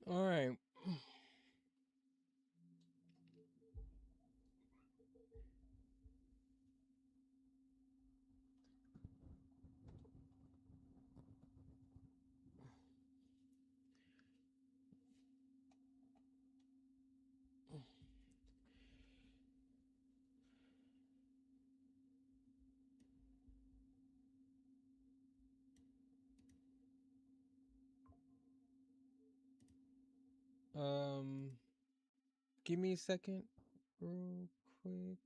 All right. Um, give me a second, real quick.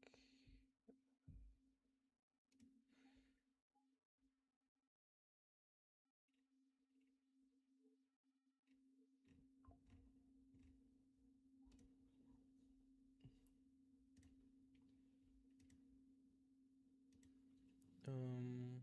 Um,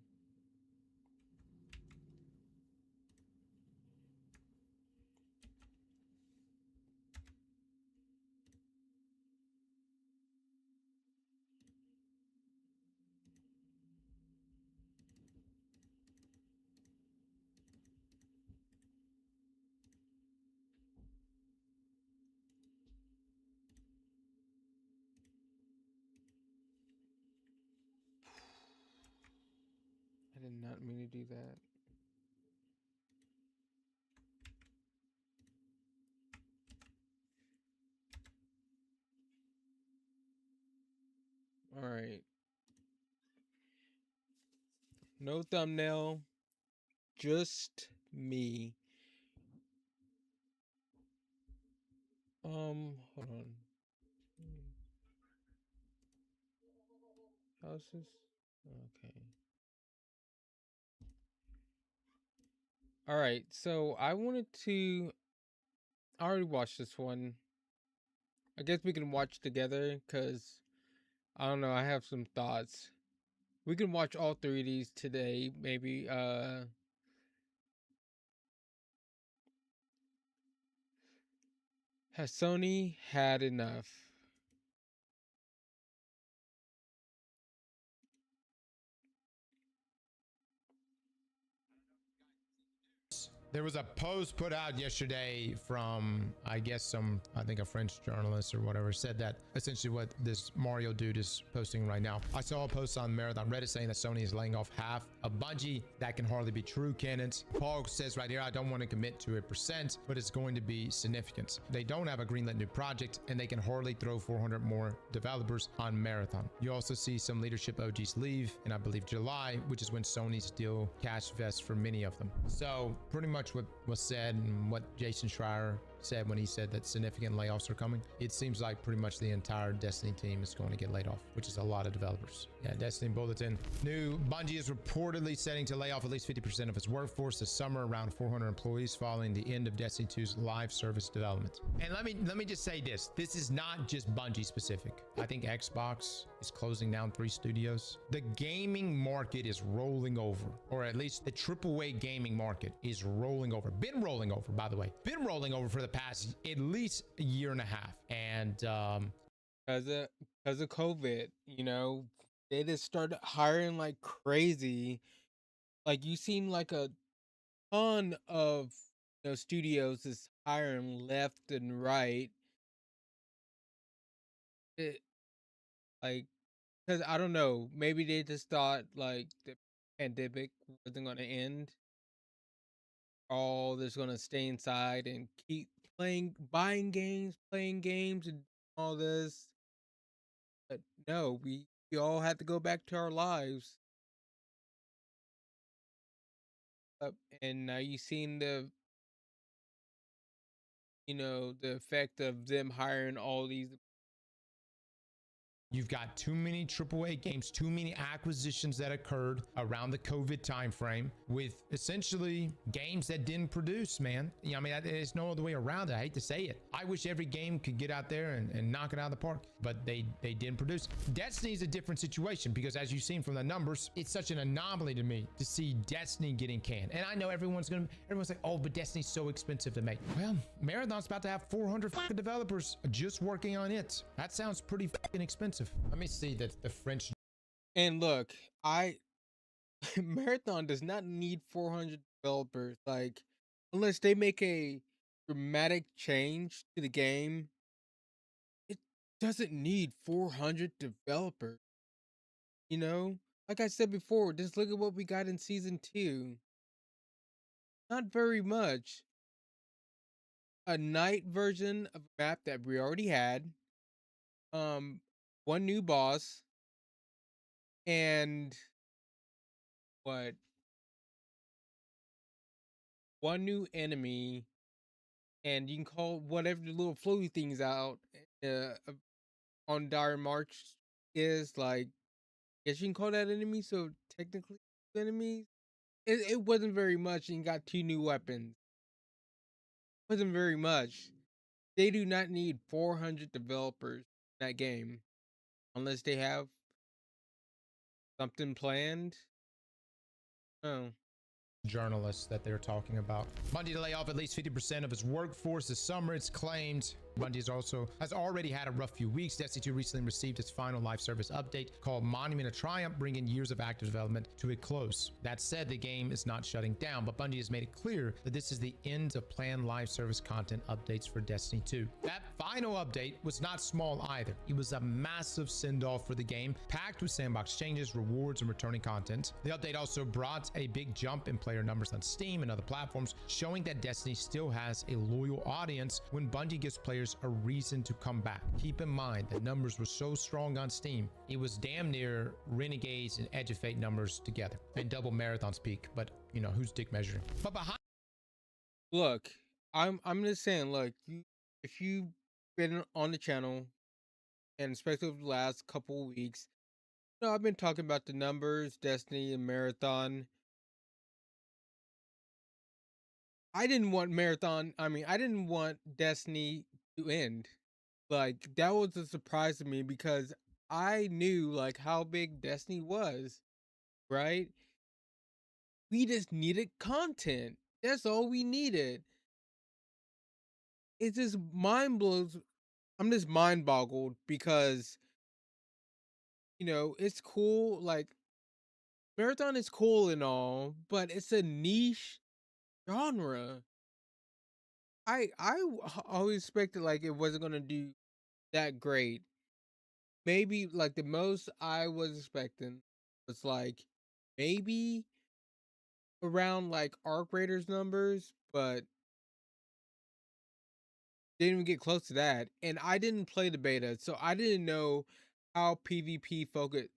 I did not mean to do that. All right. No thumbnail, just me. Hold on. Houses. Okay. All right. So I wanted to. I already watched this one. I guess we can watch together because I don't know. I have some thoughts. We can watch all three of these today. Maybe. Has Sony had enough? There was a post put out yesterday from, I guess, I think a French journalist or whatever, said that essentially what this Mario dude is posting right now. I saw a post on Marathon Reddit saying that Sony is laying off half of Bungie. That can hardly be true, Cannons. Paul says right here, I don't want to commit to a percent, but it's going to be significant. They don't have a greenlit new project, and they can hardly throw 400 more developers on Marathon. You also see some leadership OGs leave in, I believe, July, which is when Sony's deal cash vests for many of them. So pretty much what was said and what Jason Schreier said when he said that significant layoffs are coming, it seems like pretty much the entire Destiny team is going to get laid off, which is a lot of developers. Yeah, Destiny Bulletin. New Bungie is reportedly setting to lay off at least 50% of its workforce this summer, around 400 employees following the end of Destiny 2's live service development. And let me just say this. This is not just Bungie specific. I think Xbox is closing down 3 studios. The gaming market is rolling over, or at least the AAA gaming market is rolling over. Been rolling over, by the way. Been rolling over for the past at least a year and a half. And Because of COVID, they just started hiring like crazy. Like you seen like a ton of studios is hiring left and right. It, like, because I don't know, maybe they just thought like the pandemic wasn't going to end. All that's going to stay inside and keep playing games, and all this. But no, we all had to go back to our lives. Uh, and now you seen the effect of them hiring all these. you've got too many AAA games, too many acquisitions that occurred around the COVID timeframe with essentially games that didn't produce, man. I mean, there's no other way around it. I hate to say it. I wish every game could get out there and knock it out of the park, but they didn't produce. Destiny is a different situation because as you've seen from the numbers, it's such an anomaly to me to see Destiny getting canned. And I know everyone's like, oh, but Destiny's so expensive to make. Well, Marathon's about to have 400 fucking developers just working on it. That sounds pretty fucking expensive. Let me see the French. And look, I Marathon does not need 400 developers. Like, unless they make a dramatic change to the game, it doesn't need 400 developers, you know? Like I said before, just look at what we got in season 2. Not very much. A night version of a map that we already had, um, one new boss, and what? One new enemy, and you can call whatever the little floaty things out on Dire March is like. Guess you can call that enemy. So technically, enemies. It wasn't very much, and you got 2 new weapons. Wasn't very much. They do not need 400 developers in that game unless they have something planned. Oh, Journalists that they're talking about. Bungie to lay off at least 50% of its workforce this summer, it's claimed. Bungie has already had a rough few weeks. Destiny 2 recently received its final live service update called Monument of Triumph, bringing years of active development to a close. That said, the game is not shutting down, but Bungie has made it clear that this is the end of planned live service content updates for Destiny 2. That final update was not small either. It was a massive send-off for the game, packed with sandbox changes, rewards, and returning content. The update also brought a big jump in player numbers on Steam and other platforms, showing that Destiny still has a loyal audience when Bungie gives players a reason to come back. Keep in mind that numbers were so strong on Steam, it was damn near Renegades and Edge of Fate numbers together and double Marathon's peak, but you know, who's dick measuring? But behind look, I'm just saying, look, if you've been on the channel, and especially over the last couple of weeks, I've been talking about the numbers, Destiny and Marathon. I didn't want Marathon. I mean, I didn't want Destiny to end. Like, that was a surprise to me because I knew like how big Destiny was, right? We just needed content. That's all we needed. It just mind blows. I'm just mind boggled because it's cool. Like, Marathon is cool and all, but it's a niche genre. Always expected like it wasn't gonna do that great. Maybe like the most I was expecting was like maybe around like Arc Raiders numbers, but didn't even get close to that. And I didn't play the beta, so I didn't know how PvP focused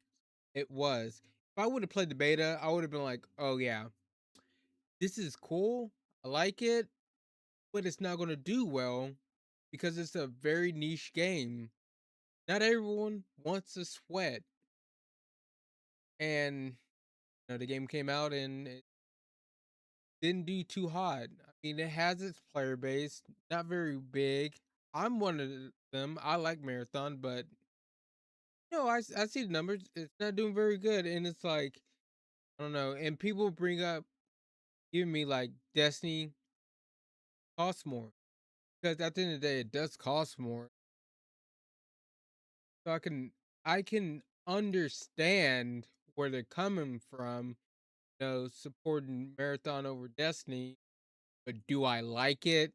it was. If I would have played the beta, I would have been like, oh yeah, this is cool. I like it, but it's not gonna do well because it's a very niche game. Not everyone wants to sweat. And the game came out and it didn't do too hot. I mean, it has its player base, not very big. I'm one of them. I like Marathon, but I see the numbers. It's not doing very good, and it's like I don't know. And people bring up giving me like Destiny costs more because at the end of the day, it does cost more. So I can understand where they're coming from. Supporting Marathon over Destiny, but do I like it?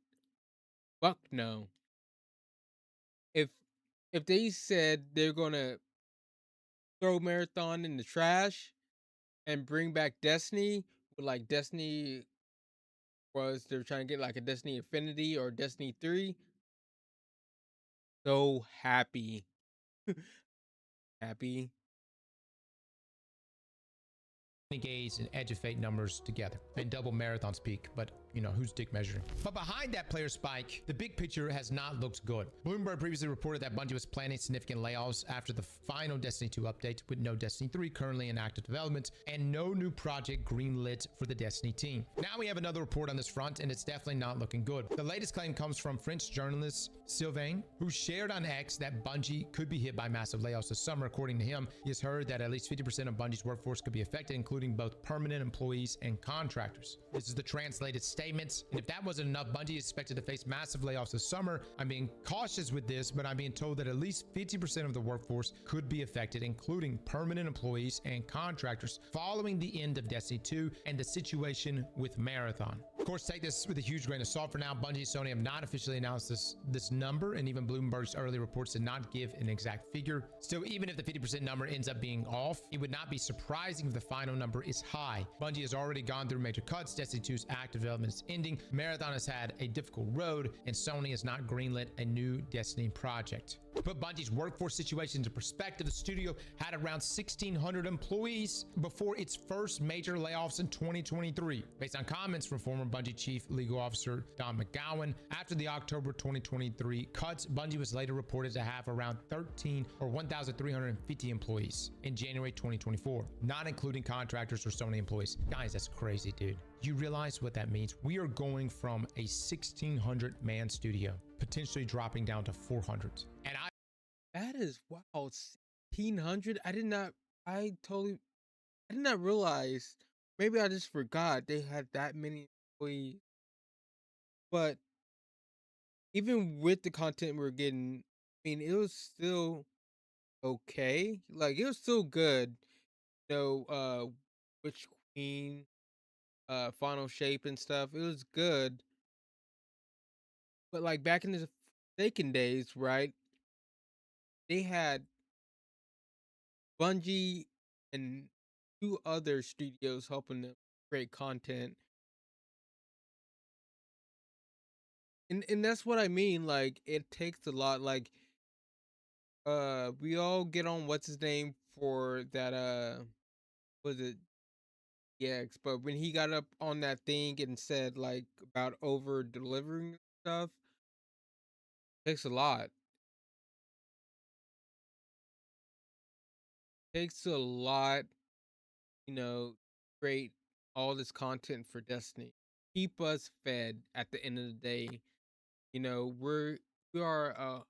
Fuck no. If if they said they're gonna throw Marathon in the trash and bring back Destiny, with like Destiny was they're trying to get like a Destiny Infinity or Destiny 3, so happy. Happy. Renegades and Edge of Fate numbers together and double Marathon's peak, but you know, who's dick measuring? But behind that player spike, the big picture has not looked good. Bloomberg previously reported that Bungie was planning significant layoffs after the final Destiny 2 update, with no Destiny 3 currently in active development and no new project greenlit for the Destiny team. Now we have another report on this front, and it's definitely not looking good. The latest claim comes from French journalist Sylvain, who shared on X that Bungie could be hit by massive layoffs this summer. According to him, he has heard that at least 50% of Bungie's workforce could be affected, including both permanent employees and contractors. This is the translated statements. And if that wasn't enough, Bungie is expected to face massive layoffs this summer. I'm being cautious with this, but I'm being told that at least 50% of the workforce could be affected, including permanent employees and contractors, following the end of Destiny 2 and the situation with Marathon. course, take this with a huge grain of salt for now. Bungie and Sony have not officially announced this number, and even Bloomberg's early reports did not give an exact figure. Still, even if the 50% number ends up being off, it would not be surprising if the final number is high. Bungie has already gone through major cuts. Destiny 2's active development is ending. Marathon has had a difficult road, and Sony has not greenlit a new Destiny project. To put Bungie's workforce situation into perspective, the studio had around 1,600 employees before its first major layoffs in 2023. Based on comments from former Bungie Chief Legal Officer Don McGowan, after the October 2023 cuts, Bungie was later reported to have around 1,350 employees in January 2024, not including contractors or Sony employees. Guys, that's crazy, dude. You realize what that means? We are going from a 1,600 man studio potentially dropping down to 400. And That is wow, 1,600. I did not realize. Maybe I just forgot they had that many employees. But even with the content we're getting, I mean, it was still okay. Like it was still good. Witch Queen, Final Shape and stuff. It was good. But like back in the Forsaken days, right? They had Bungie and two other studios helping them create content. And that's what I mean. Like it takes a lot. Like we all get on what's his name for that was it EX, but when he got up on that thing and said like about over delivering stuff, takes a lot. Takes a lot, you know, create all this content for Destiny. Keep us fed at the end of the day. We are a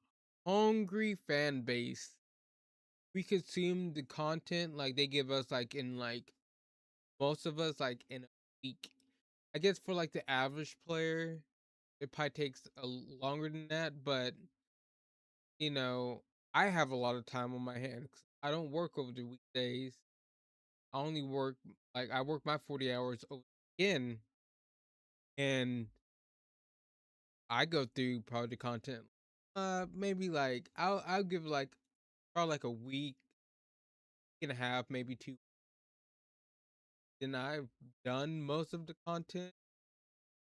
hungry fan base. We consume the content like they give us like in like most of us like in a week. I guess for like the average player, it probably takes longer than that, but you know, I have a lot of time on my hands. I don't work over the weekdays. I only work I work my 40 hours over again, and I go through probably the content. Maybe like I'll give like probably like a week and a half, maybe two. Then I've done most of the content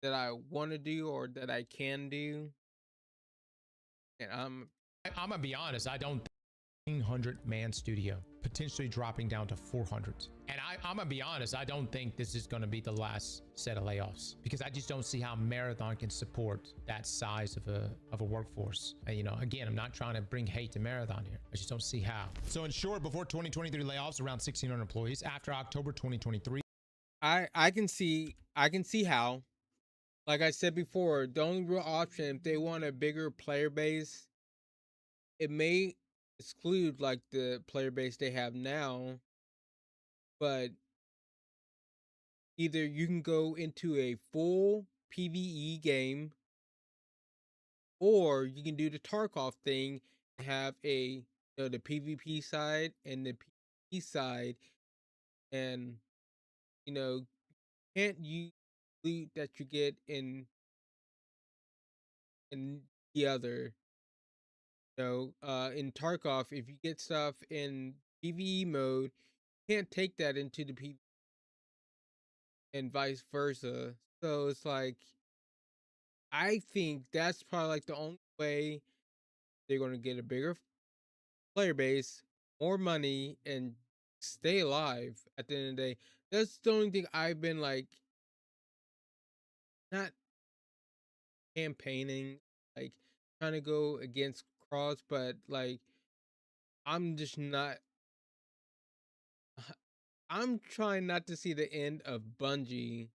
that I want to do or that I can do, and I'm gonna be honest, I don't 1,500 man studio potentially dropping down to 400. And I'm gonna be honest, I don't think this is gonna be the last set of layoffs, because I just don't see how Marathon can support that size of a workforce. And, again, I'm not trying to bring hate to Marathon here. I just don't see how. So in short, before 2023 layoffs, around 1,600 employees. After October 2023, I can see how. Like I said before, the only real option if they want a bigger player base, it may exclude like the player base they have now, but either you can go into a full PvE game or you can do the Tarkov thing and have the PvP side and the PvE side, and you know can't use loot that you get in the other. In Tarkov, if you get stuff in PvE mode, you can't take that into the PvE and vice versa. So it's like I think that's probably like the only way they're gonna get a bigger player base, more money, and stay alive at the end of the day. That's the only thing I've been like not campaigning, like trying to go against Cross, but like I'm just not I'm trying not to see the end of Bungie.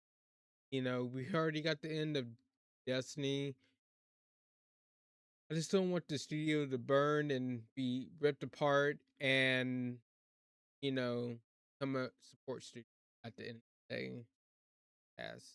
We already got the end of Destiny. I just don't want the studio to burn and be ripped apart and, you know, become a support studio at the end of the day. Yes.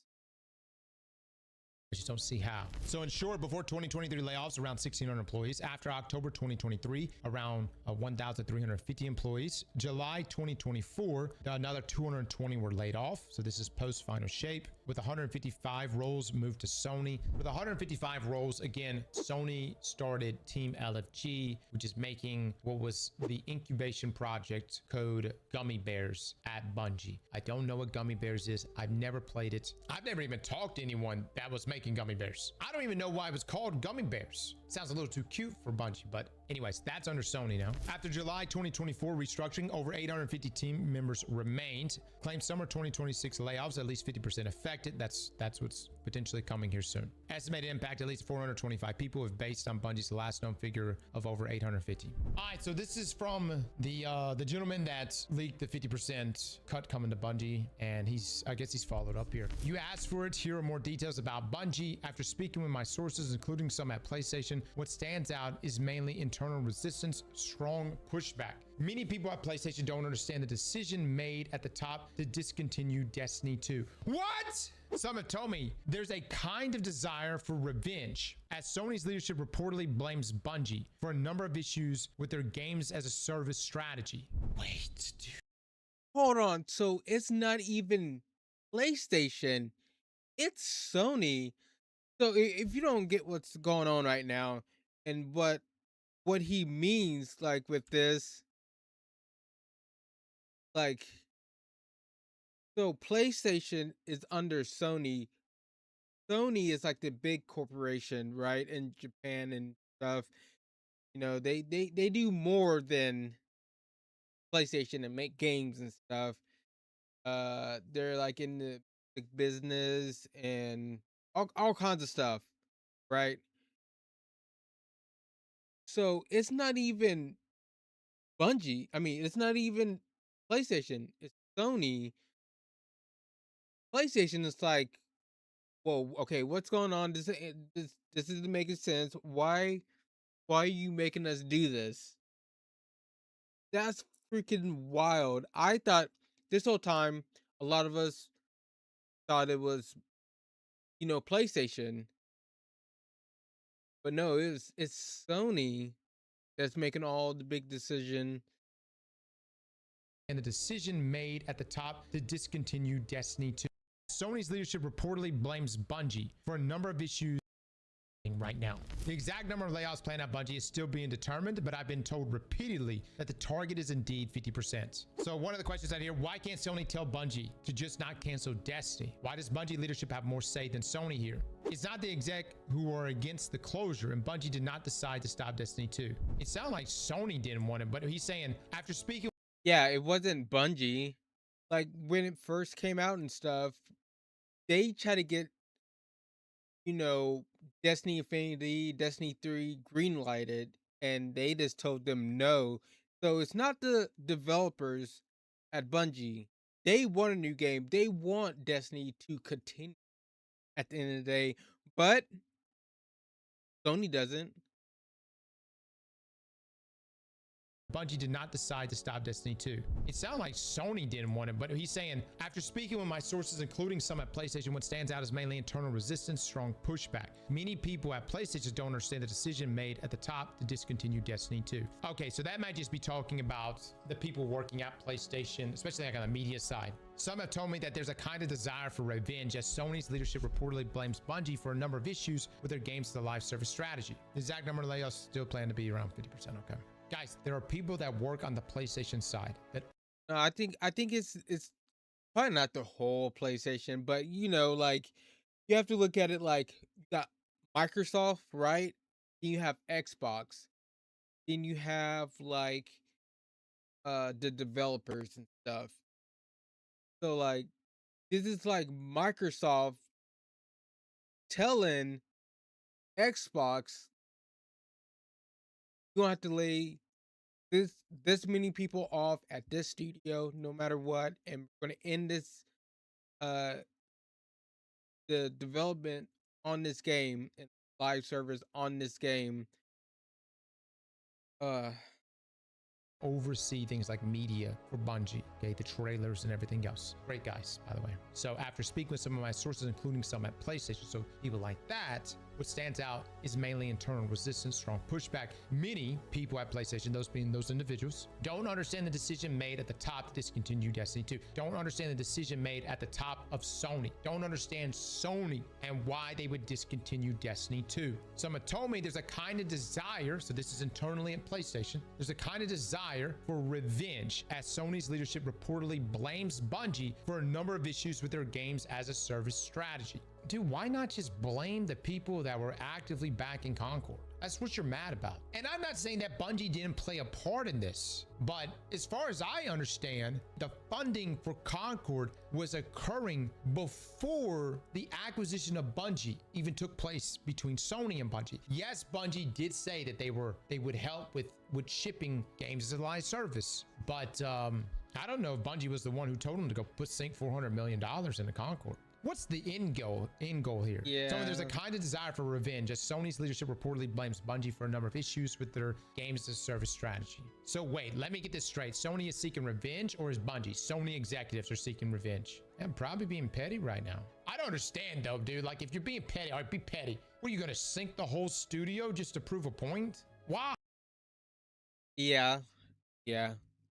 I just don't see how. So in short, before 2023 layoffs, around 1,600 employees. After October 2023, around 1,350 employees. July 2024, another 220 were laid off. So this is post final shape. With 155 roles moved to Sony. With 155 roles, again, Sony started Team LFG, which is making what was the incubation project code Gummy Bears at Bungie. I don't know what Gummy Bears is. I've never played it. I've never even talked to anyone that was making Gummy Bears. I don't even know why it was called Gummy Bears. Sounds a little too cute for Bungie, but anyways, that's under Sony now. After July 2024 restructuring, over 850 team members remained. Claimed summer 2026 layoffs, at least 50% affected. That's what's potentially coming here soon. Estimated impact, at least 425 people, if based on Bungie's last known figure of over 850. All right, so this is from the gentleman that leaked the 50% cut coming to Bungie, and I guess he's followed up here. You asked for it. Here are more details about Bungie. After speaking with my sources, including some at PlayStation, what stands out is mainly internal resistance, strong pushback. Many people at PlayStation don't understand the decision made at the top to discontinue Destiny 2. What? Some have told me there's a kind of desire for revenge, as Sony's leadership reportedly blames Bungie for a number of issues with their games as a service strategy. Wait, dude. Hold on. So it's not even PlayStation, it's Sony. So if you don't get what's going on right now and what he means like with this, like, so PlayStation is under Sony. Sony is like the big corporation, right? In Japan and stuff. You know, they do more than PlayStation and make games and stuff. They're like in the big business and all kinds of stuff, right? So it's not even Bungie. I mean, it's not even PlayStation. It's Sony. PlayStation is like, well, okay, what's going on? This isn't making sense. Why are you making us do this? That's freaking wild. I thought this whole time a lot of us thought it was, PlayStation, but no, it's Sony that's making all the big decision. And the decision made at the top to discontinue Destiny 2. Sony's leadership reportedly blames Bungie for a number of issues right now. The exact number of layoffs planned at Bungie is still being determined, but I've been told repeatedly that the target is indeed 50%. So one of the questions out here, why can't Sony tell Bungie to just not cancel Destiny? Why does Bungie leadership have more say than Sony here? It's not the exec who are against the closure, and Bungie did not decide to stop Destiny 2. It sounded like Sony didn't want it, but he's saying after speaking. Yeah, it wasn't Bungie. Like when it first came out and stuff, they tried to get, you know, Destiny Infinity, Destiny 3 green lighted, and they just told them no. So it's not the developers at Bungie. They want a new game. They want Destiny to continue at the end of the day, but Sony doesn't. Bungie did not decide to stop Destiny 2. It sounded like Sony didn't want it, but he's saying, after speaking with my sources, including some at PlayStation, what stands out is mainly internal resistance, strong pushback. Many people at PlayStation don't understand the decision made at the top to discontinue Destiny 2. Okay, so that might just be talking about the people working at PlayStation, especially like on the media side. Some have told me that there's a kind of desire for revenge, as Sony's leadership reportedly blames Bungie for a number of issues with their games as a live service strategy. The exact number of layoffs still plan to be around 50%. Okay. Guys, there are people that work on the PlayStation side that. No, I think it's probably not the whole PlayStation, but like you have to look at it like you got Microsoft, right? Then you have Xbox. Then you have like the developers and stuff. So like this is like Microsoft telling Xbox you gonna have to lay this many people off at this studio no matter what, and we're gonna end this uh the development on this game and live servers on this game. Uh oversee things like media for Bungie, okay, the trailers and everything else. Great guys, by the way. So after speaking with some of my sources, including some at PlayStation, so people like that, what stands out is mainly internal resistance, strong pushback. Many people at PlayStation, those being those individuals, don't understand the decision made at the top to discontinue Destiny 2. Don't understand the decision made at the top of Sony. Don't understand Sony and why they would discontinue Destiny 2. Someone told me there's a kind of desire, so this is internally at PlayStation, there's a kind of desire for revenge as Sony's leadership reportedly blames Bungie for a number of issues with their games as a service strategy. Dude, why not just blame the people that were actively backing Concord? That's what you're mad about. And I'm not saying that Bungie didn't play a part in this, but as far as I understand, the funding for Concord was occurring before the acquisition of Bungie even took place between Sony and Bungie. Yes, Bungie did say that they would help with shipping games as a live service, but I don't know if Bungie was the one who told them to go sink $400 million into Concord. What's the end goal here? Yeah. So there's a kind of desire for revenge as Sony's leadership reportedly blames Bungie for a number of issues with their games as a service strategy. So wait, let me get this straight. Sony is seeking revenge, or is Bungie? Sony executives are seeking revenge. I'm probably being petty right now. I don't understand though, dude. Like, if you're being petty, all right, be petty. What, are you gonna sink the whole studio just to prove a point? Why? Yeah.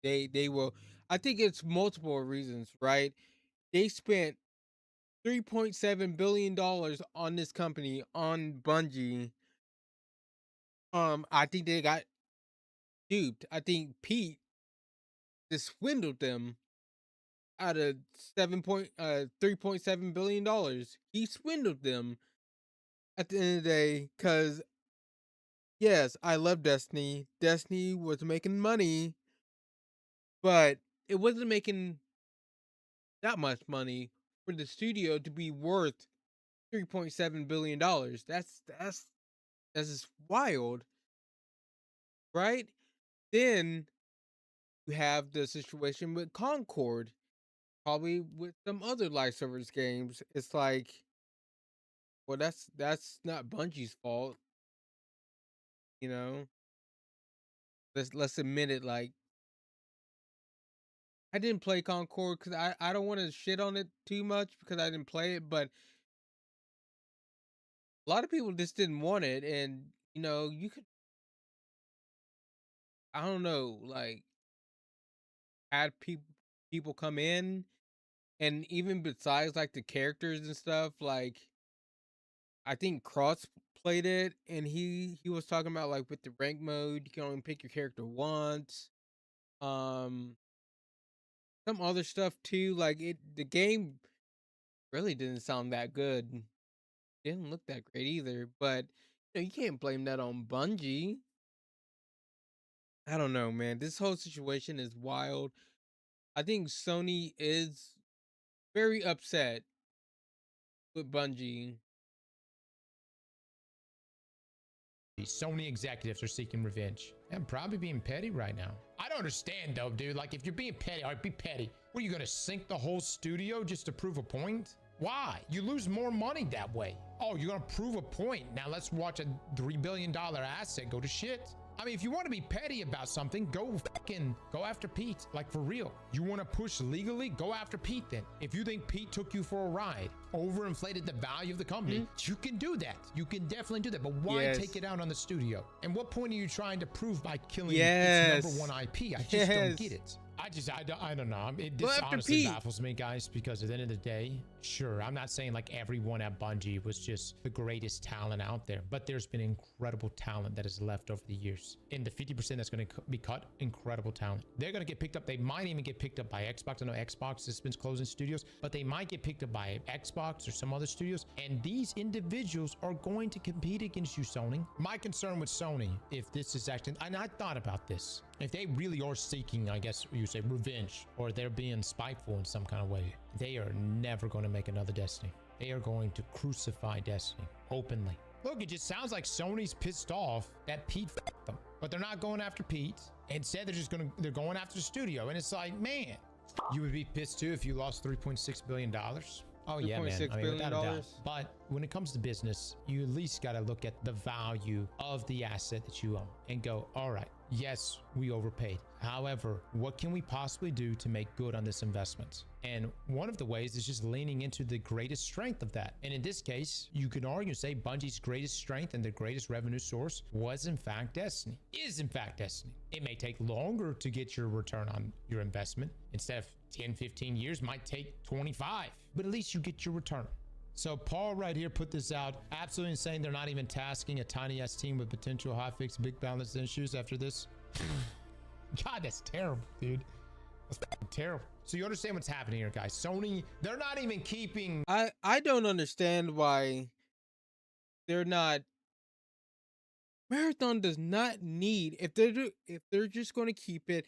They will. I think it's multiple reasons, right? They spent $3.7 billion on this company, on Bungie. I think they got duped. I think Pete just swindled them out of $3.7 billion. He swindled them at the end of the day, because yes, I love Destiny. Destiny was making money, but it wasn't making that much money for the studio to be worth $3.7 billion. That's just wild, right? Then you have the situation with Concord, probably with some other live service games. It's like, well, that's not Bungie's fault, you know. Let's admit it. Like, I didn't play Concord because I don't want to shit on it too much because I didn't play it, but a lot of people just didn't want it, and you could, I don't know, like, had people come in, and even besides like the characters and stuff, like, I think Cross played it, and he was talking about, like, with the rank mode, you can only pick your character once. Um, some other stuff too. Like, the game really didn't sound that good. Didn't look that great either. But you can't blame that on Bungie. I don't know, man. This whole situation is wild. I think Sony is very upset with Bungie. Sony executives are seeking revenge. I'm probably being petty right now. I don't understand though, dude. Like, if you're being petty, all right, be petty. What, are you gonna sink the whole studio just to prove a point? Why? You lose more money that way. Oh, you're gonna prove a point. Now let's watch a $3 billion asset go to shit. I mean, if you want to be petty about something, go after Pete. Like, for real. You want to push legally? Go after Pete then. If you think Pete took you for a ride, overinflated the value of the company, you can do that. You can definitely do that. But why take it out on the studio? And what point are you trying to prove by killing its number one IP? I just don't get it. I don't know. This honestly baffles me, guys, because at the end of the day, sure, I'm not saying like everyone at Bungie was just the greatest talent out there, but there's been incredible talent that has left over the years. In the 50% that's going to be cut, incredible talent. They're going to get picked up. They might even get picked up by Xbox. I know Xbox has been closing studios, but they might get picked up by Xbox or some other studios. And these individuals are going to compete against you, Sony. My concern with Sony, if this is actually, and I thought about this, if they really are seeking, I guess you say, revenge, or they're being spiteful in some kind of way, they are never going to make another Destiny. They are going to crucify Destiny openly. Look, it just sounds like Sony's pissed off that Pete f***ed them, but they're not going after Pete. Instead, they're going after the studio, and it's like, man, you would be pissed too if you lost $3.6 billion. Oh yeah, man. I mean, without a doubt. But when it comes to business, you at least got to look at the value of the asset that you own and go, all right, yes, we overpaid. However, what can we possibly do to make good on this investment? And one of the ways is just leaning into the greatest strength of that. And in this case, you could argue, say Bungie's greatest strength and their greatest revenue source was in fact Destiny, is in fact Destiny. It may take longer to get your return on your investment. Instead of 10, 15 years, might take 25, but at least you get your return. So Paul right here put this out, absolutely insane. They're not even tasking a tiny ass team with potential hotfix big balance issues after this. God, that's terrible, dude. That's terrible. So you understand what's happening here, guys. Sony, they're not even keeping. I don't understand why they're not. Marathon does not need, if they're just going to keep it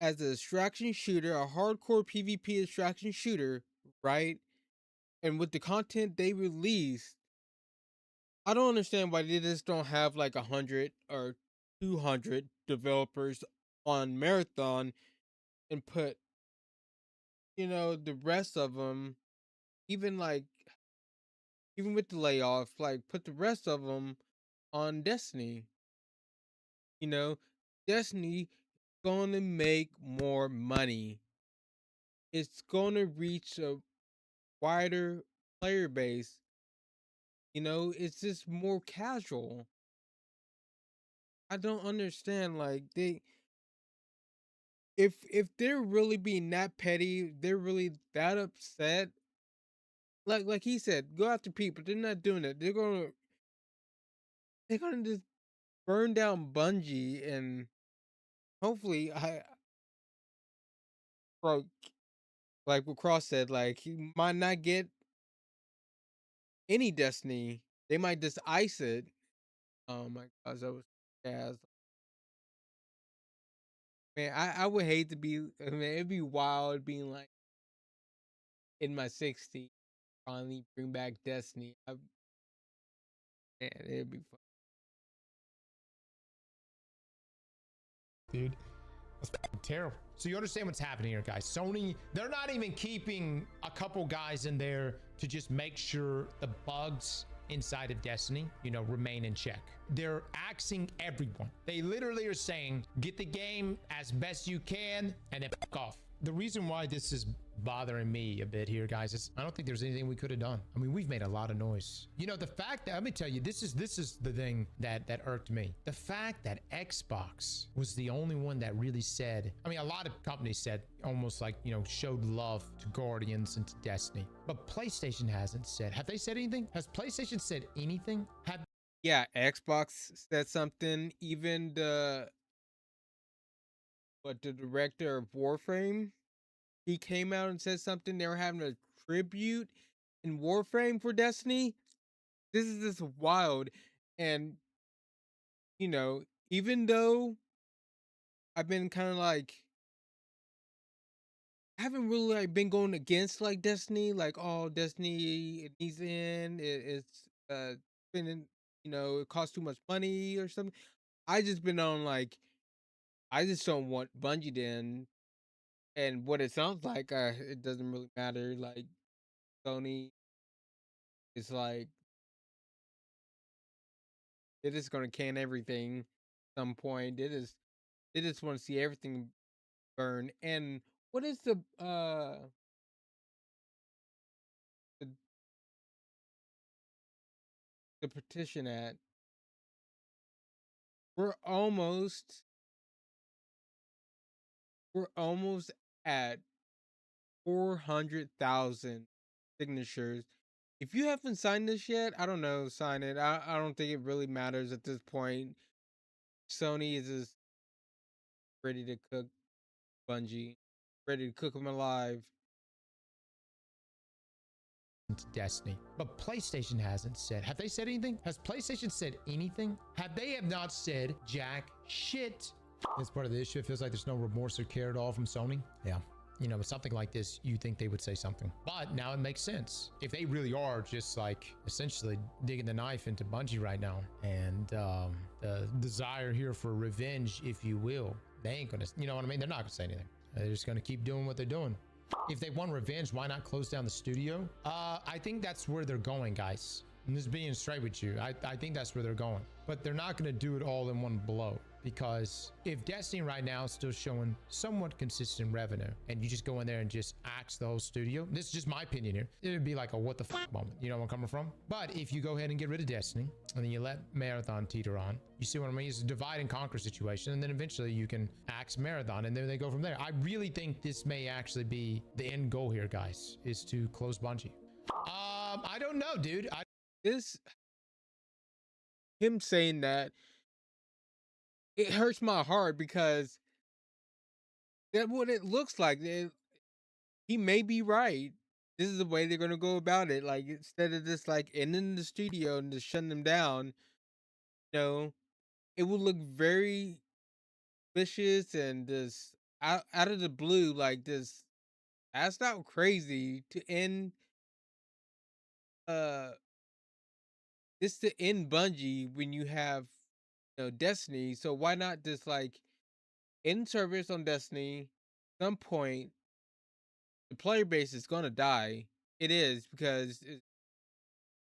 as a distraction shooter, a hardcore PvP distraction shooter, right? And with the content they release, I don't understand why they just don't have like 100 or 200 developers on Marathon and put, the rest of them, even like, even with the layoff, like put the rest of them on Destiny. You know, Destiny going to make more money. It's going to reach a wider player base. It's just more casual. I don't understand. Like if they're really being that petty, they're really that upset. Like he said, go after people. They're not doing it. They're gonna just burn down Bungie, and hopefully, like like what Cross said, like he might not get any Destiny. They might just ice it. Oh my gosh, that was jazz. Man, I would hate to be. I mean, it'd be wild being like in my 60s, finally bring back Destiny. Man, it'd be fun. Dude, that's terrible. So you understand what's happening here, guys. Sony, they're not even keeping a couple guys in there to just make sure the bugs inside of Destiny, remain in check. They're axing everyone. They literally are saying, get the game as best you can and then fuck off. The reason why this is bothering me a bit here, guys, is I don't think there's anything we could have done. I mean, we've made a lot of noise. The fact that, let me tell you, this is the thing that irked me. The fact that Xbox was the only one that really said, I mean, a lot of companies said almost like, showed love to Guardians and to Destiny, but PlayStation hasn't said. Have they said anything? Has PlayStation said anything? Yeah, Xbox said something. Even the director of Warframe, he came out and said something. They were having a tribute in Warframe for Destiny. This is just wild. And even though I've been kind of like, I haven't really like been going against like Destiny, like, oh, Destiny, it needs to end. It's been, it costs too much money or something. I just been on like, I just don't want Bungie to end. And what it sounds like, it doesn't really matter. Like Sony is like, they're just gonna can everything at some point. They just want to see everything burn. And what is the, the petition at? We're almost we're almost at 400,000 signatures. If you haven't signed this yet, I don't know, sign it. I don't think it really matters at this point. Sony is just ready to cook Bungie, ready to cook them alive. To Destiny, but PlayStation hasn't said. Have they said anything? Has PlayStation said anything? Have not said jack shit? It's part of the issue. It feels like there's no remorse or care at all from Sony. Yeah. With something like this, you think they would say something, but now it makes sense. If they really are just like essentially digging the knife into Bungie right now, and the desire here for revenge, if you will, they ain't gonna, you know what I mean? They're not gonna say anything. They're just gonna keep doing what they're doing. If they want revenge, why not close down the studio? I think that's where they're going, guys. I'm just being straight with you. I think that's where they're going. But they're not going to do it all in one blow. Because if Destiny right now is still showing somewhat consistent revenue, and you just go in there and just axe the whole studio, this is just my opinion here, it would be like a what the fuck moment. You know where I'm coming from? But if you go ahead and get rid of Destiny, and then you let Marathon teeter on, you see what I mean? It's a divide and conquer situation, and then eventually you can axe Marathon, and then they go from there. I really think this may actually be the end goal here, guys, is to close Bungie. I don't know, dude. This him saying that, it hurts my heart because that's what it looks like. He may be right. This is the way they're gonna go about it. Like instead of just like ending the studio and just shutting them down, you know, it would look very vicious and just out of the blue, like this. That's not crazy to end uh this to end Bungie when you have, Destiny. So why not just like end service on Destiny? Some point the player base is gonna die. It is because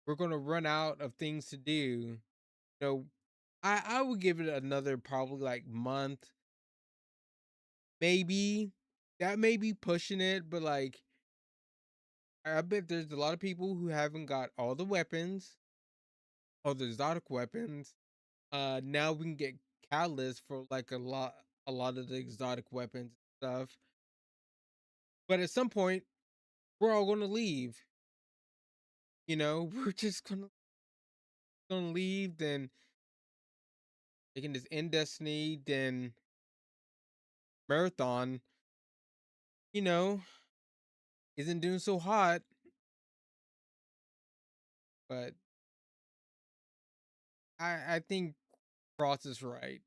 we're gonna run out of things to do. I would give it another probably like month, maybe. That may be pushing it, but like I bet there's a lot of people who haven't got all the weapons, all the exotic weapons. Now we can get catalyst for like a lot of the exotic weapons and stuff. But at some point, we're all gonna leave. We're just gonna leave. Then they can just end Destiny. Then Marathon, you know, isn't doing so hot. But I think Cross is right.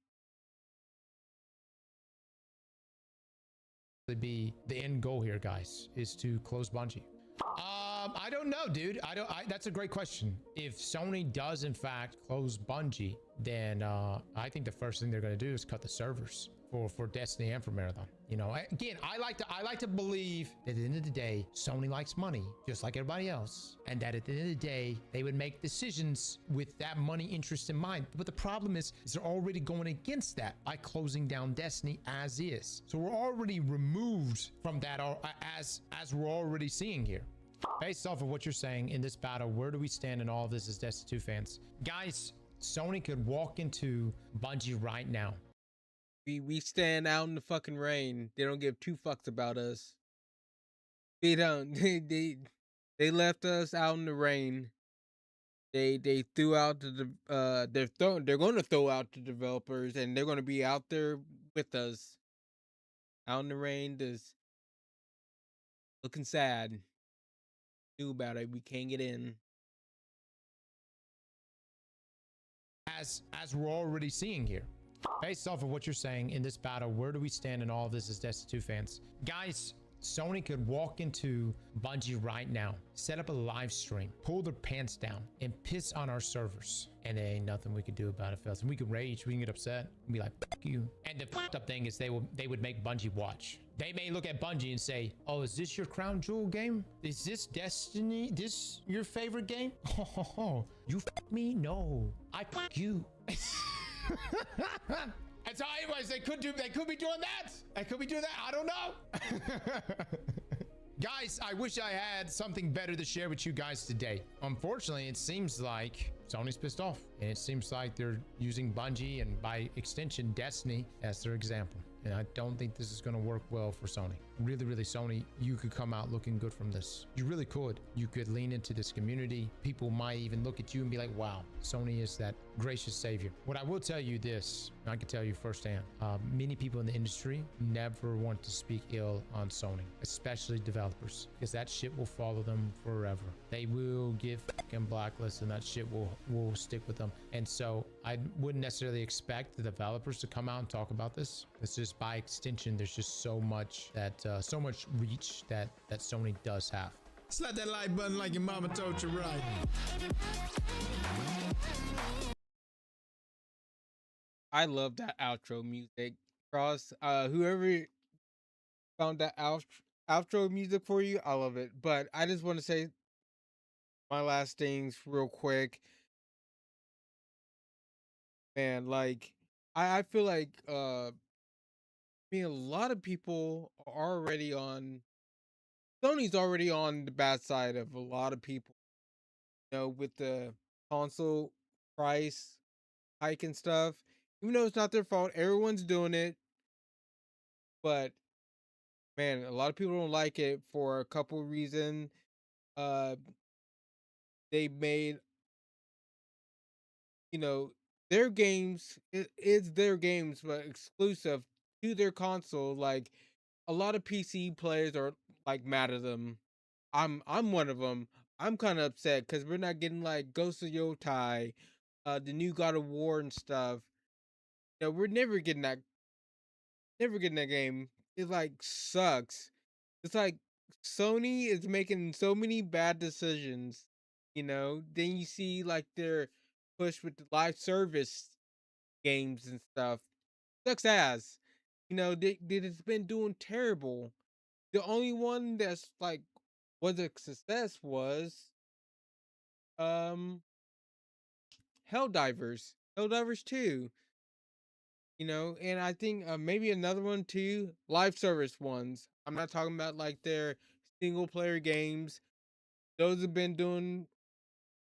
Be the end goal here, guys, is to close Bungie. I don't know, dude. That's a great question. If Sony does in fact close Bungie, then I think the first thing they're going to do is cut the servers for Destiny and for Marathon. Again, I like to believe that at the end of the day, Sony likes money just like everybody else, and that at the end of the day, they would make decisions with that money interest in mind. But the problem is they're already going against that by closing down Destiny as is. So we're already removed from that, as we're already seeing here. Based off of what you're saying in this battle, where do we stand in all of this as Destiny 2 fans? Guys, Sony could walk into Bungie right now. We stand out in the fucking rain. They don't give two fucks about us. They don't. They left us out in the rain. They threw out they're going to throw out the developers, and they're going to be out there with us out in the rain, just looking sad. Knew about it. We can't get in. As we're already seeing here. Based off of what you're saying in this battle, where do we stand in all of this as Destiny 2 fans? Guys, Sony could walk into Bungie right now, set up a live stream, pull their pants down, and piss on our servers. And there ain't nothing we could do about it, fellas. And we could rage, we can get upset, and be like, fuck you. And the fucked up thing is they would make Bungie watch. They may look at Bungie and say, oh, is this your crown jewel game? Is this Destiny? This your favorite game? Oh, you fuck me? No, I fuck you. And so anyways, they could be doing that. They could be doing that. I don't know. Guys, I wish I had something better to share with you guys today. Unfortunately, it seems like Sony's pissed off, and it seems like they're using Bungie and by extension Destiny as their example. And I don't think this is going to work well for Sony. Really, Sony, you could come out looking good from this. You really could. You could lean into this community. People might even look at you and be like, wow, Sony is that gracious savior. What I will tell you this, I can tell you firsthand, many people in the industry never want to speak ill on Sony, especially developers, because that shit will follow them forever. They will get fucking blacklisted, and that shit will stick with them. And so I wouldn't necessarily expect the developers to come out and talk about this. It's just by extension, there's just so much reach that Sony does have. Slap that like button like your mama told you right. I love that outro music. Cross, whoever found that outro music for you, I love it. But I just want to say my last things real quick, man. Like, I feel like a lot of people are already on Sony's already on the bad side of a lot of people. With the console price hike and stuff. Even though it's not their fault, everyone's doing it. But man, a lot of people don't like it for a couple reasons. Uh, they made you know their games is their games, but exclusive to their console. Like a lot of PC players are like mad at them. I'm one of them. I'm kind of upset because we're not getting like Ghost of Yotai, the new God of War and stuff. We're never getting that game. It like sucks. It's like Sony is making so many bad decisions. Then you see like their push with the live service games and stuff. Sucks ass. It's been doing terrible. The only one that's like was a success was um Helldivers. Helldivers 2. And I think maybe another one too, live service ones. I'm not talking about like their single player games. Those have been doing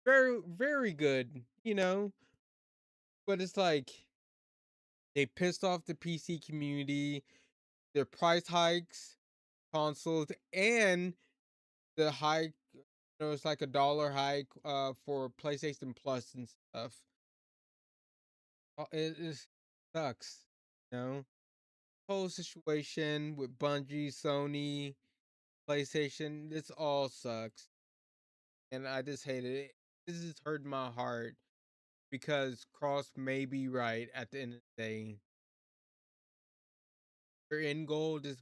very, very good. But it's like they pissed off the PC community, their price hikes, consoles, and the hike. It's like $1 hike for PlayStation Plus and stuff. It sucks, you know. Whole situation with Bungie, Sony, PlayStation, this all sucks. And I just hate it. This is hurting my heart because Cross may be right at the end of the day. Their end goal is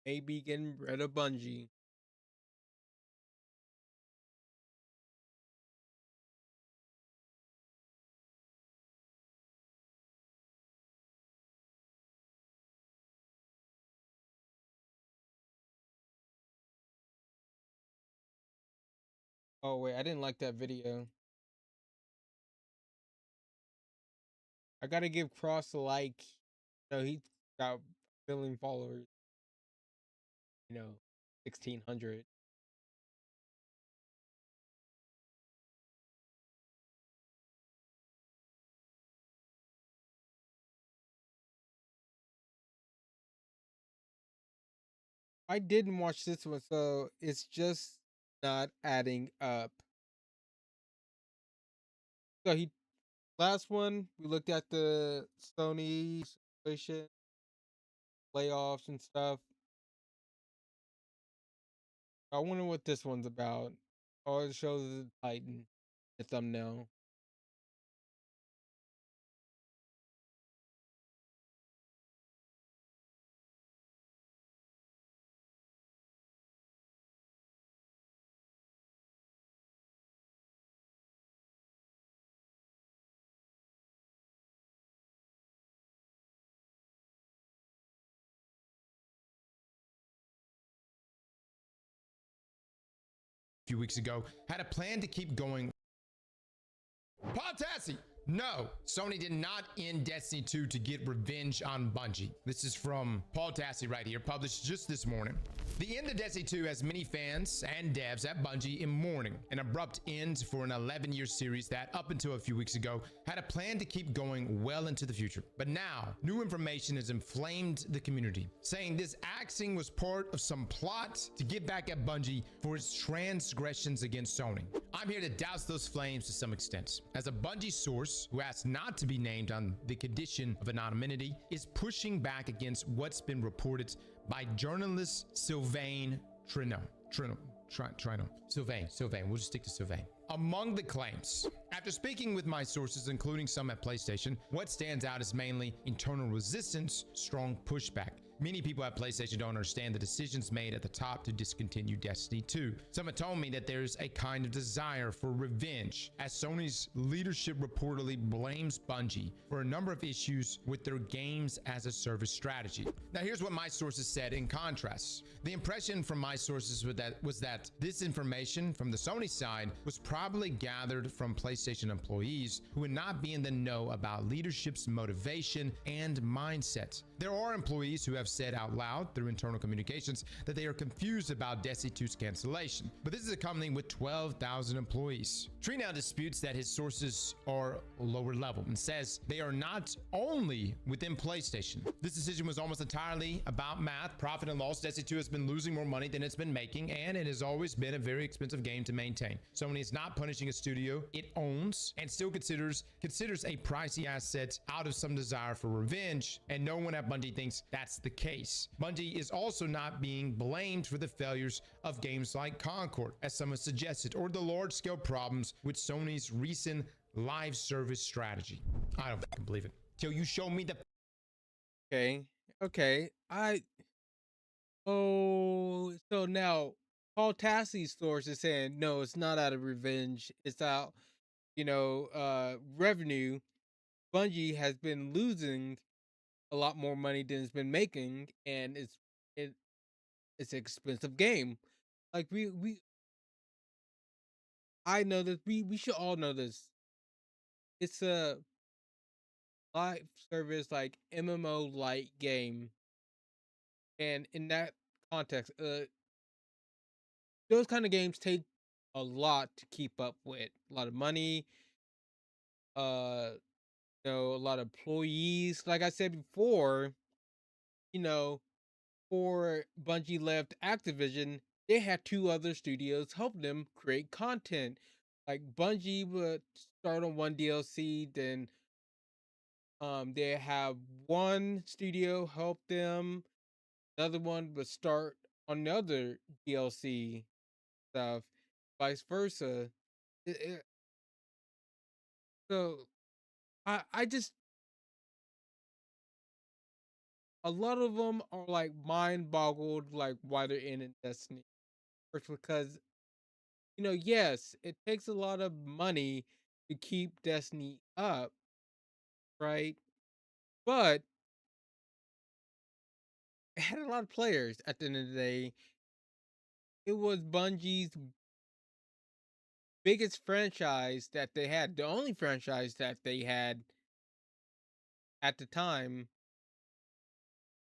maybe getting rid of Bungie. Oh wait, I didn't like that video. I gotta give Cross a like. He got a billion followers. 1,600. I didn't watch this one, so it's just not adding up. So he last one we looked at the Sony situation, layoffs and stuff. I wonder what this one's about. Oh, it shows the Titan, the thumbnail. Few weeks ago, had a plan to keep going. Paul Tassi. No, Sony did not end Destiny 2 to get revenge on Bungie. This is from Paul Tassi right here, published just this morning. The end of Destiny 2 has many fans and devs at Bungie in mourning, an abrupt end for an 11-year series that, up until a few weeks ago, had a plan to keep going well into the future. But now, new information has inflamed the community, saying this axing was part of some plot to get back at Bungie for its transgressions against Sony. I'm here to douse those flames to some extent, as a Bungie source who asked not to be named on the condition of anonymity is pushing back against what's been reported by journalist Sylvain Trino. Sylvain, we'll just stick to Sylvain. Among the claims, after speaking with my sources, including some at PlayStation, what stands out is mainly internal resistance, strong pushback. Many people at PlayStation don't understand the decisions made at the top to discontinue Destiny 2. Someone told me that there's a kind of desire for revenge, as Sony's leadership reportedly blames Bungie for a number of issues with their games as a service strategy. Now, here's what my sources said in contrast. The impression from my sources was that this information from the Sony side was probably gathered from PlayStation employees who would not be in the know about leadership's motivation and mindset. There are employees who have said out loud through internal communications that they are confused about Destiny 2's cancellation, but this is a company with 12,000 employees. Tree now disputes that his sources are lower level and says they are not only within PlayStation. This decision was almost entirely about math, profit and loss. Destiny 2 has been losing more money than it's been making, and it has always been a very expensive game to maintain. Sony is not punishing a studio it owns and still considers a pricey asset out of some desire for revenge, and no one at Bungie thinks that's the case. Bungie is also not being blamed for the failures of games like Concord, as some have suggested, or the large-scale problems with Sony's recent live service strategy. I don't fucking believe it till you show me the. Okay. So now Paul Tassie's source is saying no, it's not out of revenge. It's out, revenue. Bungie has been losing a lot more money than it's been making, and it's an expensive game. Like I know that we should all know this. It's a live service like MMO light game, and in that context, those kind of games take a lot to keep up with. A lot of money, uh, a lot of employees. Like I said before, you know, before Bungie left Activision, they had two other studios help them create content. Like Bungie would start on one DLC, then they have one studio help them, another one would start on another DLC stuff, vice versa. So I just a lot of them are like mind boggled, like why they're in Destiny. First, because yes, it takes a lot of money to keep Destiny up, right? But it had a lot of players at the end of the day. It was Bungie's biggest franchise that they had, the only franchise that they had at the time.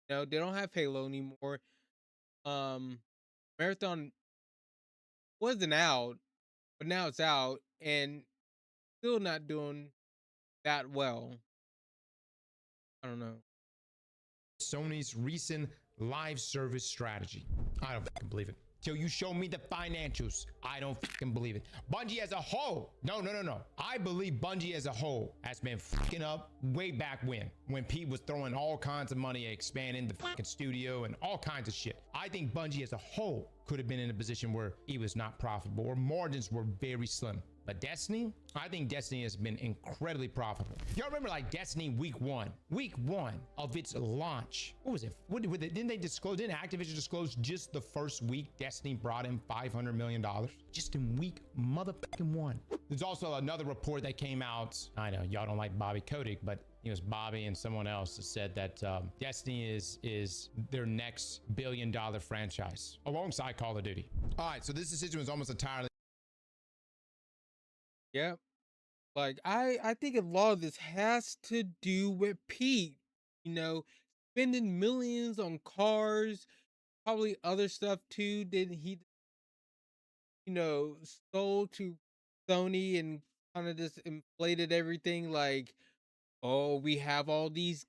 They don't have Halo anymore. Um, Marathon wasn't out, but now it's out and still not doing that well. I don't know. Sony's recent live service strategy. I don't fucking believe it till you show me the financials. I don't fucking believe it. Bungie as a whole, no. I believe Bungie as a whole has been fucking up way back when Pete was throwing all kinds of money at expanding the fucking studio and all kinds of shit. I think Bungie as a whole could have been in a position where it was not profitable or margins were very slim. But Destiny, I think Destiny has been incredibly profitable. Y'all remember like Destiny week one of its launch. What was it? Didn't they disclose, didn't Activision disclose just the first week Destiny brought in $500 million? Just in week motherfucking one. There's also another report that came out. I know y'all don't like Bobby Kotick, but it was Bobby and someone else that said that Destiny is their next billion-dollar franchise alongside Call of Duty. All right, so this decision was almost entirely. Yep. Like I think a lot of this has to do with Pete, spending millions on cars, probably other stuff too. Did he, sold to Sony and kind of just inflated everything like, oh, we have all these,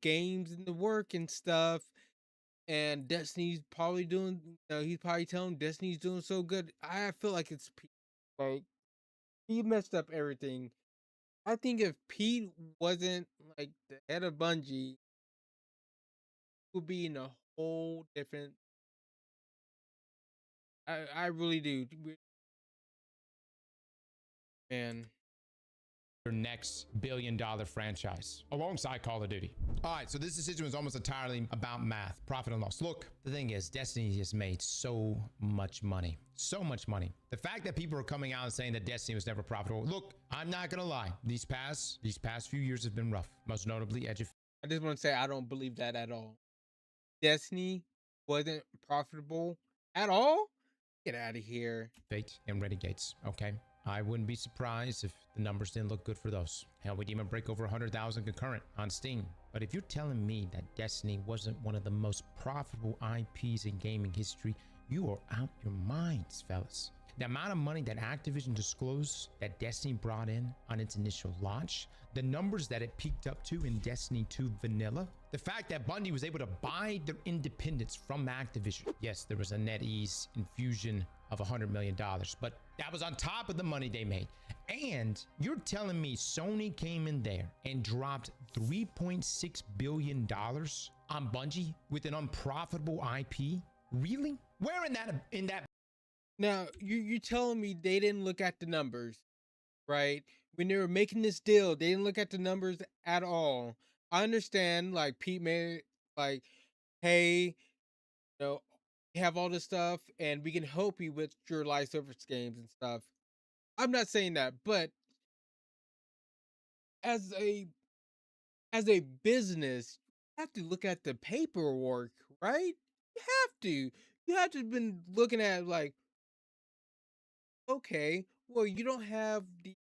games in the work and stuff. And Destiny's probably doing, he's probably telling Destiny's doing so good. I feel like it's Pete. Like he messed up everything. I think if Pete wasn't like the head of Bungie, would be in a whole different. I really do, man. your next billion-dollar franchise alongside Call of Duty. All right, so this decision was almost entirely about math, profit and loss. Look, the thing is, Destiny has made so much money. So much money. The fact that people are coming out and saying that Destiny was never profitable. Look, I'm not gonna lie. These past few years have been rough. Most notably, Edge of I just want to say I don't believe that at all. Destiny wasn't profitable at all. Get out of here. Fate and Renegades. Okay, I wouldn't be surprised if the numbers didn't look good for those. Hell, we'd even break over 100,000 concurrent on Steam. But if you're telling me that Destiny wasn't one of the most profitable IPs in gaming history, you are out your minds, fellas. The amount of money that Activision disclosed that Destiny brought in on its initial launch, the numbers that it peaked up to in Destiny 2 Vanilla, the fact that Bungie was able to buy their independence from Activision. Yes, there was a NetEase infusion of $100 million, but that was on top of the money they made. And you're telling me Sony came in there and dropped $3.6 billion on Bungie with an unprofitable IP? Really? Where in that? Now, you telling me they didn't look at the numbers, right? When they were making this deal, they didn't look at the numbers at all. I understand, like, Pete made it, like, hey, you have all this stuff, and we can help you with your live service games and stuff. I'm not saying that, but as a business, you have to look at the paperwork, right? You have to. You have to have been looking at, like, okay, well, you don't have the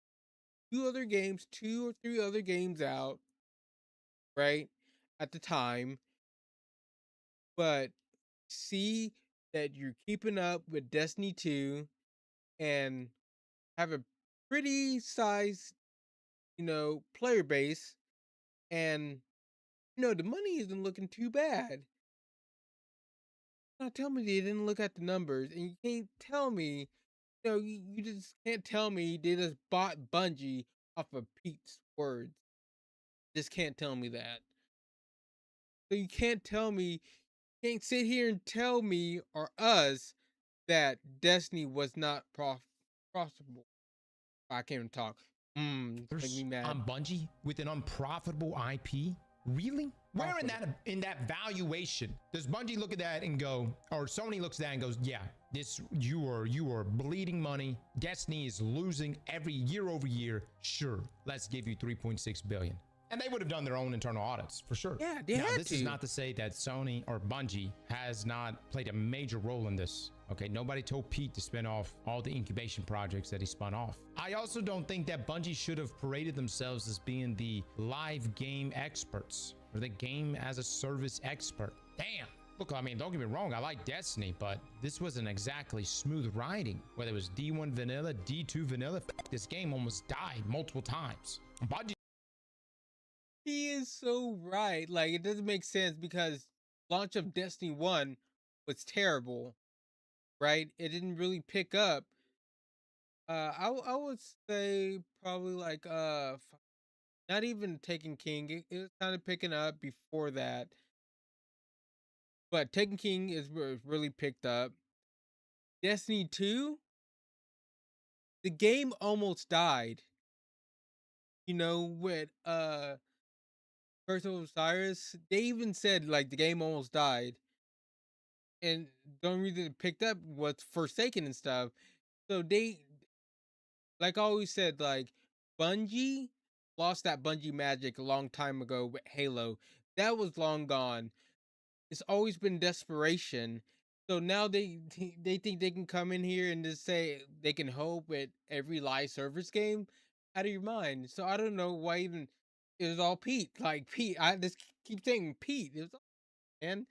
two or three other games out, right, at the time, but see that you're keeping up with Destiny 2 and have a pretty sized, player base, and the money isn't looking too bad. Now tell me they didn't look at the numbers, and you can't tell me, you just can't tell me they just bought Bungie off of Pete's words. Just can't tell me that. So you can't tell me, can't sit here and tell me or us that Destiny was not profitable. I can't even talk. Make me mad. On Bungie with an unprofitable IP? Really? Where in that valuation does Bungie look at that and go, or Sony looks at that and goes, yeah, you are bleeding money. Destiny is losing every year over year. Sure, let's give you 3.6 billion. And they would have done their own internal audits for sure. Yeah, they had to. This is not to say that Sony or Bungie has not played a major role in this. Okay, nobody told Pete to spin off all the incubation projects that he spun off. I also don't think that Bungie should have paraded themselves as being the live game experts or the game as a service expert. Damn. Look, I mean, don't get me wrong, I like Destiny, but this wasn't exactly smooth riding. Whether it was D1 vanilla, D2 vanilla, this game almost died multiple times. Bungie. He is so right. Like, it doesn't make sense because launch of Destiny 1 was terrible, right? It didn't really pick up. I would say probably like not even Taken King. It was kind of picking up before that, but Taken King is really picked up. Destiny 2, the game almost died. With Curse of Osiris, they even said like the game almost died, and the only reason it picked up was Forsaken and stuff. So they, like I always said, like Bungie lost that Bungie magic a long time ago with Halo. That was long gone. It's always been desperation. So now they think they can come in here and just say they can hope with every live service game. Out of your mind. So I don't know why even it was all Pete. Like Pete, I just keep saying Pete. It was all, man.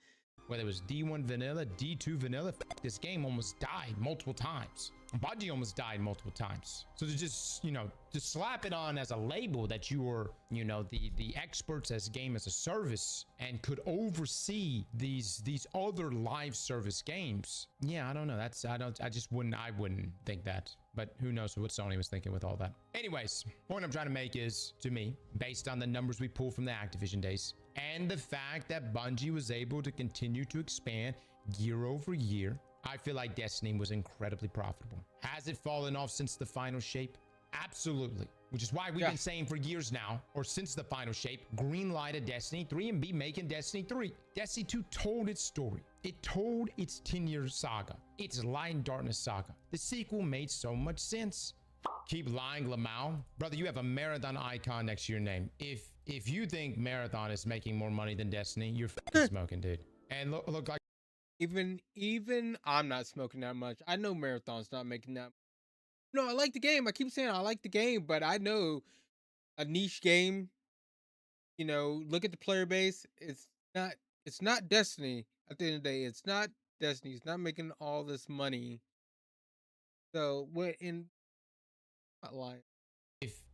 Whether it was D1 vanilla, D2 vanilla, this game almost died multiple times. Bungie almost died multiple times. So to just, just slap it on as a label that you were, the experts as game as a service and could oversee these other live service games. Yeah, I don't know. I wouldn't think that. But who knows what Sony was thinking with all that. Anyways, point I'm trying to make is, to me, based on the numbers we pull from the Activision days and the fact that Bungie was able to continue to expand year over year, I feel like Destiny was incredibly profitable. Has it fallen off since the final shape? Absolutely. Which is why we've been saying for years now, or since the final shape, green lighted Destiny 3 and be making Destiny 3. Destiny 2 told its story. It told its 10-year saga, its Light and Darkness saga. The sequel made so much sense. Keep lying, Lamau. Brother, you have a Marathon icon next to your name. If you think Marathon is making more money than Destiny, you're fucking smoking, dude. And look like even I'm not smoking that much. I know Marathon's not making that. No, I like the game. I keep saying I like the game, but I know a niche game. You know, look at the player base. Not. It's not Destiny. At the end of the day, it's not Destiny. It's not making all this money. So what in? Not lying.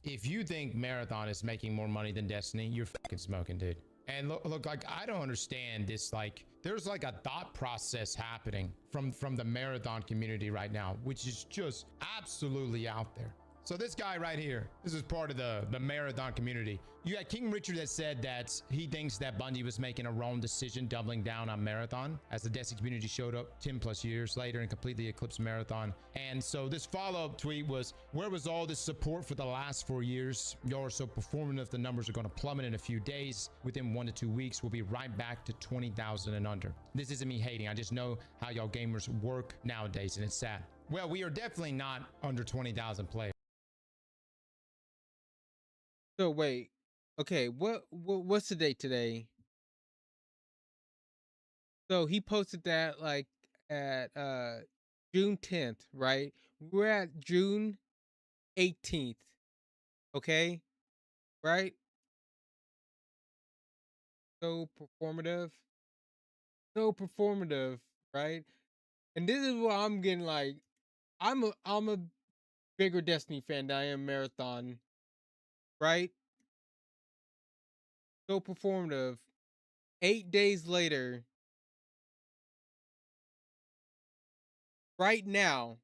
if you think Marathon is making more money than Destiny, you're fucking smoking, dude. And look, like, I don't understand this. Like, there's like a thought process happening from the Marathon community right now, which is just absolutely out there. So this guy right here, this is part of the Marathon community. You got King Richard that said that he thinks that Bungie was making a wrong decision doubling down on Marathon as the Destiny community showed up 10 plus years later and completely eclipsed Marathon. And so this follow-up tweet was, where was all this support for the last 4 years? Y'all are so performative, the numbers are going to plummet in a few days. Within 1 to 2 weeks, we'll be right back to 20,000 and under. This isn't me hating. I just know how y'all gamers work nowadays, and it's sad. Well, we are definitely not under 20,000 players. So wait, okay, what's the date today? So he posted that like at June 10th, right? We're at June 18th. Okay? Right? So performative. So performative, right? And this is what I'm getting like I'm a bigger Destiny fan than I am Marathon, right? So performative. 8 days later, right now,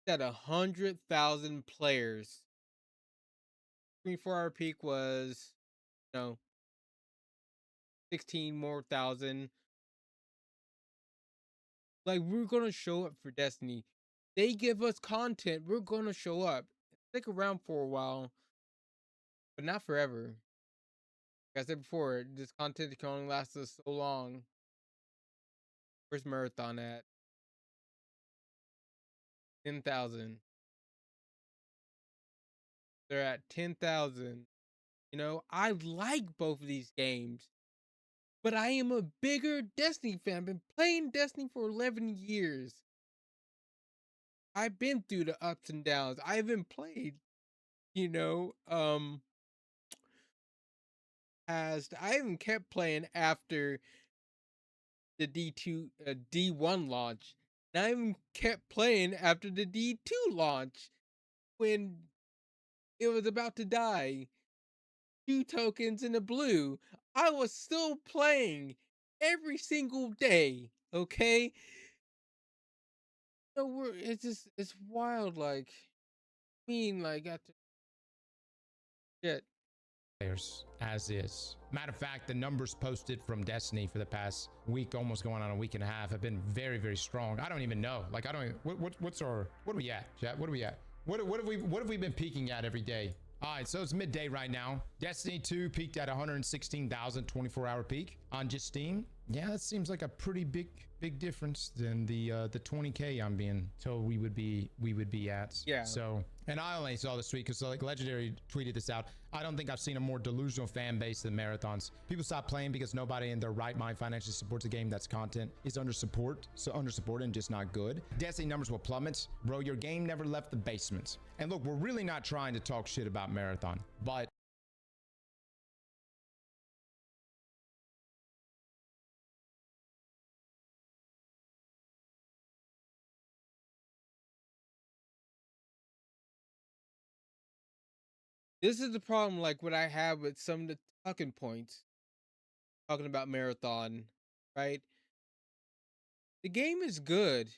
it's at 100,000 players. 24-hour peak was, you know, 16 more thousand. Like, we're gonna show up for Destiny. They give us content, we're gonna show up. Stick around for a while, but not forever. Like I said before, this content can only last us so long. Where's Marathon at? 10,000. They're at 10,000. You know, I like both of these games, but I am a bigger Destiny fan. I've been playing Destiny for 11 years. I've been through the ups and downs. I haven't played, you know, as I even kept playing after the D1 launch. And I even kept playing after the D2 launch when it was about to die. 2 tokens in the blue. I was still playing every single day. Okay? So it's wild, like like after shit. Players as is. Matter of fact, the numbers posted from Destiny for the past week, almost going on a week and a half, have been very, very strong. I don't even know. Like, I don't. What's our? What are we at, chat? What are we at? What have we been peaking at every day? All right, so it's midday right now. Destiny 2 peaked at 116,000 24-hour peak on just Steam. Yeah, that seems like a pretty big difference than the 20K I'm being told we would be at. Yeah. So, and I only saw this tweet because like Legendary tweeted this out. I don't think I've seen a more delusional fan base than Marathons. People stop playing because nobody in their right mind financially supports a game that's content is undersupported and just not good. Destiny numbers will plummet. Bro, your game never left the basement. And look, we're really not trying to talk shit about Marathon, but This is the problem, like what I have with some of the talking points talking about Marathon, right? The game is good.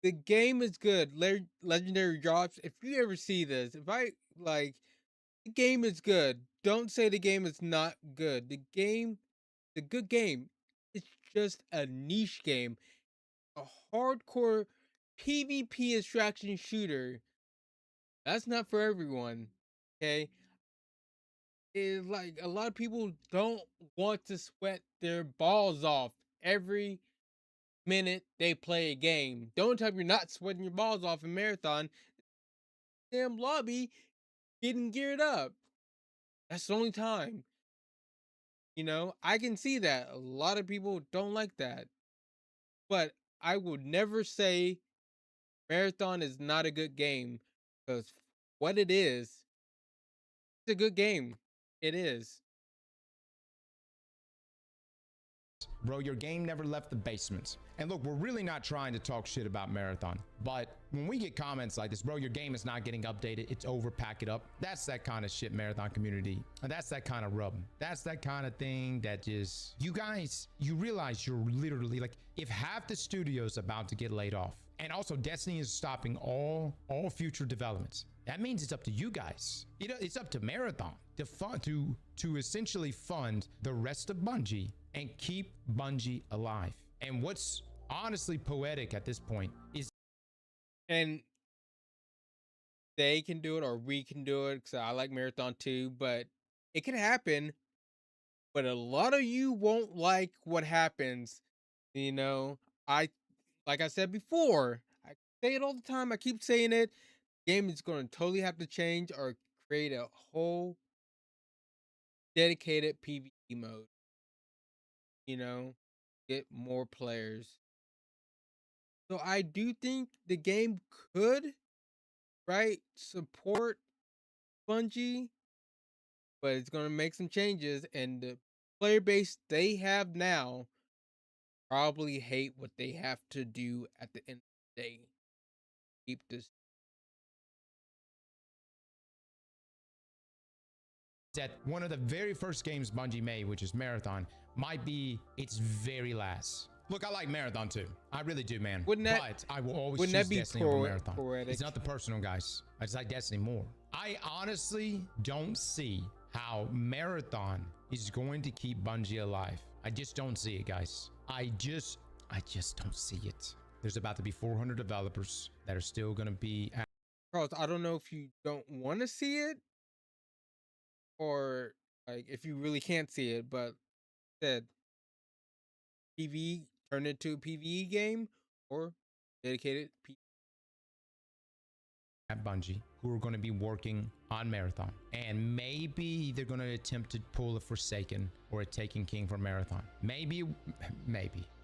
The game is good. Legendary drops. If you ever see this, if I like, the game is good. Don't say the game is not good. The good game. It's just a niche game, a hardcore PvP extraction shooter That's not for everyone. Okay. It's like a lot of people don't want to sweat their balls off every minute they play a game. The only time you're not sweating your balls off in marathon, damn lobby getting geared up. That's the only time. I can see that. A lot of people don't like that. But I would never say marathon is not a good game because what it is, it's a good game. It is. Bro, your game never left the basement. And look, we're really not trying to talk shit about Marathon, but when we get comments like this, bro, your game is not getting updated, it's over, pack it up. That's that kind of shit, Marathon community. And that's that kind of rub. That's that kind of thing that just, you guys, you realize you're literally like, if half the studio's about to get laid off, and also Destiny is stopping all future developments, that means it's up to you guys. It's up to Marathon to essentially fund the rest of Bungie and keep Bungie alive. And what's honestly poetic at this point is, And they can do it or we can do it because I like marathon too, but it can happen. But a lot of you won't like what happens. You know, I like I said before, I say it all the time. I keep saying it. Game is going to totally have to change or create a whole dedicated PvE mode. Get more players. So I do think the game could, right, support Bungie, but it's going to make some changes, and the player base they have now probably hate what they have to do at the end of the day. Keep this. that one of the very first games Bungie made, which is Marathon, might be its very last. Look, I like Marathon too. I really do, man. But I will always choose Destiny over Marathon. Poetic? It's not the personal, guys. I just like Destiny more. I honestly don't see how Marathon is going to keep Bungie alive. I just don't see it, guys. I just don't see it. There's about to be 400 developers that are still going to be at Carlos, I don't know if you don't want to see it or like if you really can't see it, but said PvE turn into a PvE game or dedicated Bungie who are going to be working on Marathon, and maybe they're going to attempt to pull a Forsaken or a Taken King for Marathon. Maybe.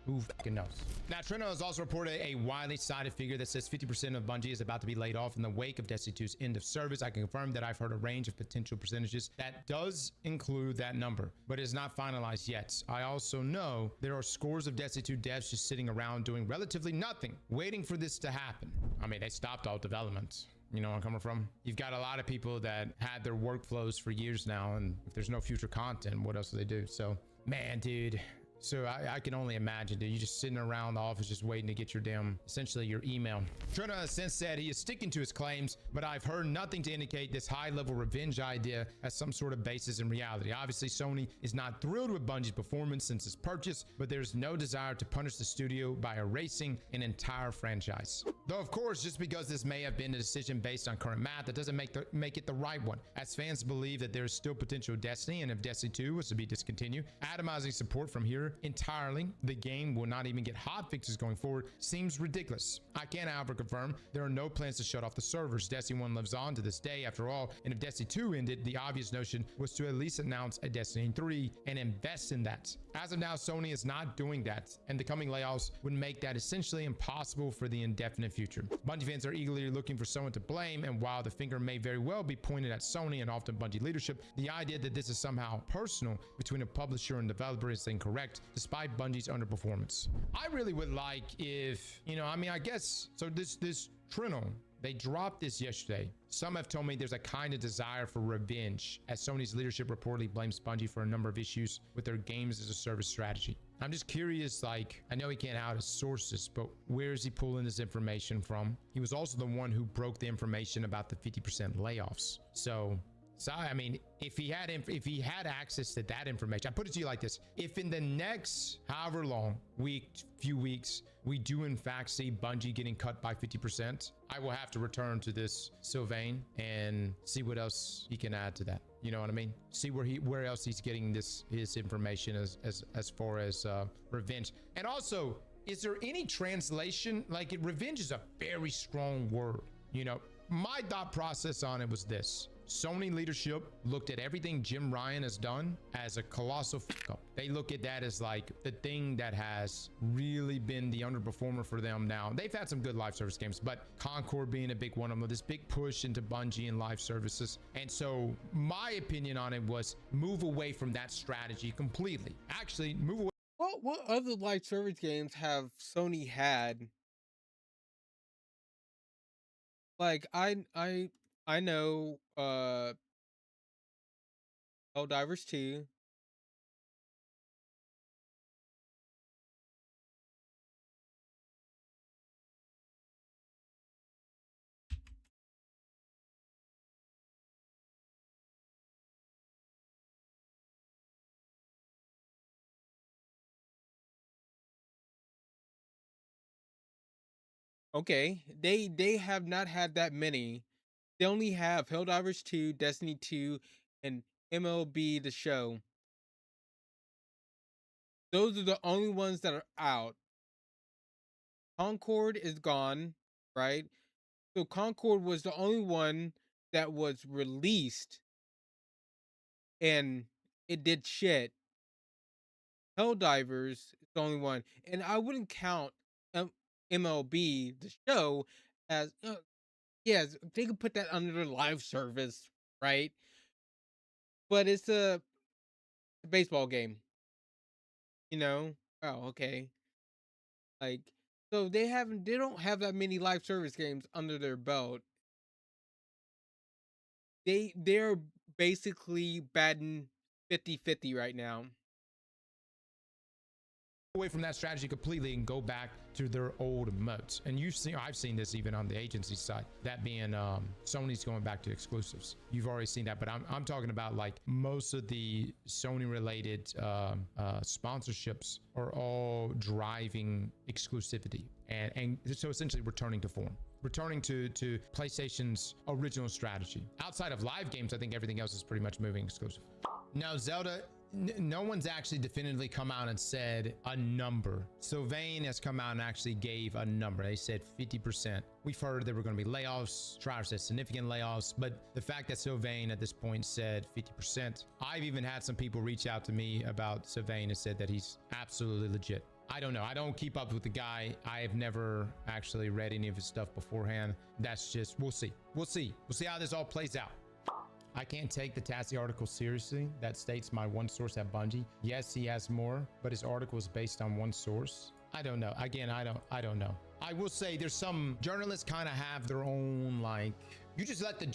Who fucking knows? Now, Trino has also reported a widely cited figure that says 50% of Bungie is about to be laid off in the wake of Destiny 2's end of service. I can confirm that I've heard a range of potential percentages that does include that number, but is not finalized yet. I also know there are scores of Destiny 2 devs just sitting around doing relatively nothing, waiting for this to happen. I mean, they stopped all development. You know where I'm coming from? You've got a lot of people that had their workflows for years now, and if there's no future content, what else do they do? So, man, dude. So I can only imagine, dude, you just sitting around the office just waiting to get your essentially your email. Trina has since said he is sticking to his claims, but I've heard nothing to indicate this high-level revenge idea has some sort of basis in reality. Obviously, Sony is not thrilled with Bungie's performance since its purchase, but there's no desire to punish the studio by erasing an entire franchise. Though, of course, just because this may have been a decision based on current math, that doesn't make it the right one, as fans believe that there is still potential Destiny, and if Destiny 2 was to be discontinued, atomizing support from here entirely, the game will not even get hot fixes going forward, seems ridiculous. I can, however, confirm there are no plans to shut off the servers. Destiny 1 lives on to this day, after all, and if Destiny 2 ended, the obvious notion was to at least announce a Destiny 3 and invest in that. As of now, Sony is not doing that, and the coming layoffs would make that essentially impossible for the indefinite future. Bungie fans are eagerly looking for someone to blame, and while the finger may very well be pointed at Sony and often Bungie leadership, the idea that this is somehow personal between a publisher and developer is incorrect, despite Bungie's underperformance. I really would like if, I guess, so this Trino, they dropped this yesterday. Some have told me there's a kind of desire for revenge, as Sony's leadership reportedly blames Bungie for a number of issues with their games as a service strategy. I'm just curious, I know he can't out his sources, but where is he pulling this information from? He was also the one who broke the information about the 50% layoffs. So So I mean, if he had access to that information, I put it to you like this: if in the next however long few weeks, we do in fact see Bungie getting cut by 50%, I will have to return to this Sylvain and see what else he can add to that. You know what I mean? See where else he's getting his information as far as revenge. And also, is there any translation? Like, revenge is a very strong word. You know, my thought process on it was this: Sony leadership looked at everything Jim Ryan has done as a colossal fuck up. They look at that as like the thing that has really been the underperformer for them. Now, they've had some good live service games, but Concord being a big one of them, this big push into Bungie and live services. And so my opinion on it was move away from that strategy completely. Actually, move away. Well, what other live service games have Sony had? Like I know Helldivers 2. Okay, they have not had that many. They only have Helldivers 2, Destiny 2, and MLB The Show. Those are the only ones that are out. Concord is gone, right? So Concord was the only one that was released and it did shit. Helldivers is the only one. And I wouldn't count MLB The Show as yes, they could put that under the live service, right? But it's a baseball game, you know? Oh, okay. Like, so they don't have that many live service games under their belt. They're basically batting 50-50 right now. Away from that strategy completely and go back to their old modes. And I've seen this even on the agency side, that being Sony's going back to exclusives. You've already seen that, but I'm talking about like most of the Sony related sponsorships are all driving exclusivity and so essentially returning to form, returning to PlayStation's original strategy. Outside of live games, I think everything else is pretty much moving exclusive. Now, Zelda, no one's actually definitively come out and said a number. Sylvain has come out and actually gave a number. They said 50%. We've heard there were going to be layoffs. Travis said significant layoffs, but the fact that Sylvain at this point said 50%, I've even had some people reach out to me about Sylvain and said that he's absolutely legit. I don't know. I don't keep up with the guy. I have never actually read any of his stuff beforehand. That's just, we'll see. We'll see how this all plays out. I can't take the Tassie article seriously. That states my one source at Bungie. Yes, he has more, but his article is based on one source. I don't know. Again, I don't know. I will say there's some journalists kind of have their own, like, you just let the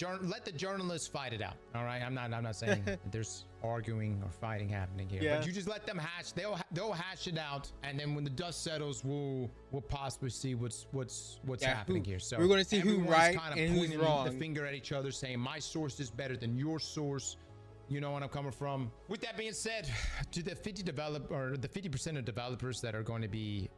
journalists fight it out. All right. I'm not saying there's arguing or fighting happening here, Yeah. but you just let them hash. They'll hash it out, and then when the dust settles, we'll possibly see what's happening here. So we're going to see who's right kind of and who's pointing wrong. the finger at each other, saying my source is better than your source. You know what I'm coming from. With that being said, to the 50% of developers that are going to be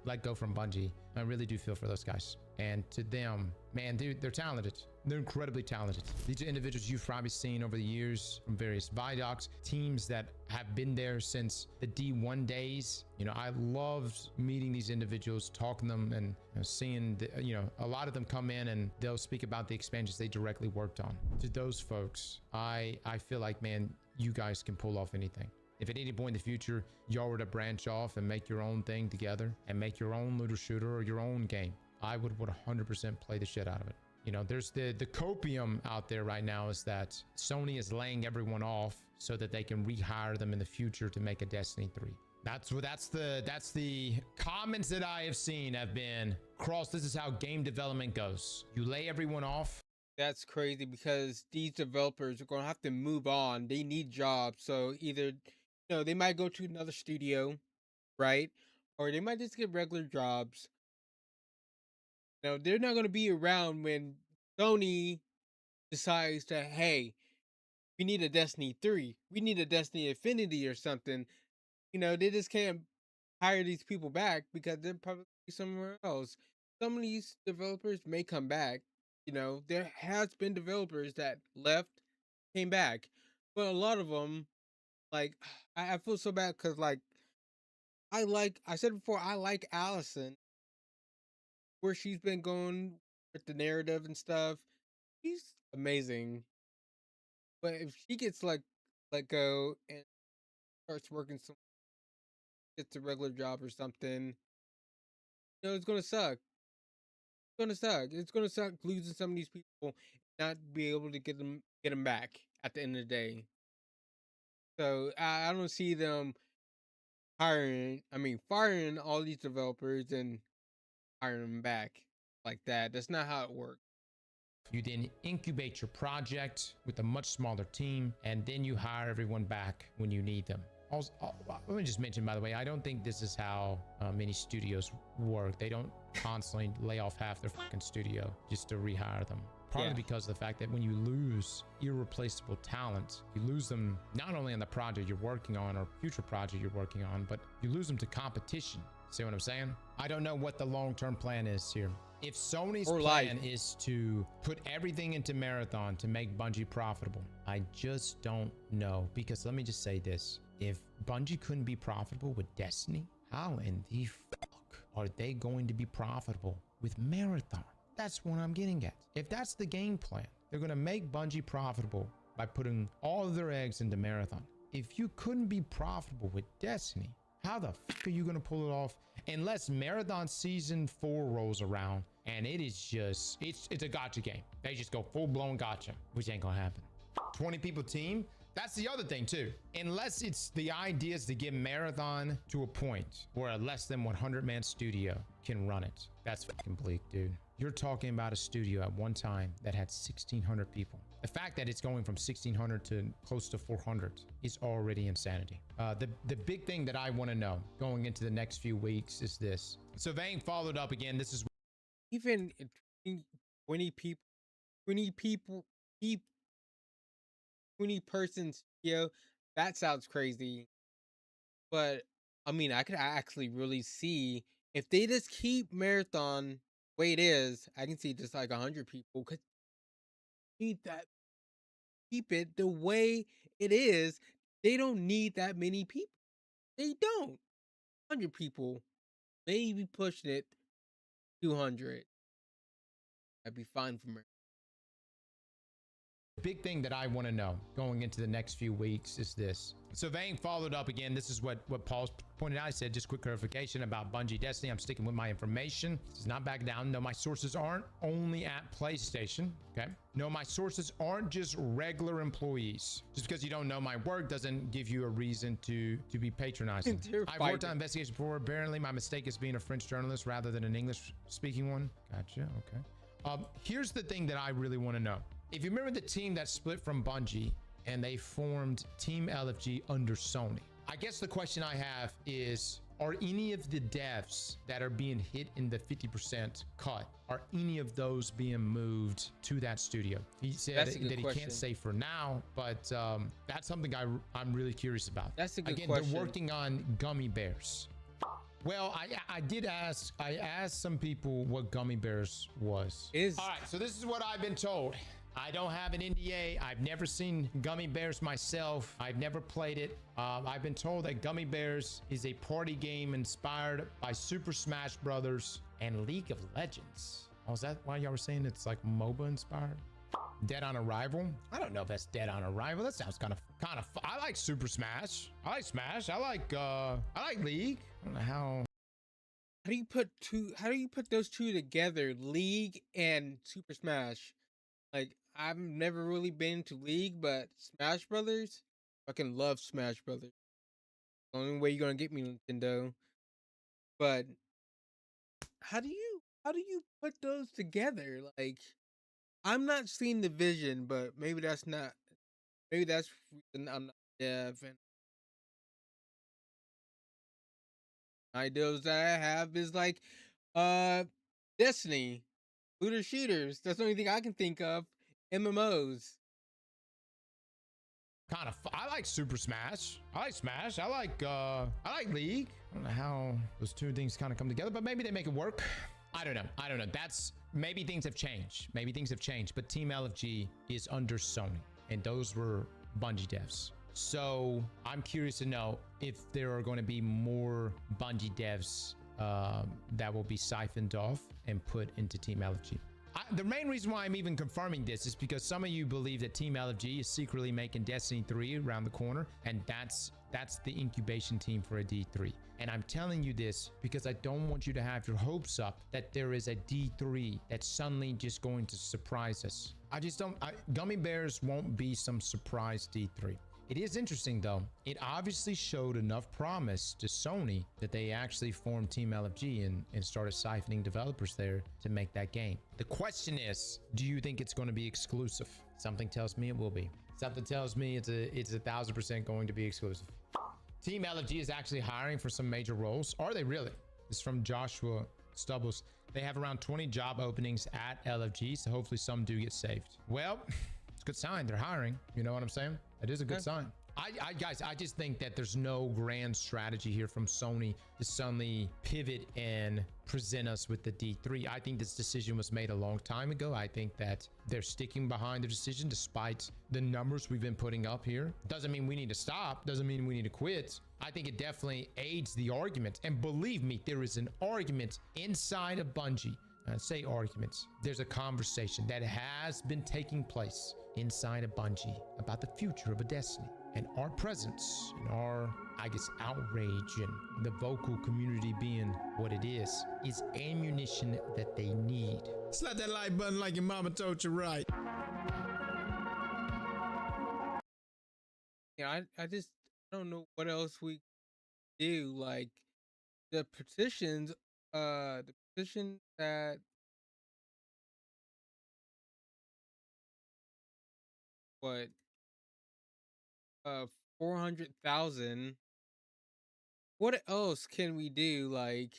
let go from Bungie, I really do feel for those guys. And to them, man, dude, they're talented. They're incredibly talented. These are individuals you've probably seen over the years from various Vidocs, teams that have been there since the D1 days. You know, I loved meeting these individuals, talking to them, and seeing a lot of them come in and they'll speak about the expansions they directly worked on. To those folks, I feel like, man, you guys can pull off anything. If at any point in the future y'all were to branch off and make your own thing together and make your own looter shooter or your own game, I would 100% play the shit out of it. You know, there's the copium out there right now is that Sony is laying everyone off so that they can rehire them in the future to make a Destiny 3. That's the comments that I have seen have been, Cross, this is how game development goes. You lay everyone off. That's crazy because these developers are going to have to move on. They need jobs. So either, they might go to another studio, right? Or they might just get regular jobs. They're not going to be around when Sony decides to, hey, we need a Destiny 3. We need a Destiny Infinity or something. They just can't hire these people back because they're probably somewhere else. Some of these developers may come back. There has been developers that left, came back, but a lot of them, like, I feel so bad because, like, I said before, I like Allison, where she's been going with the narrative and stuff. She's amazing, but if she gets like let go and starts working some, gets a regular job or something, it's gonna suck. It's gonna suck. It's gonna suck losing some of these people, not be able to get them back at the end of the day. So I don't see them firing all these developers and hiring them back like that. That's not how it works. You then incubate your project with a much smaller team, and then you hire everyone back when you need them. Also, let me just mention, by the way, I don't think this is how many studios work. They don't constantly lay off half their fucking studio just to rehire them. Partly because of the fact that when you lose irreplaceable talent, you lose them not only on the project you're working on or future project you're working on, but you lose them to competition. See what I'm saying? I don't know what the long-term plan is here. If Sony's plan is to put everything into Marathon to make Bungie profitable, I just don't know. Because let me just say this. If Bungie couldn't be profitable with Destiny, how in the fuck are they going to be profitable with Marathon? That's what I'm getting at. If that's the game plan, they're going to make Bungie profitable by putting all of their eggs into Marathon. If you couldn't be profitable with Destiny, how the fuck are you going to pull it off? Unless Marathon Season 4 rolls around and it is just, it's a gotcha game. They just go full-blown gotcha, which ain't going to happen. 20 people team? That's the other thing too. Unless it's the idea is to get Marathon to a point where a less than 100-man studio can run it. That's fucking bleak, dude. You're talking about a studio at one time that had 1,600 people. The fact that it's going from 1,600 to close to 400 is already insanity. The big thing that I want to know going into the next few weeks is this. So Vang followed up again. This is even 20 people, 20 persons studio. That sounds crazy, but I mean, I could actually really see if they just keep Marathon the way it is. I can see just like 100 people could need that. Keep it the way it is. They don't need that many people. They don't. 100 people, maybe pushing it 200. That'd be fine for me. big thing that I want to know going into the next few weeks is this. So Vang followed up again. This is what Paul's pointed out. I said, just quick clarification about Bungie Destiny. I'm sticking with my information. This is not back down. No, my sources aren't only at PlayStation. Okay. No, my sources aren't just regular employees. Just because you don't know my work doesn't give you a reason to be patronizing. I've worked on investigation before. Apparently my mistake is being a French journalist rather than an English speaking one. Gotcha. Okay. Here's the thing that I really want to know. If you remember the team that split from Bungie and they formed Team LFG under Sony, I guess the question I have is, are any of the devs that are being hit in the 50% cut, are any of those being moved to that studio? He said that he can't say for now, but that's something I'm really curious about. That's a good question. They're working on Gummy Bears. Well, I asked some people what Gummy Bears was. All right, so this is what I've been told. I don't have an NDA. I've never seen Gummy Bears myself. I've never played it. I've been told that Gummy Bears is a party game inspired by Super Smash Brothers and League of Legends. Oh, is that why y'all were saying it's like MOBA inspired? Dead on Arrival? I don't know if that's Dead on Arrival. That sounds kind of I like Super Smash. I like Smash. I like League. I don't know how do you put those two together, League and Super Smash? Like, I've never really been to League, but Smash Brothers, I can love Smash Brothers. The only way you're gonna get me, Nintendo. But how do you put those together? Like, I'm not seeing the vision, but maybe that's reason I'm not deaf, and ideas that I have is like Destiny, looter shooters. That's the only thing I can think of. MMOs. kind of. I like Super Smash. I like Smash. I like League. I don't know how those two things kind of come together, but maybe they make it work. I don't know. I don't know. That's maybe things have changed. Maybe things have changed. But Team LFG is under Sony, and those were Bungie devs. So I'm curious to know if there are going to be more Bungie devs that will be siphoned off and put into Team LFG. The main reason why I'm even confirming this is because some of you believe that Team LFG is secretly making Destiny 3 around the corner, and that's the incubation team for a D3. And I'm telling you this because I don't want you to have your hopes up that there is a D3 that's suddenly just going to surprise us. I just don't. Gummy Bears won't be some surprise D3. It is interesting though. It obviously showed enough promise to Sony that they actually formed Team LFG and started siphoning developers there to make that game. The question is, do you think it's going to be exclusive? Something tells me it will be. Something tells me it's 1,000% going to be exclusive. Team LFG is actually hiring for some major roles. Are they really? This is from Joshua Stubbles. They have around 20 job openings at LFG, so hopefully some do get saved. Well, it's a good sign. They're hiring. You know what I'm saying? It is a good sign. Guys, I just think that there's no grand strategy here from Sony to suddenly pivot and present us with the D3. I think this decision was made a long time ago. I think that they're sticking behind the decision despite the numbers we've been putting up here. Doesn't mean we need to stop. Doesn't mean we need to quit. I think it definitely aids the argument. And believe me, there is an argument inside of Bungie. Say arguments. There's a conversation that has been taking place inside of Bungie about the future of a Destiny, and our presence and our, I guess, outrage and the vocal community being what it is ammunition that they need. Slap that like button like your mama told you right. Yeah, I just don't know what else we do. Like the petitions, the petition that what 400,000. What else can we do? Like,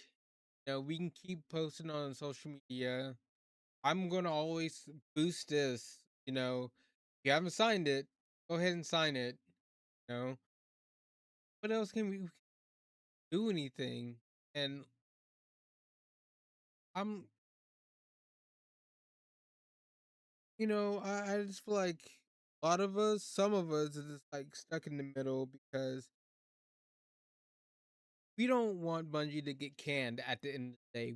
we can keep posting on social media. I'm gonna always boost this. If you haven't signed it, go ahead and sign it. You know, what else can we do? Anything? And I'm, I just feel like a lot of us, some of us, are just like stuck in the middle because we don't want Bungie to get canned at the end of the day.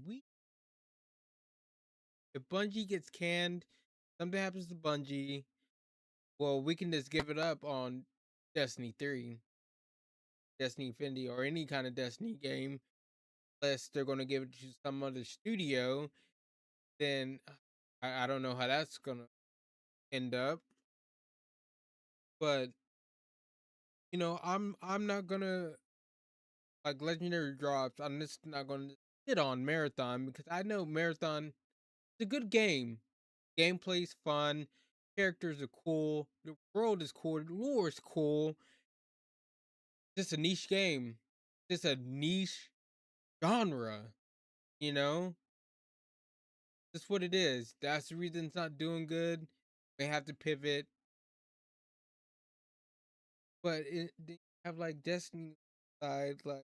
If Bungie gets canned, something happens to Bungie, well, we can just give it up on Destiny 3, Destiny Infinity, or any kind of Destiny game, unless they're going to give it to some other studio. Then I don't know how that's going to end up. But I'm not gonna like legendary drops. I'm just not gonna hit on Marathon because I know Marathon is a good game. Gameplay's fun, characters are cool, the world is cool, the lore is cool. Just a niche game, just a niche genre. You know, that's what it is. That's the reason it's not doing good. They have to pivot, but they have like Destiny side like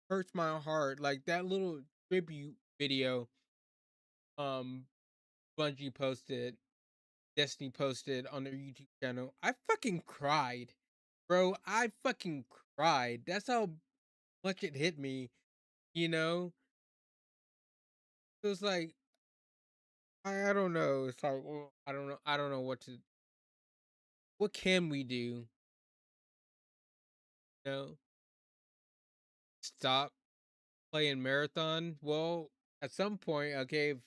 hurts my heart. Like that little tribute video um Bungie posted, Destiny posted on their YouTube channel. I fucking cried. Bro, I fucking cried. That's how much it hit me, you know? It was like I don't know. It's like well, I don't know what can we do? You know? Stop playing Marathon? Well, at some point, okay, if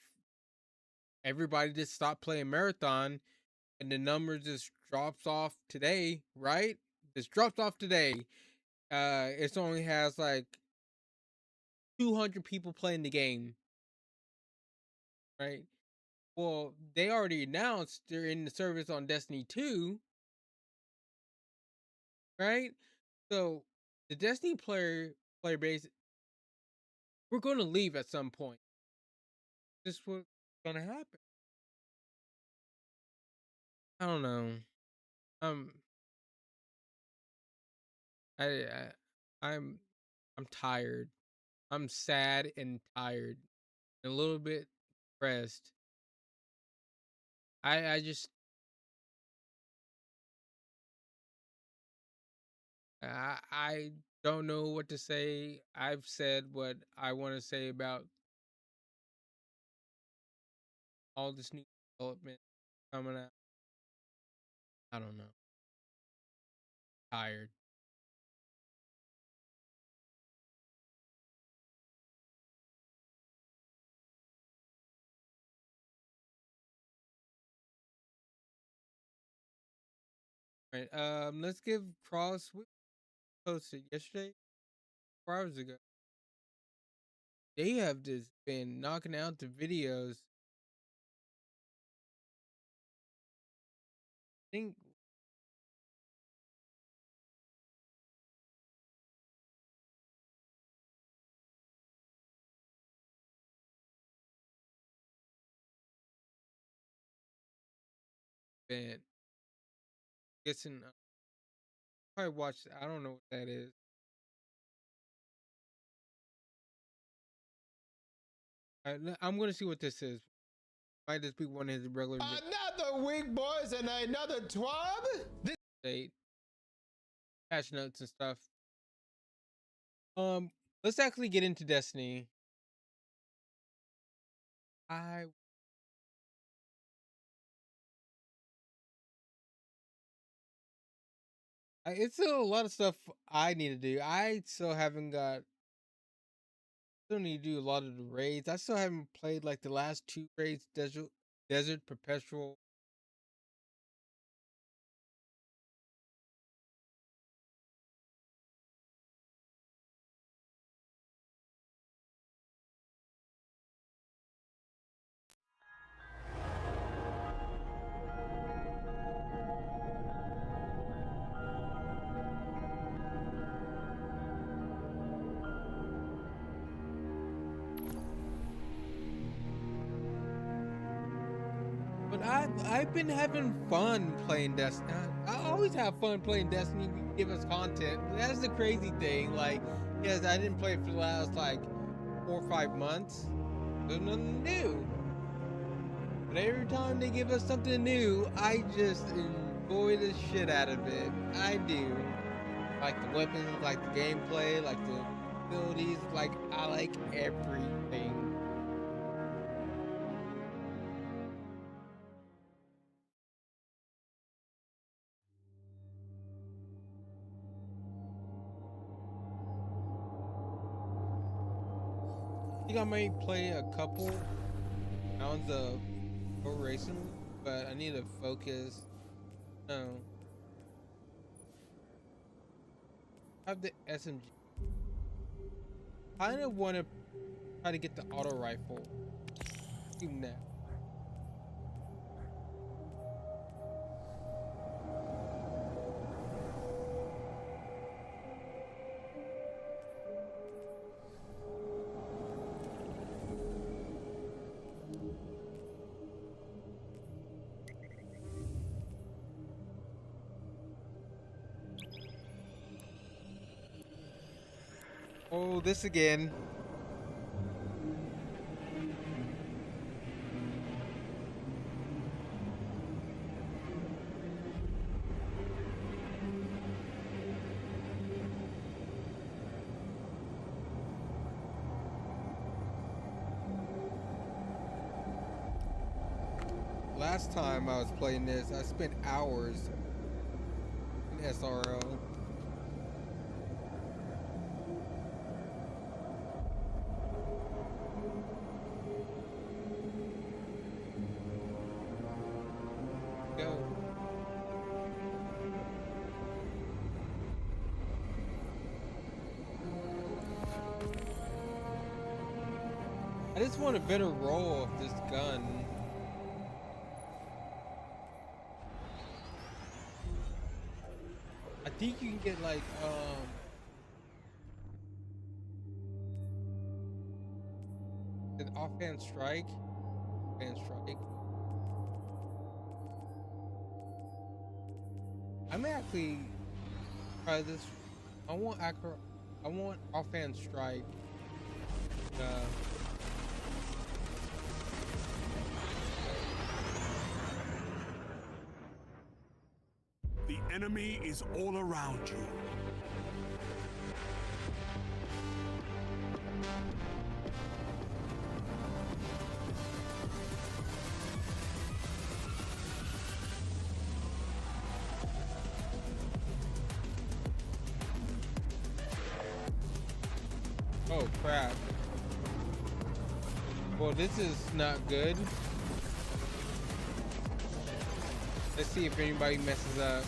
everybody just stopped playing Marathon and the number just drops off today, right? Just drops off today. It only has like 200 people playing the game, right? Well, they already announced they're in the service on Destiny 2, right? So the Destiny player base, we're going to leave at some point. This what's going to happen. I don't know. Um, I I'm I'm tired. I'm sad and tired, and a little bit depressed. I just I don't know what to say. I've said what I want to say about all this new development coming out. I don't know. Tired. Right. Let's give Cross. We posted yesterday, 4 hours ago. They have just been knocking out the videos. I think been guessing. Probably watched. I don't know what that is. I'm gonna see what this is. Might just be one of his regular Another week, boys, and another twab. This date patch notes and stuff. Let's actually get into Destiny. I it's still a lot of stuff I need to do. I still haven't got. Still need to do a lot of the raids. I still haven't played like the last two raids. Desert Perpetual. But I've been having fun playing Destiny. I always have fun playing Destiny. If you give us content. That's the crazy thing. Like, yes, I didn't play for the last like 4 or 5 months. There's nothing new. But every time they give us something new, I just enjoy the shit out of it. I do. Like the weapons, like the gameplay, like the abilities, like I like everything. I think I might play a couple rounds of Pro Racing League, but I need to focus. No, I have the SMG. I kind of want to try to get the auto rifle. Even that. Oh, this again. Last time I was playing this, I spent hours in SRO. Go. I just want a better roll of this gun. I think you can get like an offhand strike. Offhand strike. I may actually try this. I want offhand strike. Uh, The enemy is all around you. oh crap. Well, this is not good. Let's see if anybody messes up.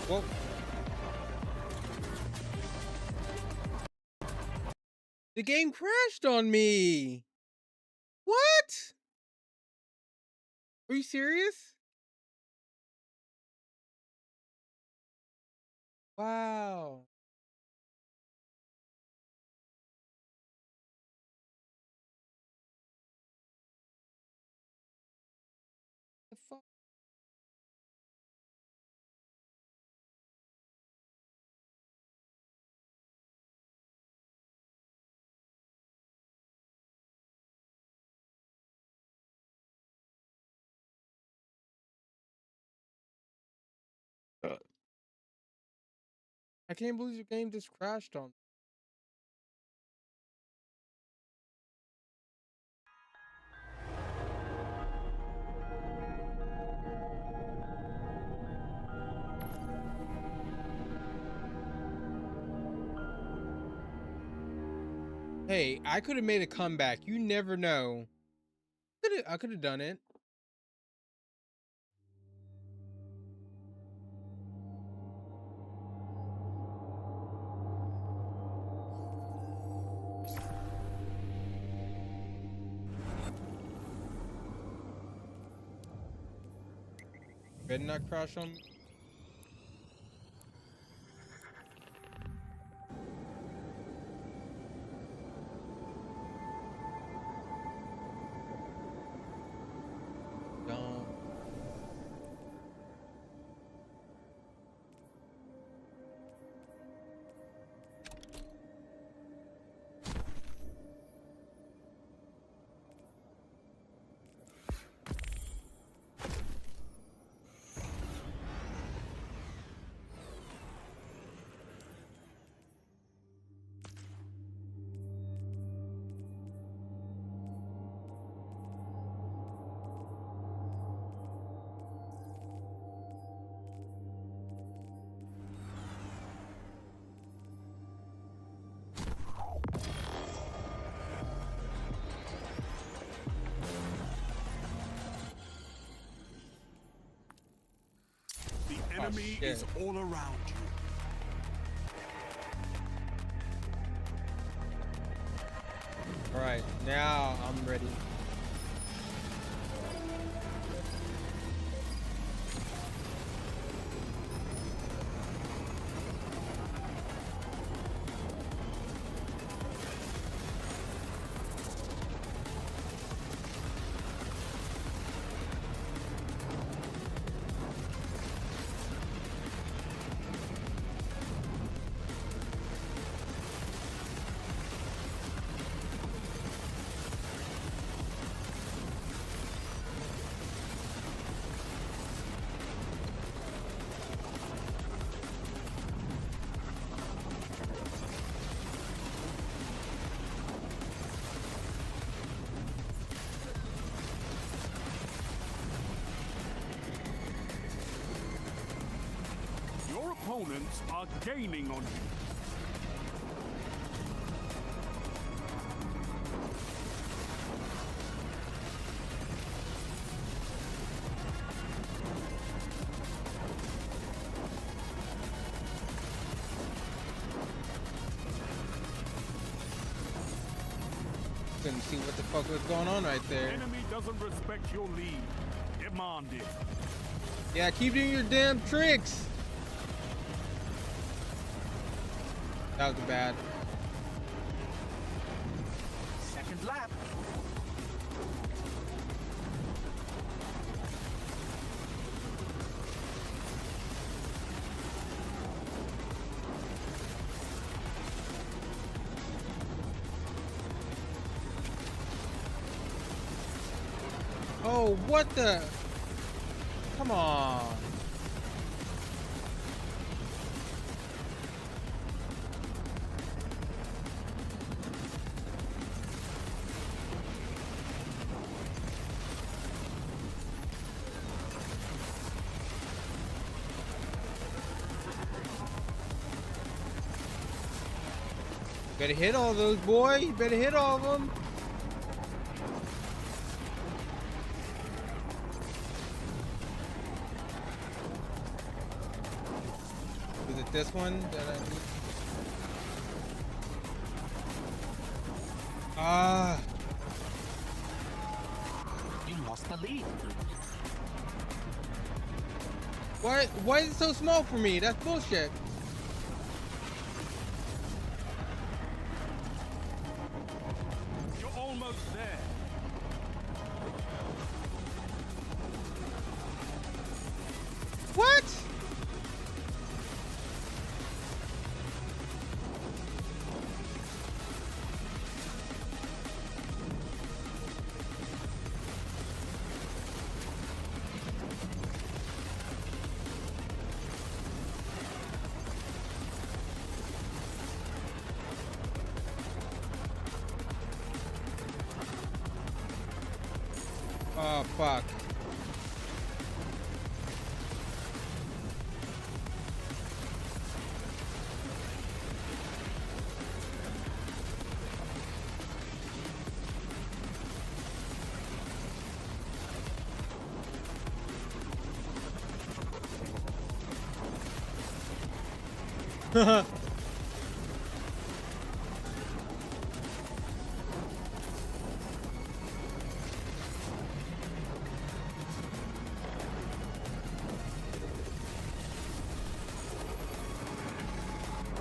Well, the game crashed on me. What? Are you serious? Wow. The fuck? I can't believe the game just crashed on me. Hey, I could have made a comeback. You never know. I could have done it. Better not crash on me. Dumb. The enemy shit. is all around you. All right, now I'm ready. opponents are gaining on you. Couldn't see what the fuck was going on right there. Enemy doesn't respect your lead. Demand it. Yeah, keep doing your damn tricks. That was bad. Second lap. Oh, what the? Come on. Better hit all those, boy. You better hit all of them. Is it this one that I need? Ah. You lost the lead. Why is it so small for me? That's bullshit. You're almost there. What? Oh, fuck.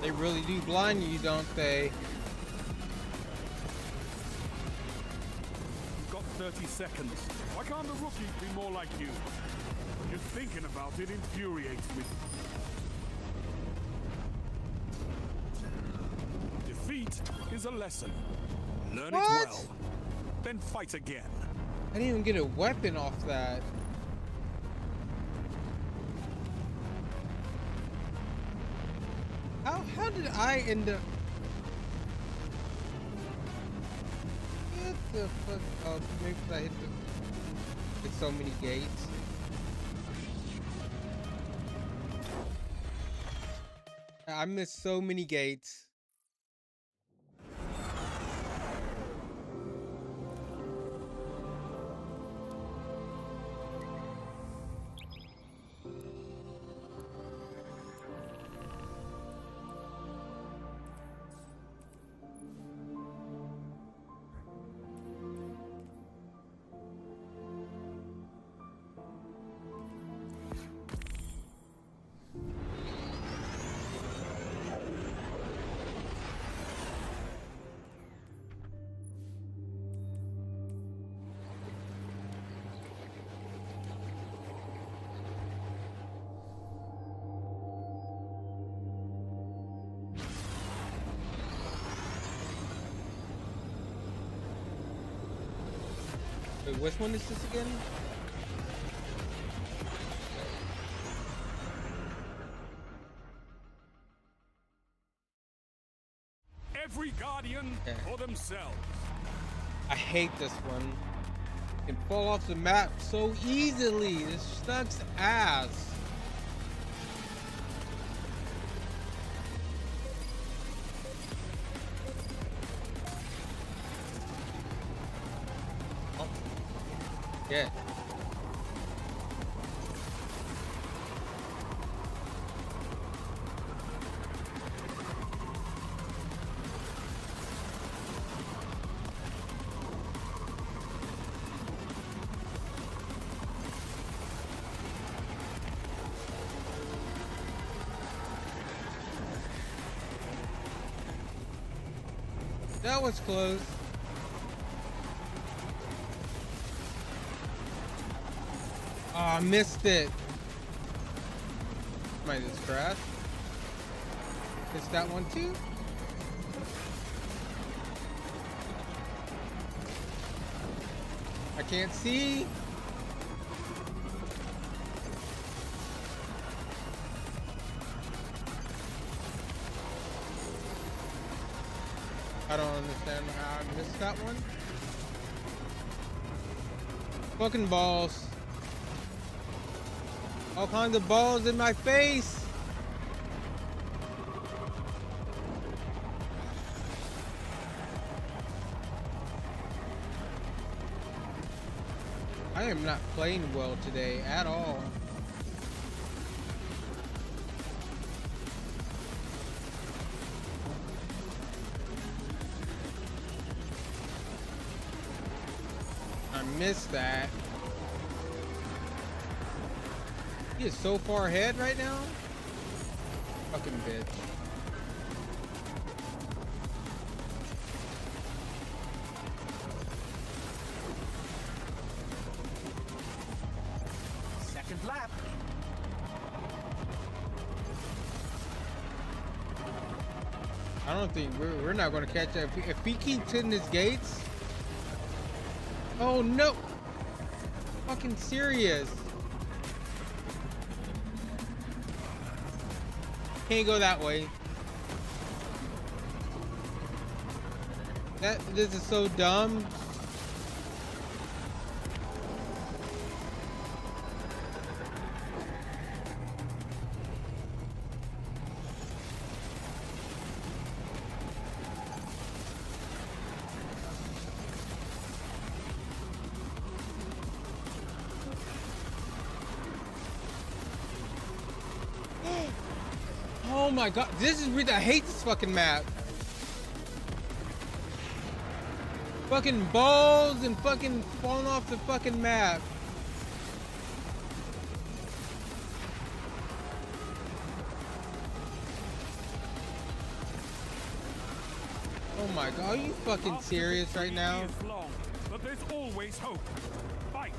They really do blind you, don't they? You've got 30 seconds. Why can't the rookies be more like you? Just thinking about it infuriates me. Defeat is a lesson. Learn What? it well. Then fight again. I didn't even get a weapon off that. How did I end up? What the fuck? Oh, maybe 'cause I hit so many gates. I missed so many gates. Wait, which one is this again? Every guardian Okay. for themselves. I hate this one. Can fall off the map so easily. This sucks ass. Yeah. That was close. Oh, I missed it. Might just crash. Missed that one too. I can't see. I don't understand how I missed that one. Fucking balls. All kinds of balls in my face. I am not playing well today at all. I missed that. He is so far ahead right now. Fucking bitch. Second lap. I don't think we're not going to catch that. If he keeps hitting his gates. Oh no. Fucking serious. Can't go that way. This is so dumb. Oh my god, this is weird. I hate this fucking map. Fucking balls and fucking falling off the fucking map. Oh my god, are you fucking serious right now? Is long, but there's always hope. Fight.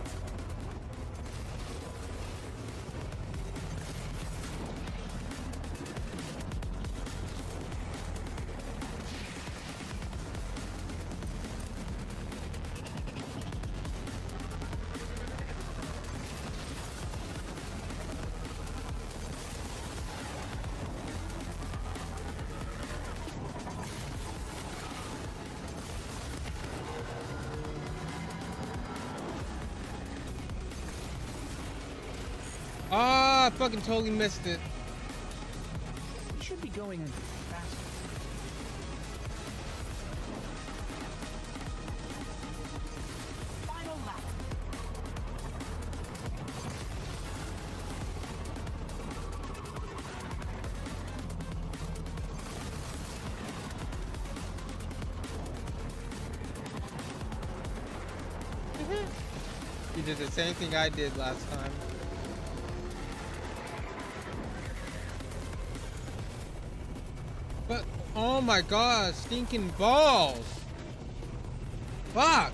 Ah, I fucking totally missed it. You should be going faster. Final lap. You did the same thing I did last time. But, oh my god, stinking balls. Fuck.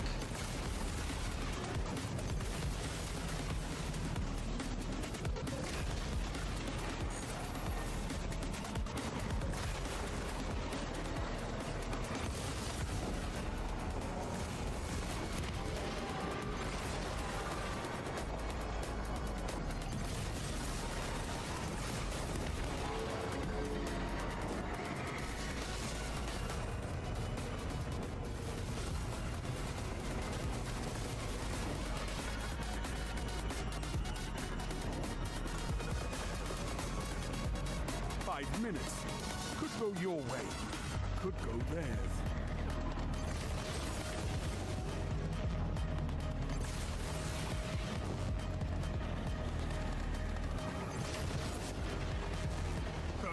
Minutes. Could go your way. Could go theirs.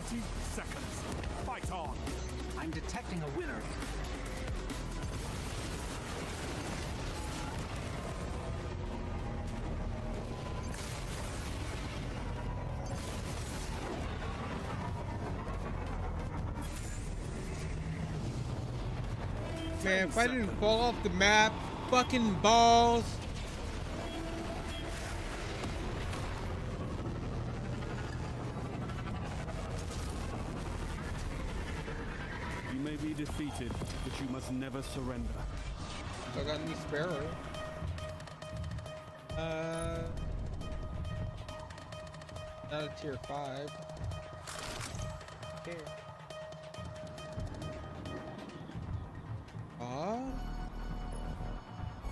30 seconds. Fight on. I'm detecting a winner. Man, if I didn't fall off the map, fucking balls. You may be defeated, but you must never surrender. I got a new sparrow. Not a tier 5. Okay.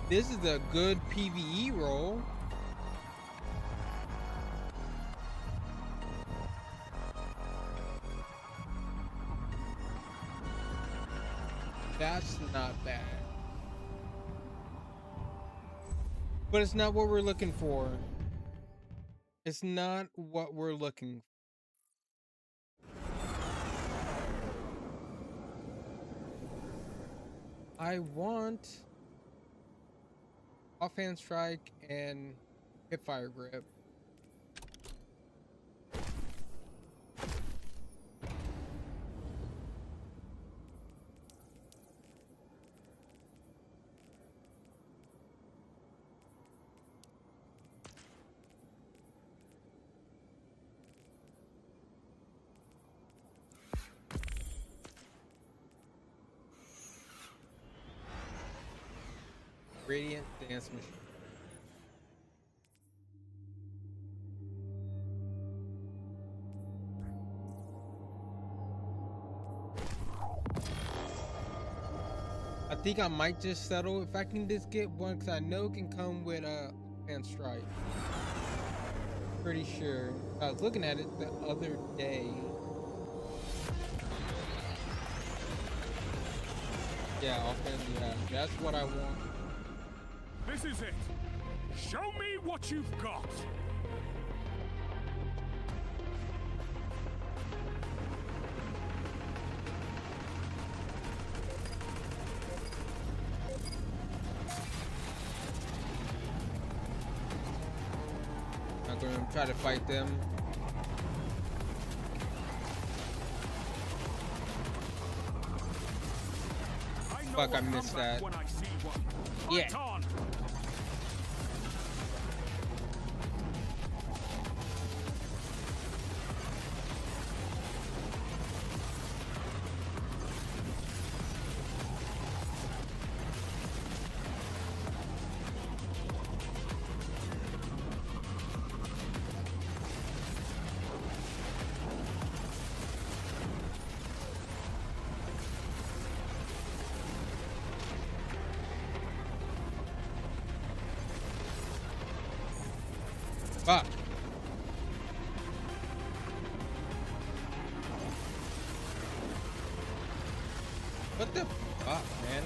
This is a good PvE role. That's not bad. But it's not what we're looking for. It's not what we're looking for. I want offhand strike and hipfire grip. Radiant Dance Machine. I think I might just settle if I can just get one, because I know it can come with a fan strike. Pretty sure. I was looking at it the other day. Yeah, offhand, yeah, that's what I want. This is it. Show me what you've got. I'm going to try to fight them. Fuck, I missed that. When I see one. Yeah. Fight on. Fuck. What the fuck, man?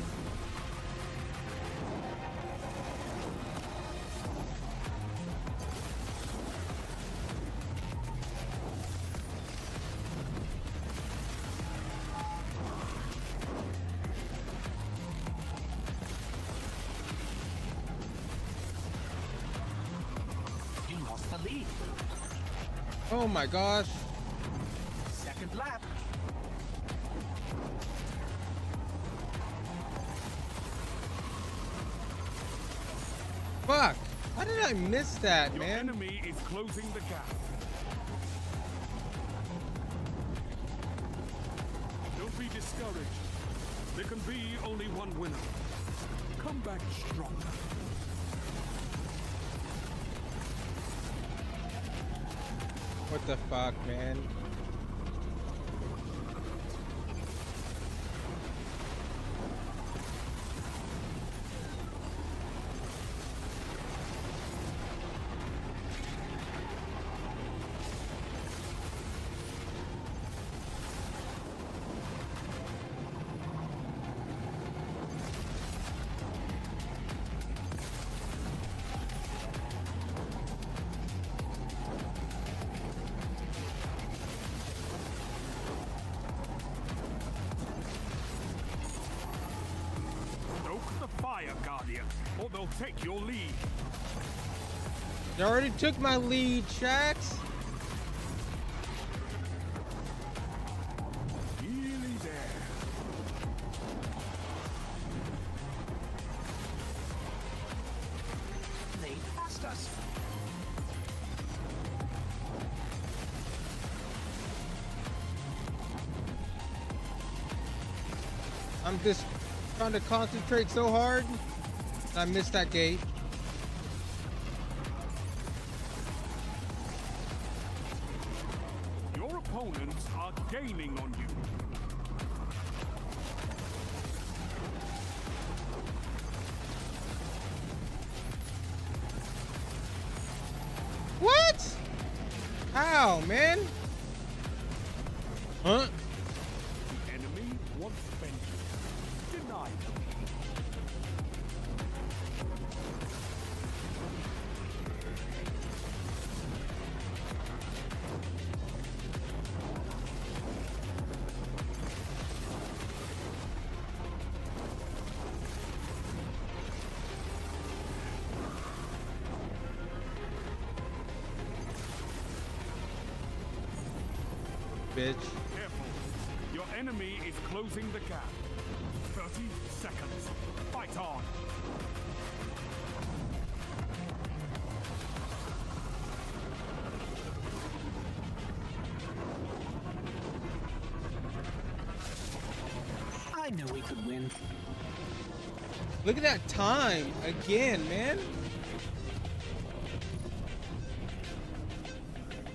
You lost the lead. Oh my gosh. Second lap. Fuck. How did I miss that, Your man? enemy is closing the gap. Don't be discouraged. There can be only one winner. Come back stronger. What the fuck, man? or they'll take your lead. They already took my lead, Shax. Nearly there. They passed us. I'm just trying to concentrate so hard. I missed that gate. Your opponents are gaining on you. What? How, man? Huh? The enemy wants vengeance. Deny them. Bitch. Careful. Your enemy is closing the gap. 30 seconds. Fight on. I knew we could win. Look at that time again, man.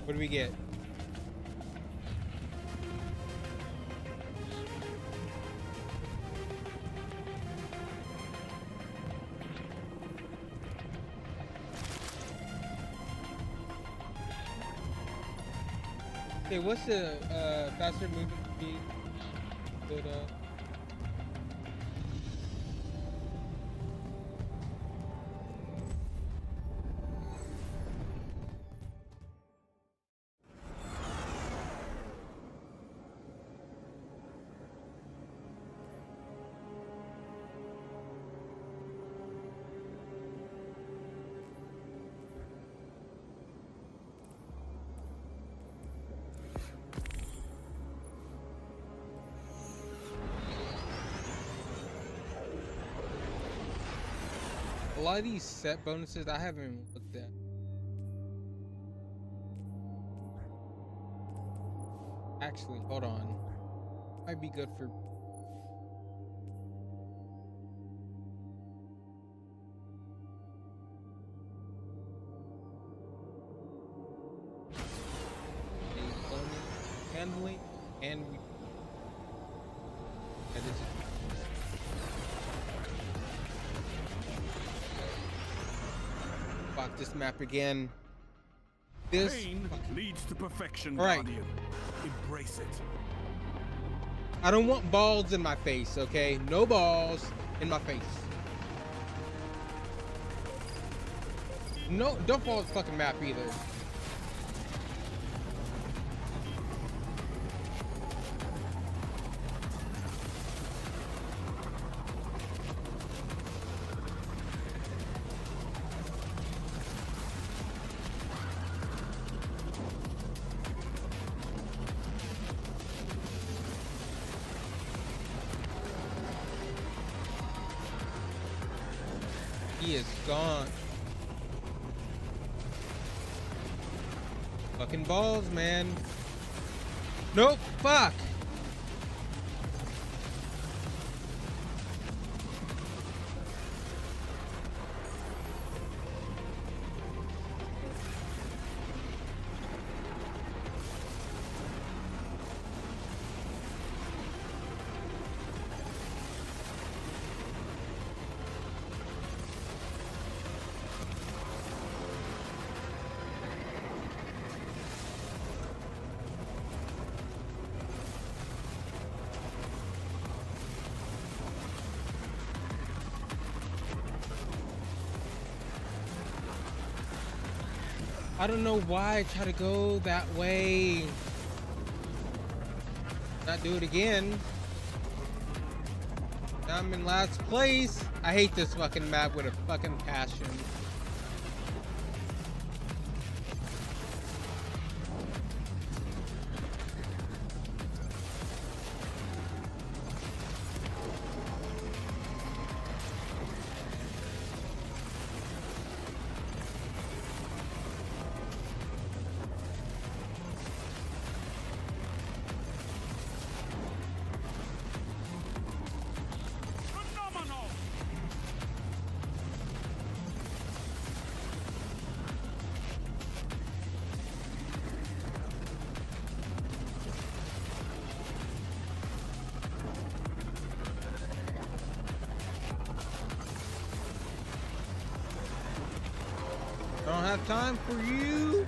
What do we get? Okay, what's the faster movement speed? But, a lot of these set bonuses I haven't even looked at. Actually, hold on. Might be good for. A bonus handling and. Yeah, this is. Fuck this map again. This. Pain leads to perfection, All right. Guardian. Embrace it. I don't want balls in my face, okay? No balls in my face. No, don't follow the fucking map either. He is gone. Fucking balls, man. Nope, fuck. I don't know why I try to go that way. Not do it again. I'm in last place. I hate this fucking map with a fucking passion. Phenomenal! I don't have time for you.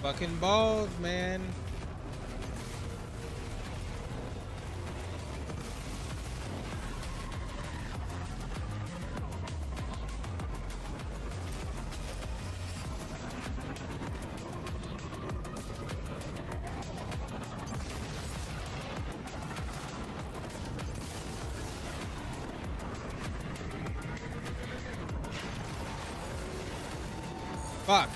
Fucking balls, man. Fuck.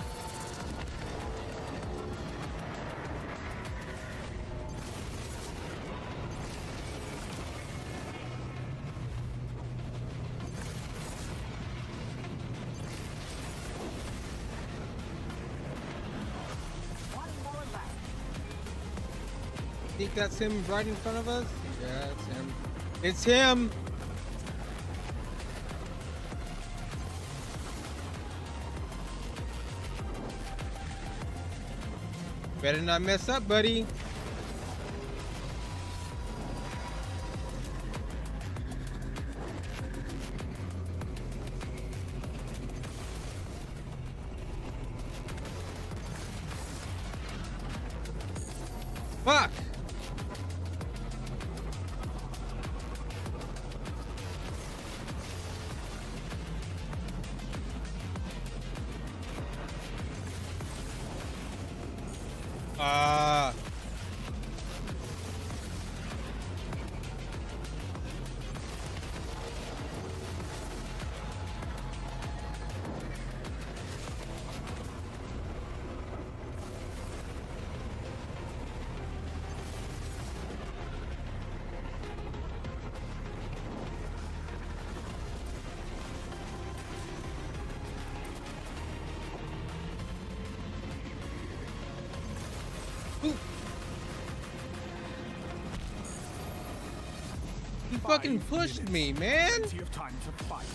One more lap. Think that's him right in front of us? Yeah, it's him. It's him! Better not mess up, buddy. Fuck! Ah. Ooh. He fucking 5 pushed minutes. me, man. Plenty of time to fight.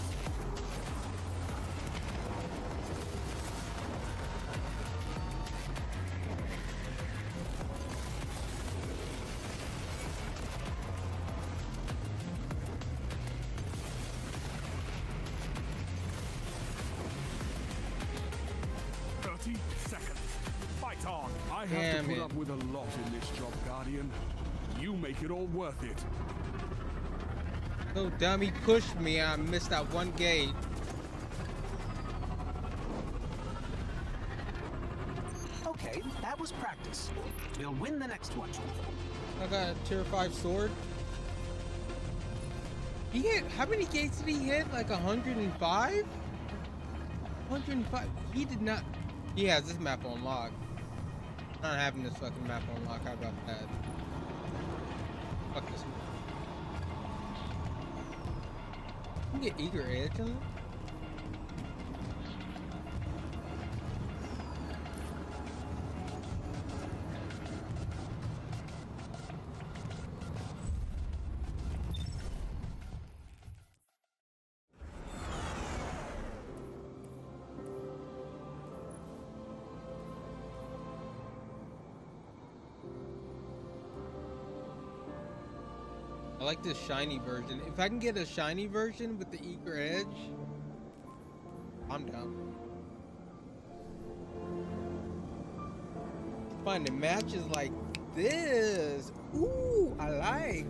Seconds. Fight on. I have Damn to put it. up with a lot in this job, Guardian. You make it all worth it. So dumb, he pushed me. I missed that one gate. Okay, that was practice. We'll win the next one. I got a tier 5 sword. He hit, how many gates did he hit? Like 105? 105. He did not. He has this map on lock. Not having this fucking map on lock. How about that? Fuck this. You can get eager edge on it. like this shiny version. If I can get a shiny version with the eager edge, I'm down. Finding matches like this. Ooh, I like.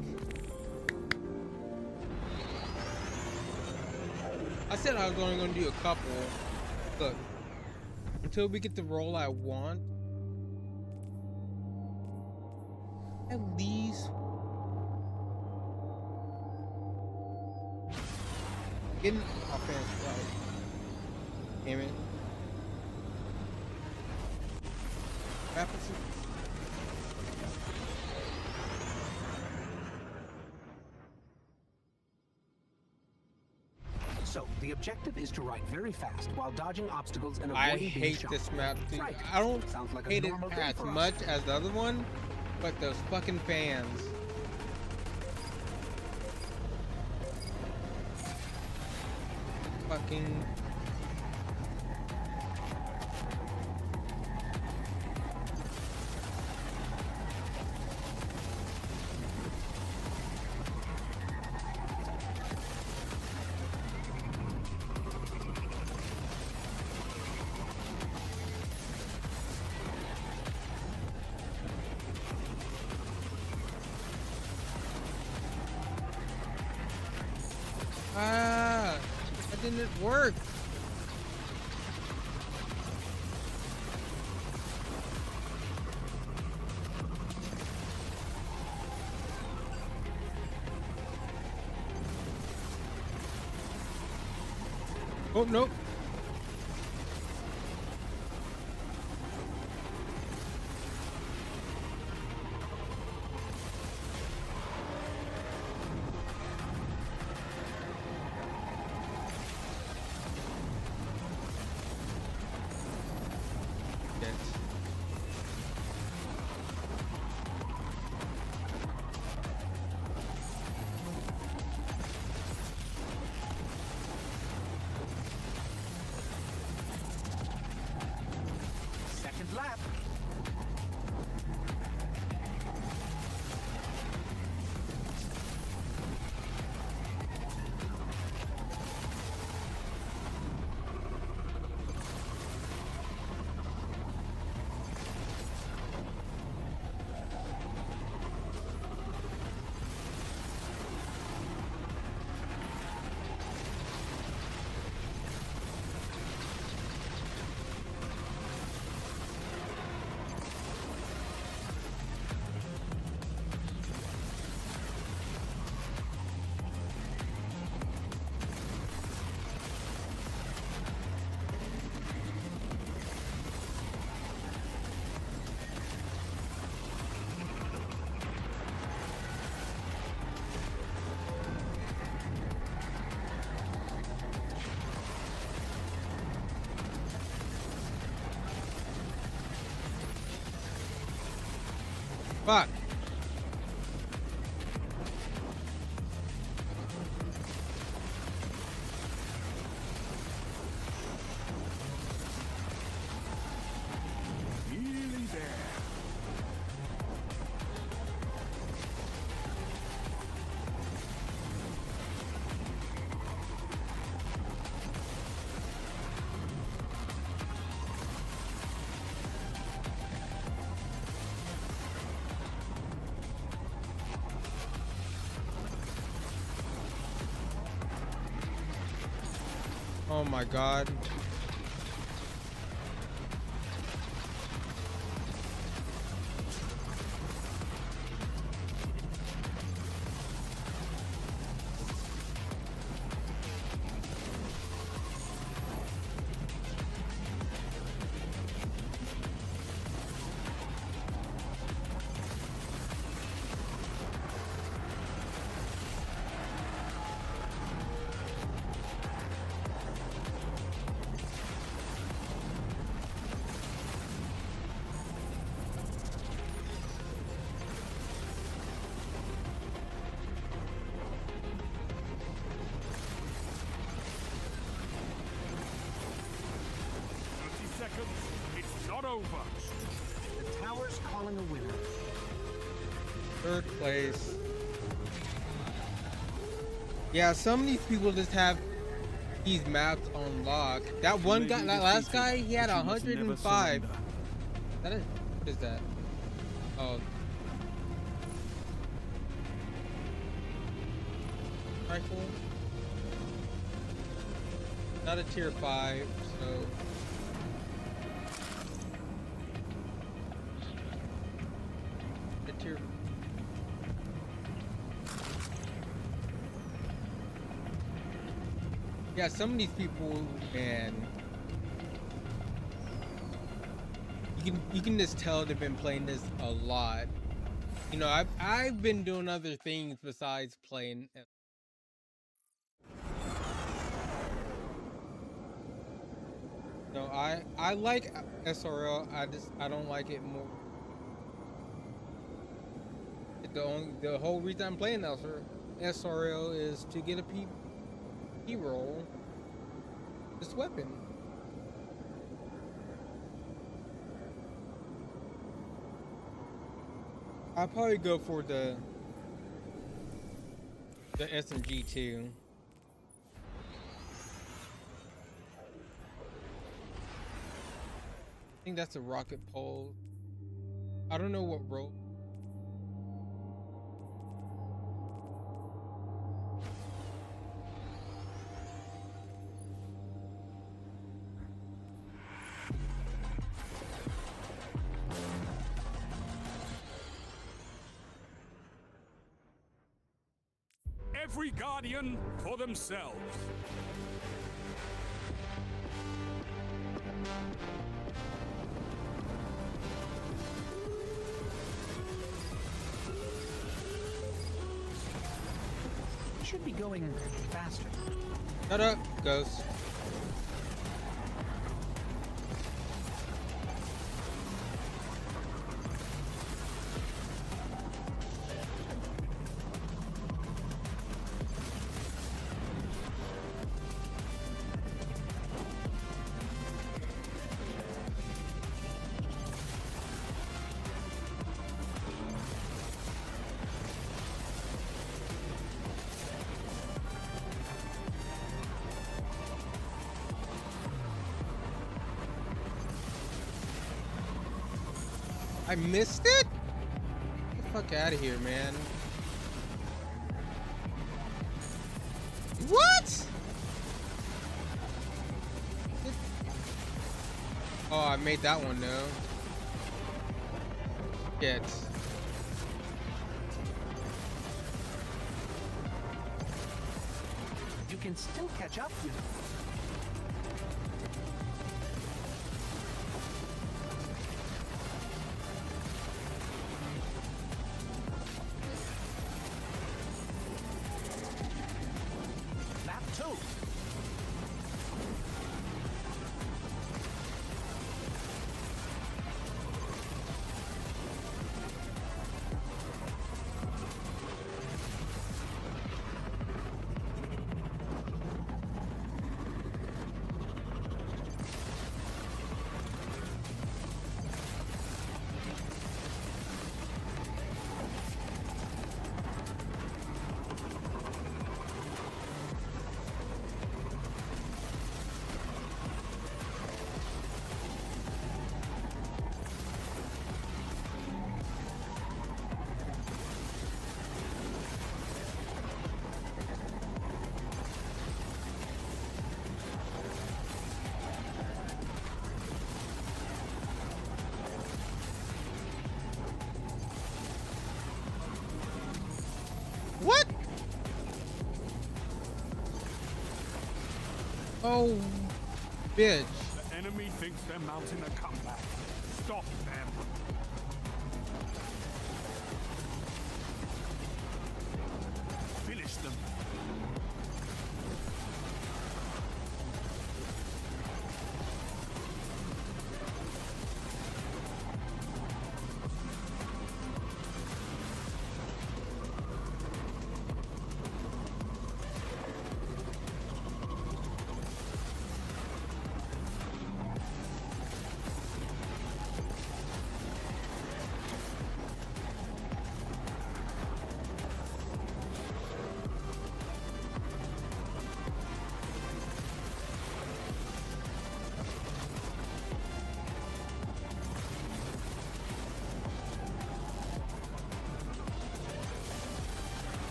I said I was only gonna do a couple. Look, until we get the role I want, at least getting offense right. Damn it. Rapids. So, the objective is to ride very fast while dodging obstacles and I avoiding being hate shot. this map, dude. Right. I don't Sounds like a hate it normal day as for us. much as the other one, but those fucking fans. Fucking. Ah, that didn't work. Oh, nope. Second lap. Fuck. Nearly there. Oh my god. It's not over. The tower's calling a winner. Third place. Yeah, some of these people just have these maps unlocked. That one may guy, be that last defeated, guy, he had but you must never 105. surrender. That is, what is that? Oh. Rifle. Not a tier 5, so. A tier. Yeah, some of these people, man. You can just tell they've been playing this a lot. You know, I've been doing other things besides playing. No, I like SRL. I don't like it more. The whole reason I'm playing SRL is to get a P roll. This weapon. I'll probably go for the SMG too. I think that's a rocket pole. I don't know what role. Every guardian for themselves. Should be going faster. Shut up, Ghost. I missed it? Get the fuck out of here, man. What? Oh, I made that one though. Get. You can still catch up, you know. Lap 2. What? Oh, bitch. The enemy thinks they're mounting a comeback. Stop them. Finish them.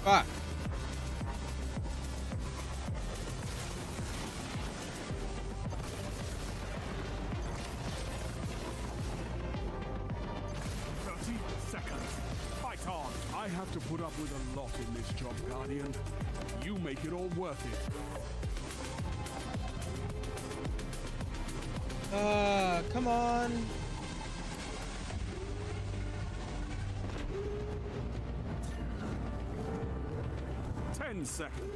Fuck. Seconds. Fight on. I have to put up with a lot in this job, Guardian. You make it all worth it. Come on. Ten seconds.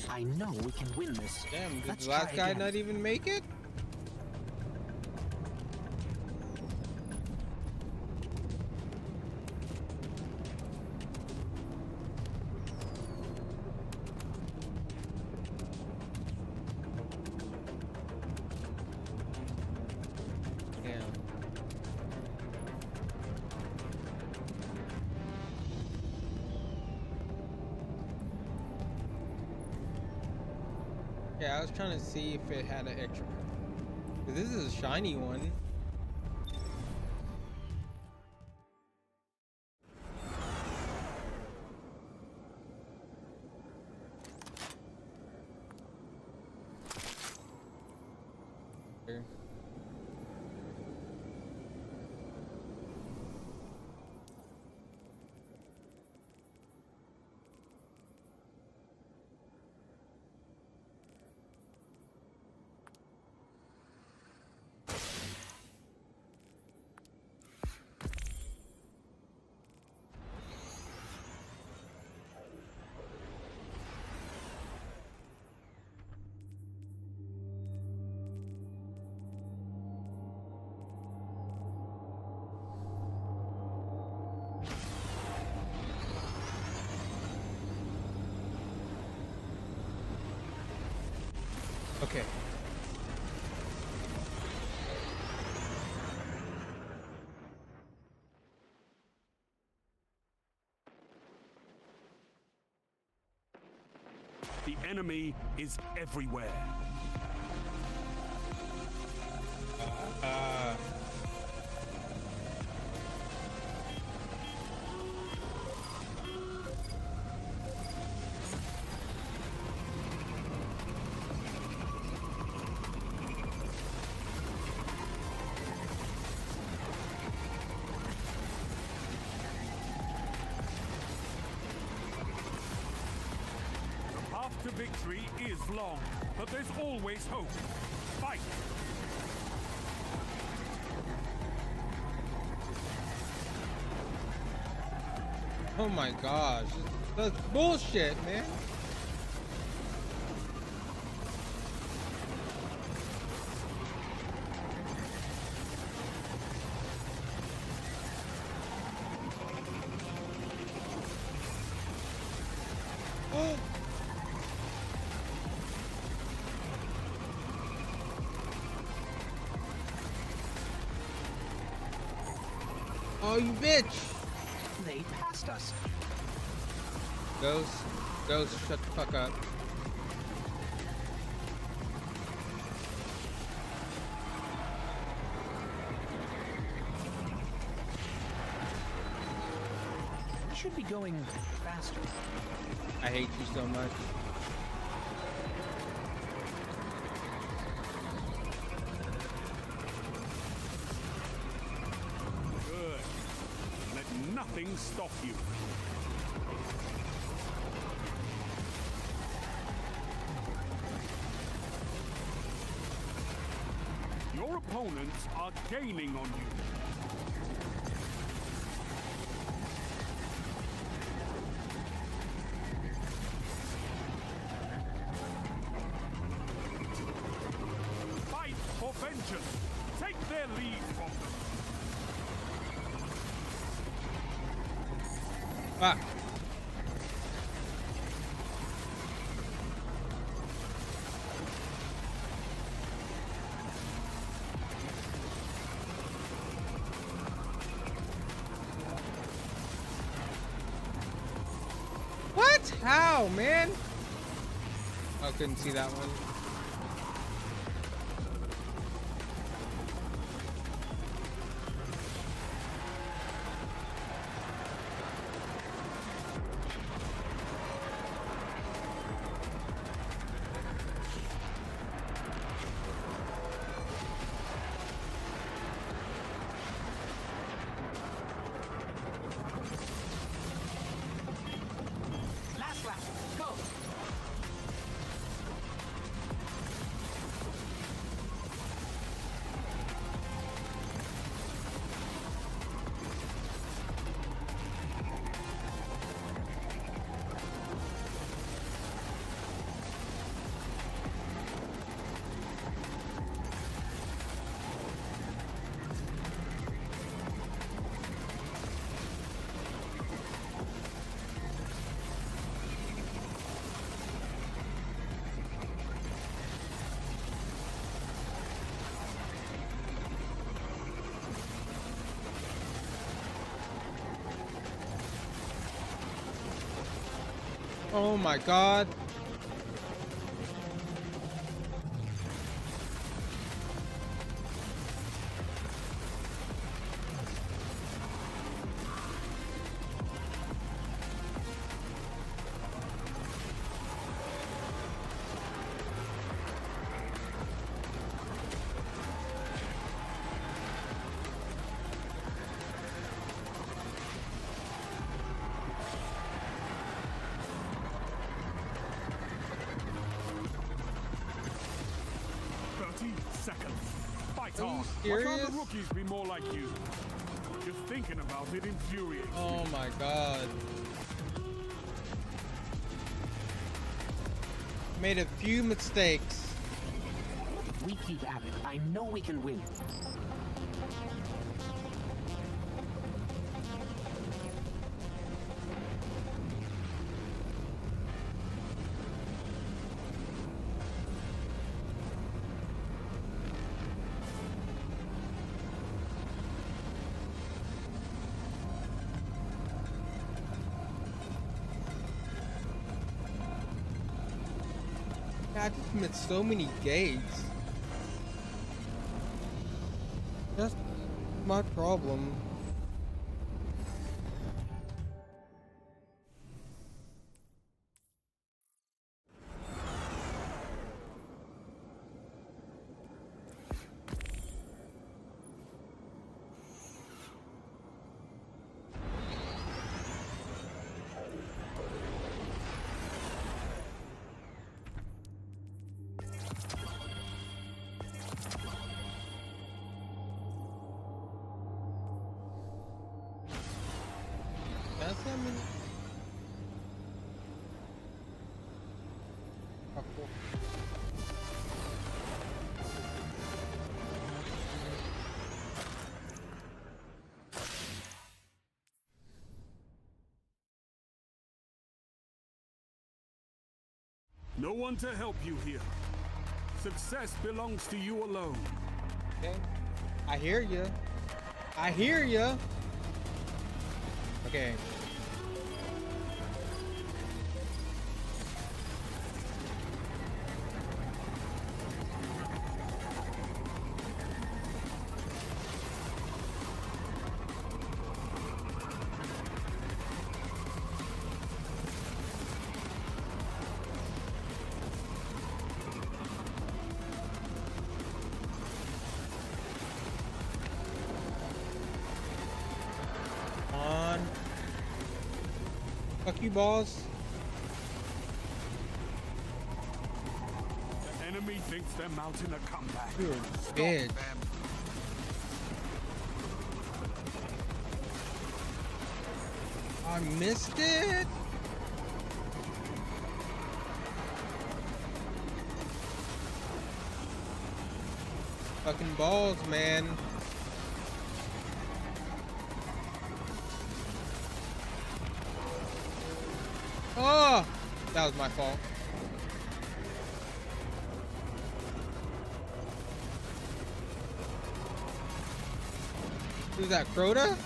I know we can win this. Damn, did Let's the last try guy again. not even make it? Damn. Yeah, I was trying to see if it had an extra. 'Cause this is a shiny one. Here. Okay. The enemy is everywhere. The path to victory is long, but there's always hope. Fight! Oh my gosh. That's bullshit, man. Oh, you bitch! They passed us. Ghost, shut the fuck up. We should be going faster. I hate you so much. Good. Let nothing stop you. Your opponents are gaining on you. Fight for vengeance. Take their lead from them. Fuck. What? How, man? I couldn't see that one. Last lap. Go. Oh my god. Seconds. Fight Are you on. Why can't serious? the rookies be more like you? Just thinking about it infuriates me. Oh my god. Made a few mistakes. We keep at it. I know we can win. I just missed so many gates. That's my problem. That's not many. Oh, cool. No one to help you here. Success belongs to you alone. Okay. I hear you. I hear you. Okay. On. Fuck you, boss. The enemy thinks they're mounting a comeback. You're a Stop bitch. them. I missed it. Fucking balls, man. Oh, that was my fault. Who's that, Crota?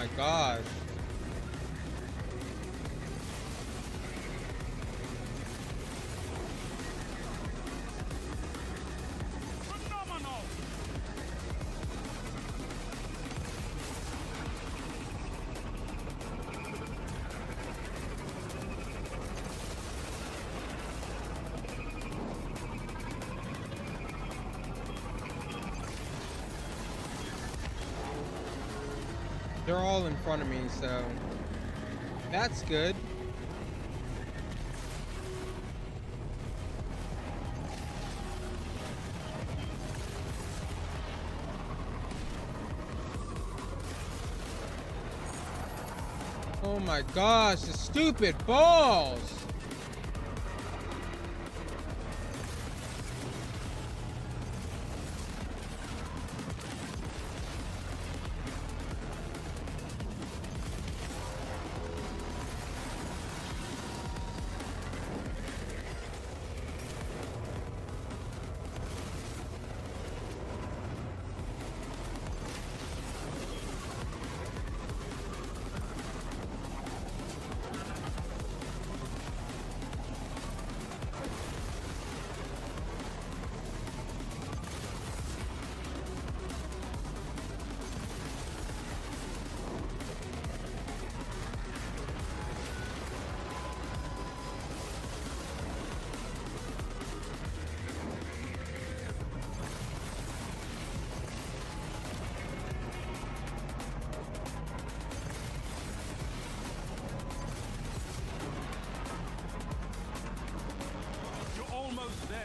my gosh. Phenomenal! They're all in front of me, so that's good. Oh my gosh, the stupid balls! You're almost there.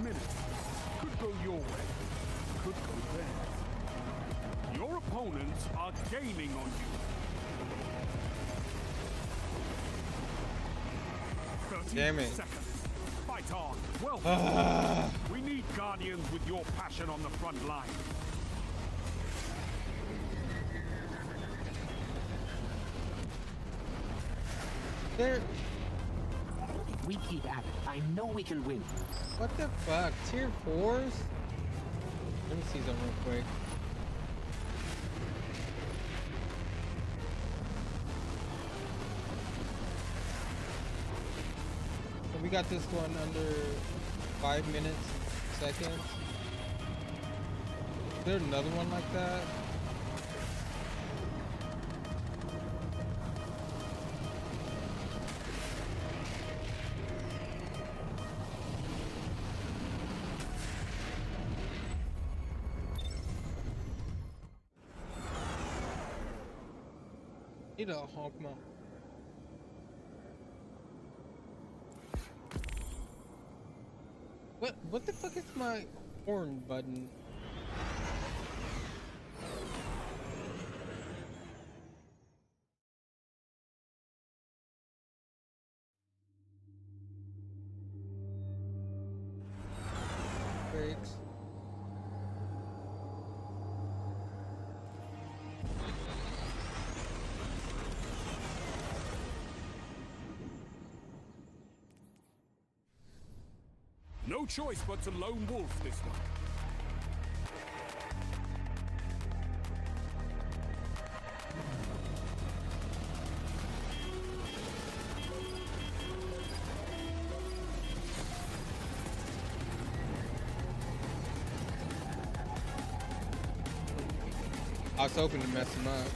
Minutes. Could go your way, could go theirs. Your opponents are gaining on you. 30 Damn it. seconds. Fight on. Well, we need Guardians with your passion on the front line. They're... If we keep at it, I know we can win. What the fuck? Tier 4s? Let me see something real quick. So we got this one under 5 minutes, seconds. Is there another one like that? Need a honk mount. What the fuck is my horn button? Brakes. No choice but to lone wolf this one. I was hoping to mess him up.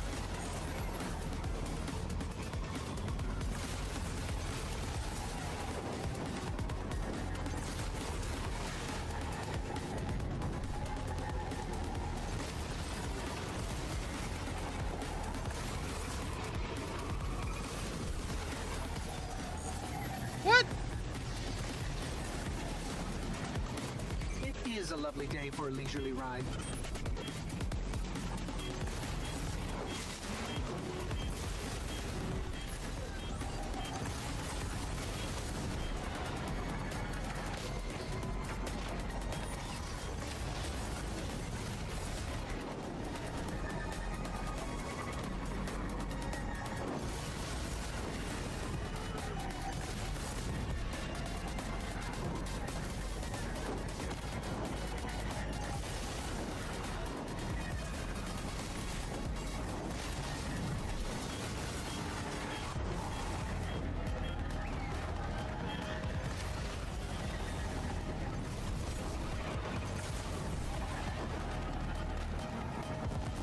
What? It is a lovely day for a leisurely ride.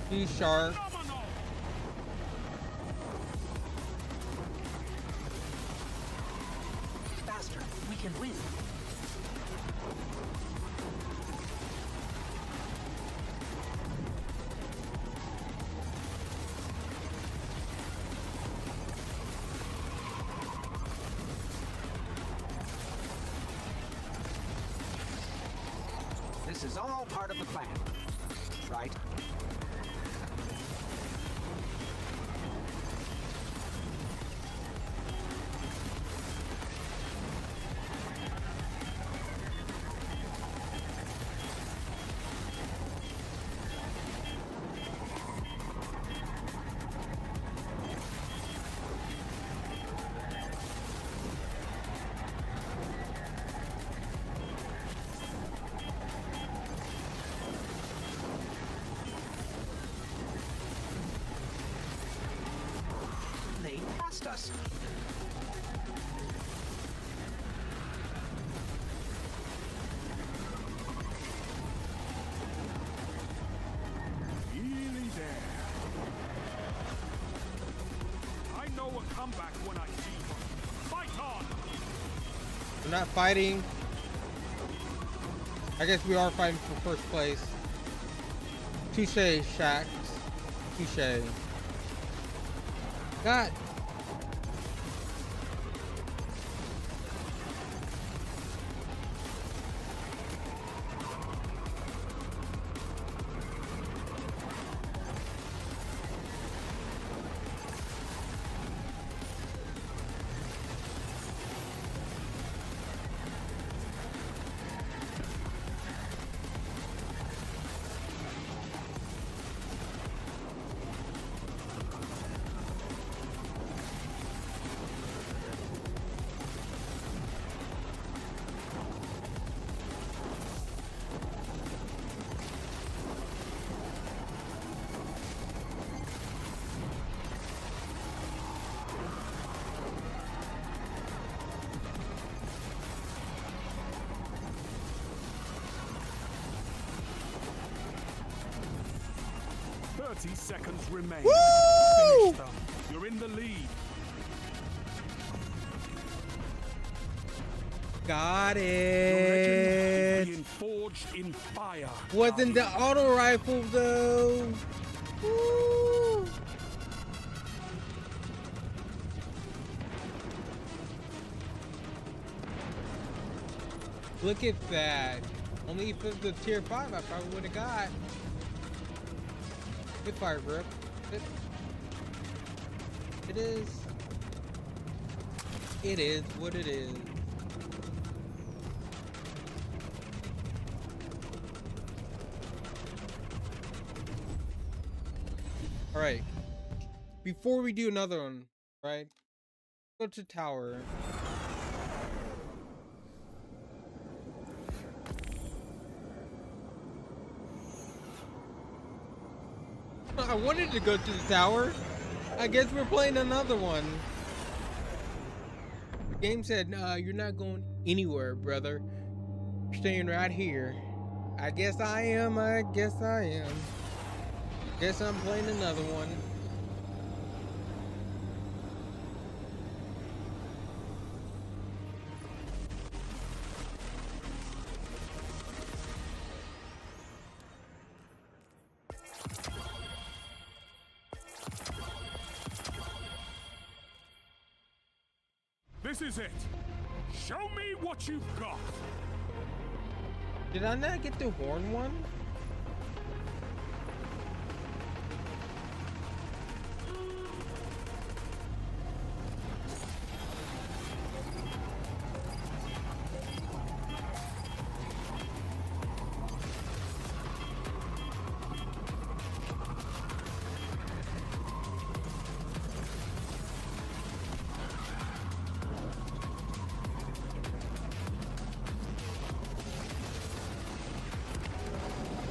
Be sharp. Faster, we can win. This is all part of the plan, right? They passed us. Nearly there. I know a comeback when I see one. Fight on! We're not fighting. I guess we are fighting for first place. Touche, Shax. Touche. God. Seconds remain. Woo! Finish them. You're in the lead. Got Your legend is it. being forged in fire. Wasn't the Guardian. auto rifle though. Woo! Look at that. Only if it was the tier 5 I probably would have got. Good fire grip. It is. It is what it is. Alright. Before we do another one, right? Go to tower. I wanted to go to the tower. I guess we're playing another one. The game said, "Nah, you're not going anywhere, brother. You're staying right here." I guess I am. Guess I'm playing another one. This is it. Show me what you've got. Did I not get the horn one?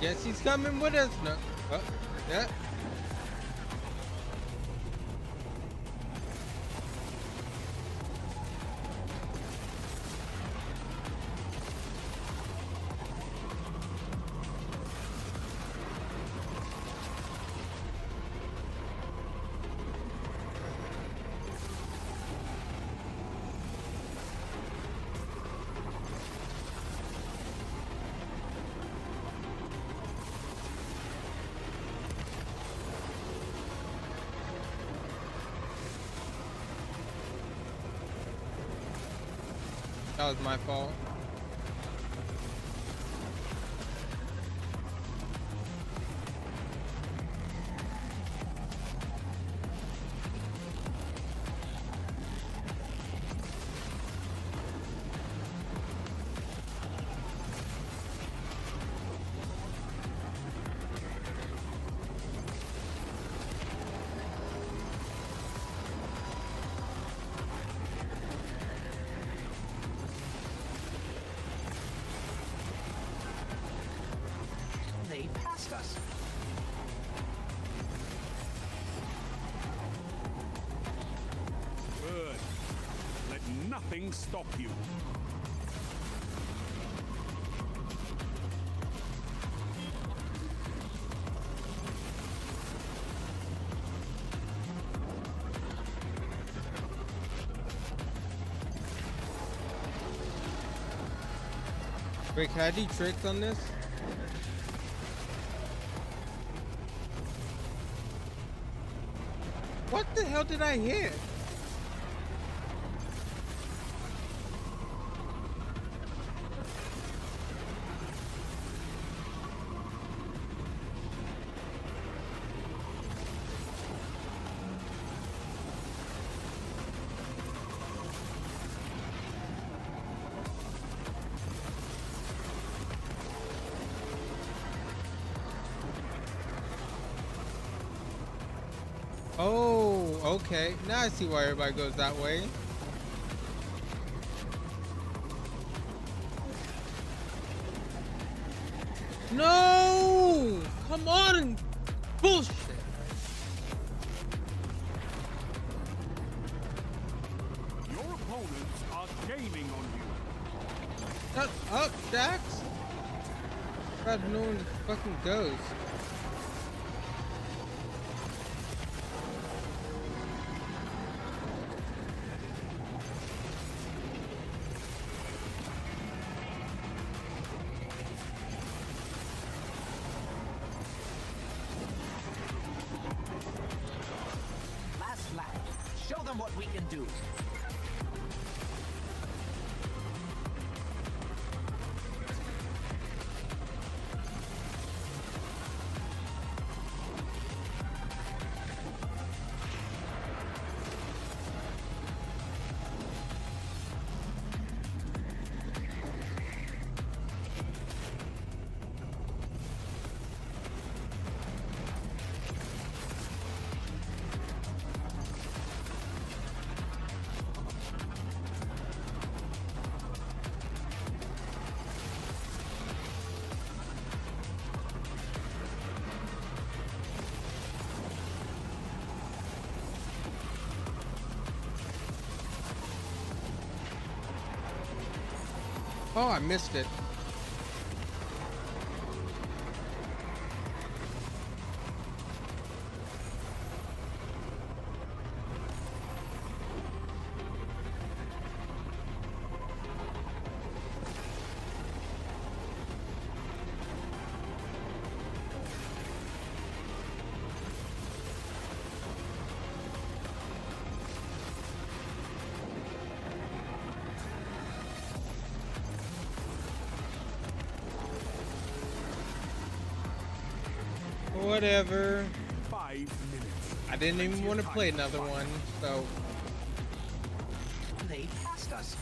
Guess he's coming with us. No. Oh, yeah. That was my fault. They passed us. Good. Let nothing stop you. Wait, can I do tricks on this? What the hell did I hit? Oh, okay. Now I see why everybody goes that way. No! Come on! Bullshit! Your opponents are gaining on you. Shut up, Jax! God, no one fucking goes. Last lap. Show them what we can do. Oh, I missed it. Whatever. 5 minutes. I didn't even Plenty want to of play time to another fight. one, so. They passed us.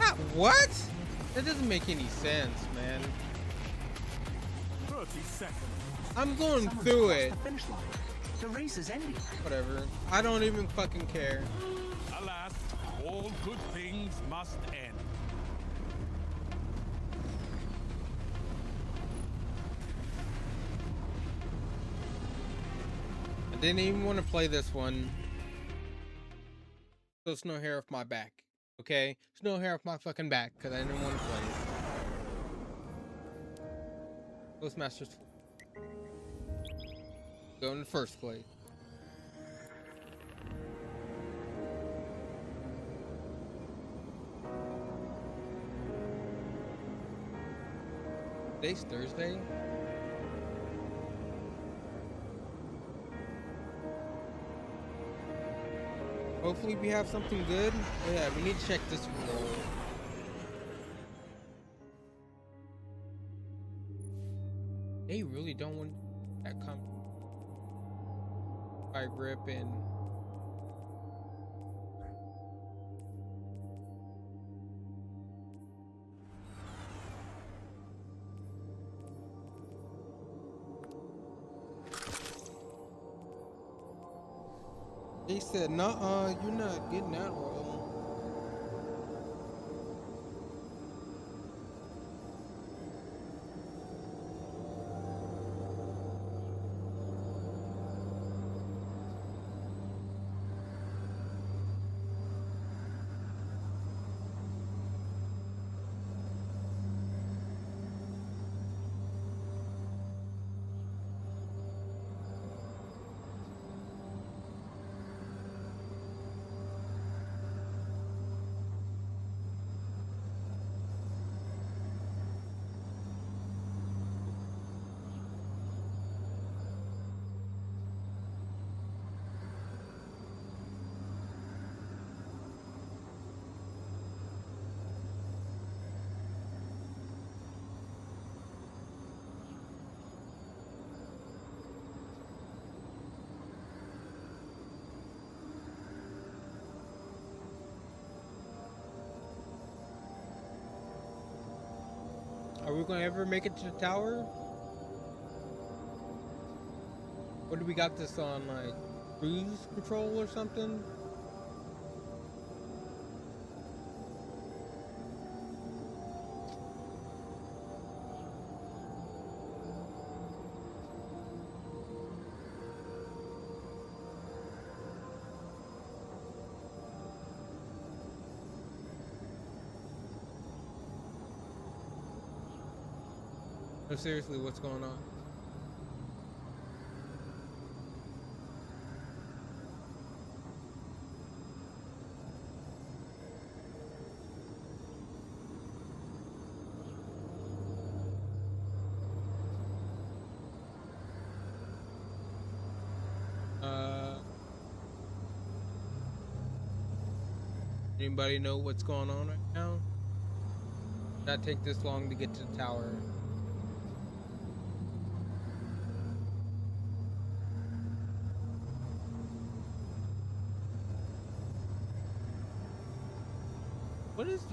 Ah, what? That doesn't make any sense, man. 30 seconds. I'm going Someone's through crossed it. the finish line. The race is ending. Whatever. I don't even fucking care. Alas, all good things must end. I didn't even want to play this one. So it's no hair off my back. Okay? It's no hair off my fucking back because I didn't want to play it. Ghostmasters go in the first place. Today's Thursday. Hopefully we have something good. Oh, yeah, we need to check this roll. They really don't want that come by grip and they said, "Nuh-uh, you're not getting that roll." Are we gonna ever make it to the tower? What do we got this on, like cruise control or something? No, seriously, what's going on? Anybody know what's going on right now? Not take this long to get to the tower.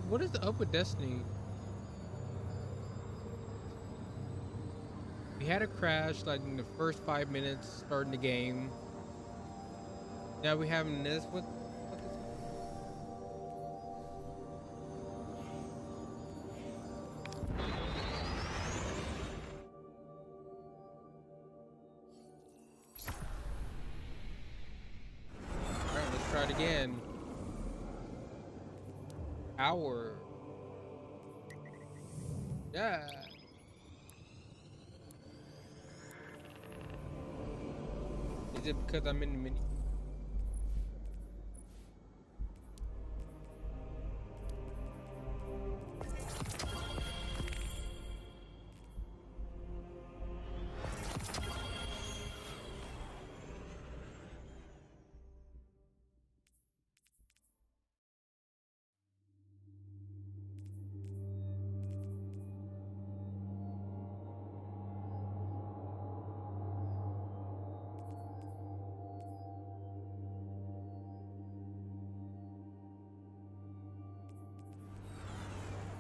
What is up with Destiny? We had a crash like in the first 5 minutes starting the game. Now we having this. What the fuck is Alright, let's try it again. Hour. Yeah. Is it because I'm in the mini?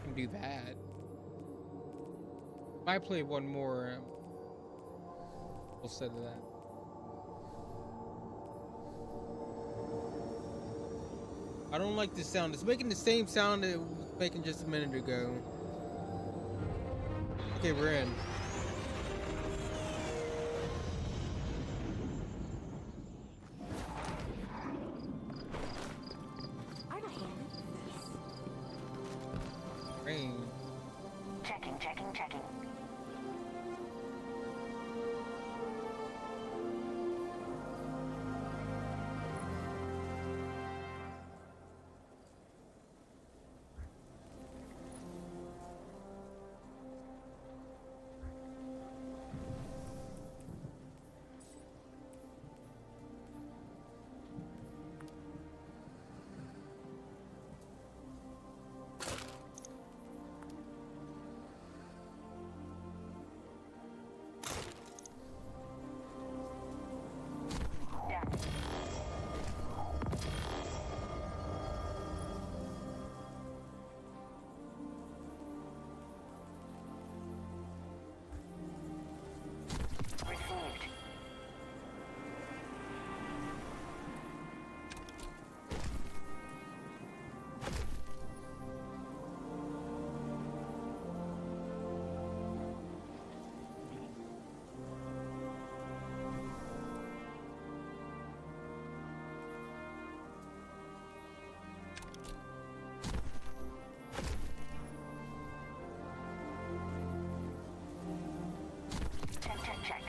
Can do that. If I play one more, we'll set of that. I don't like this sound. It's making the same sound it was making just a minute ago. Okay, we're in. Rain. Checking. Received. Check.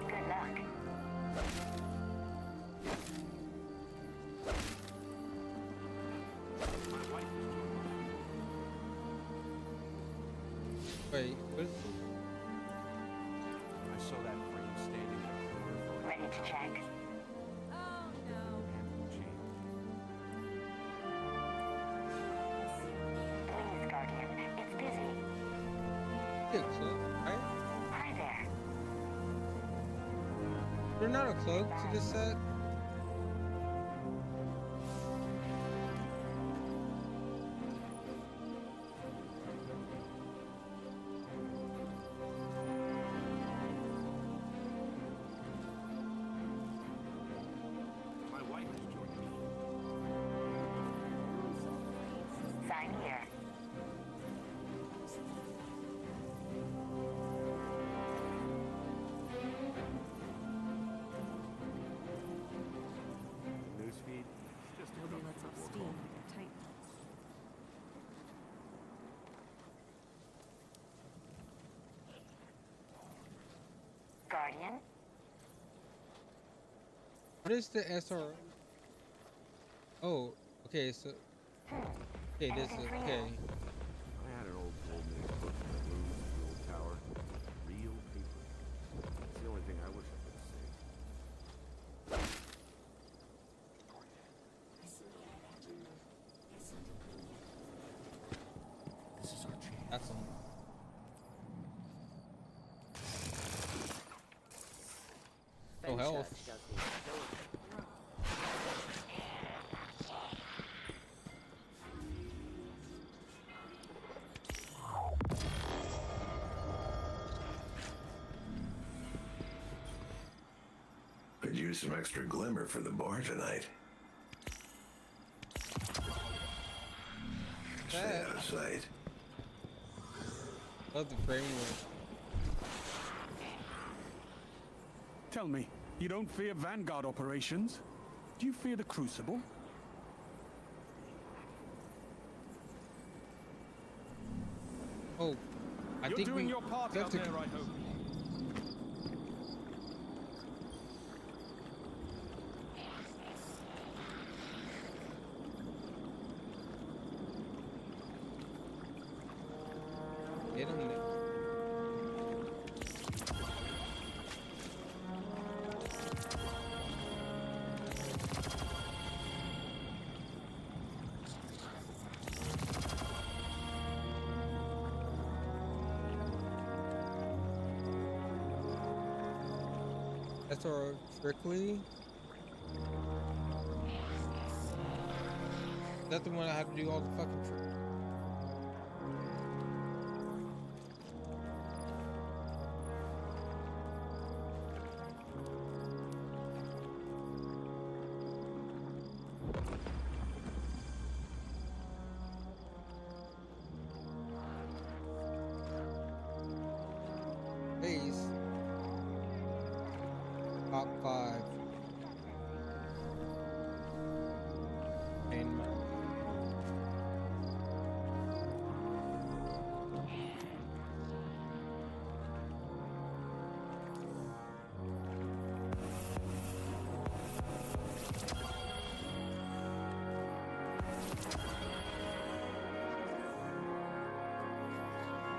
Good luck. Wait, what? I saw that frame standing in the corner for Ready to check. Please, Guardian. It's busy. Yeah, cloak, right? Hi there. There's not a cloak to this set. My wife is joining me. Sign here. Newsfeed. Just Nobody lets off steam when they're tight. Guardian. What is the SR? Oh, okay, so okay, this is okay. I had an old man's book that moved to the old tower. Real paper. It's the only thing I wish I could say. This is our chance. That's one. Oh, health. Could use do some extra glimmer for the bar tonight. Stay out of sight. Love the framework. Tell me, you don't fear Vanguard operations? Do you fear the Crucible? Oh, I You're think doing we your part have out to. there, I hope. Get him there. That's our strictly. That's the one I have to do all the fucking tricks. Base. Top 5. And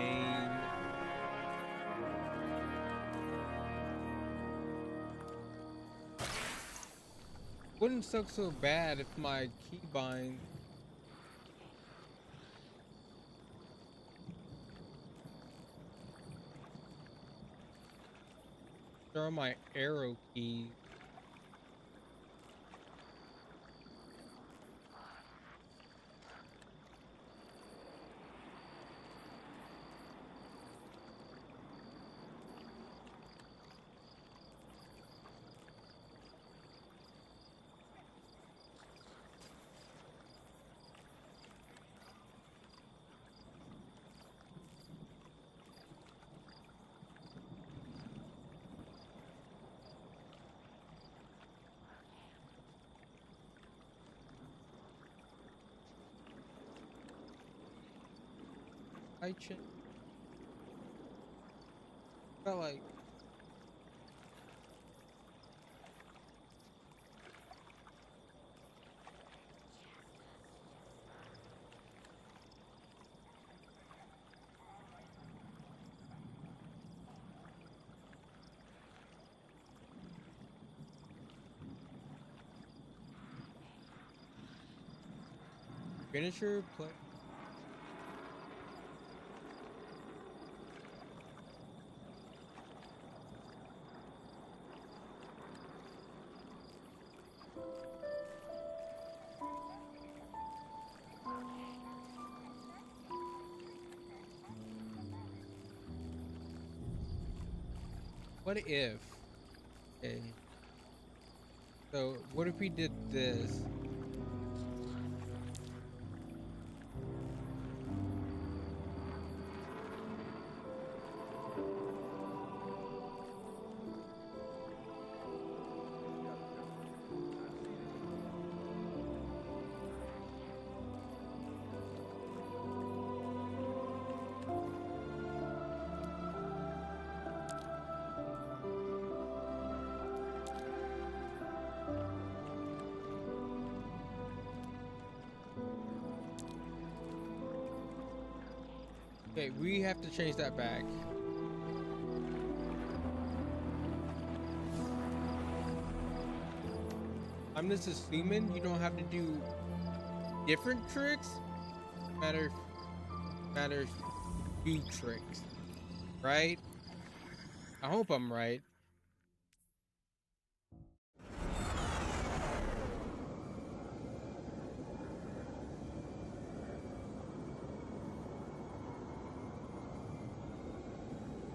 Aim. Wouldn't suck so bad if my keybind are my arrow keys. I felt like finisher play. What if? Okay. So what if we did this? Okay, we have to change that back. I'm just assuming you don't have to do different tricks. Matter few tricks, right? I hope I'm right.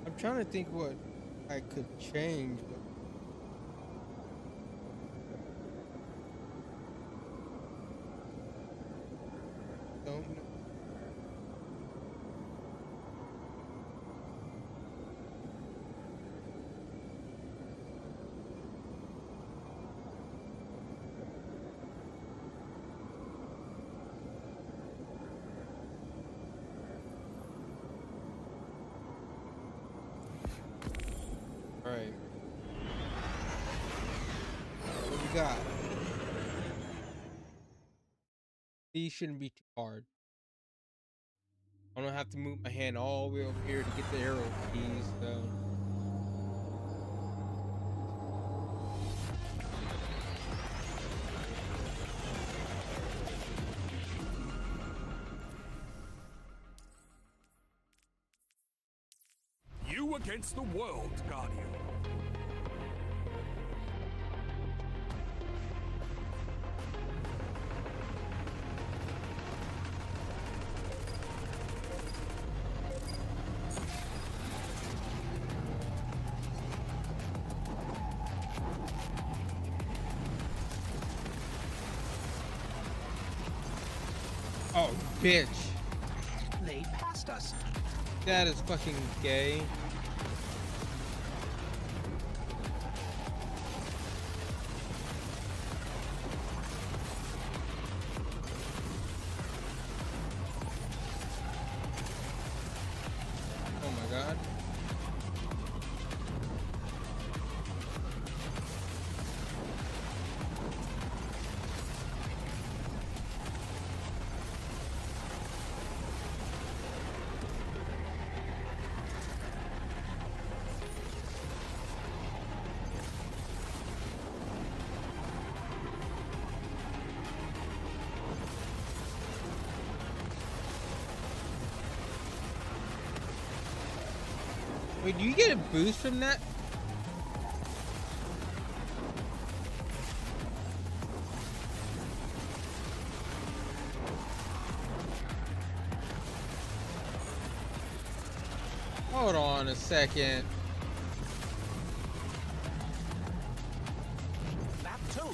I'm trying to think what I could change. But god. These shouldn't be too hard. I don't have to move my hand all the way over here to get the arrow keys, so. You against the world, Guardian. Oh, bitch. They passed us. That is fucking gay. Oh my god. Wait, do you get a boost from that? Hold on a second. That too.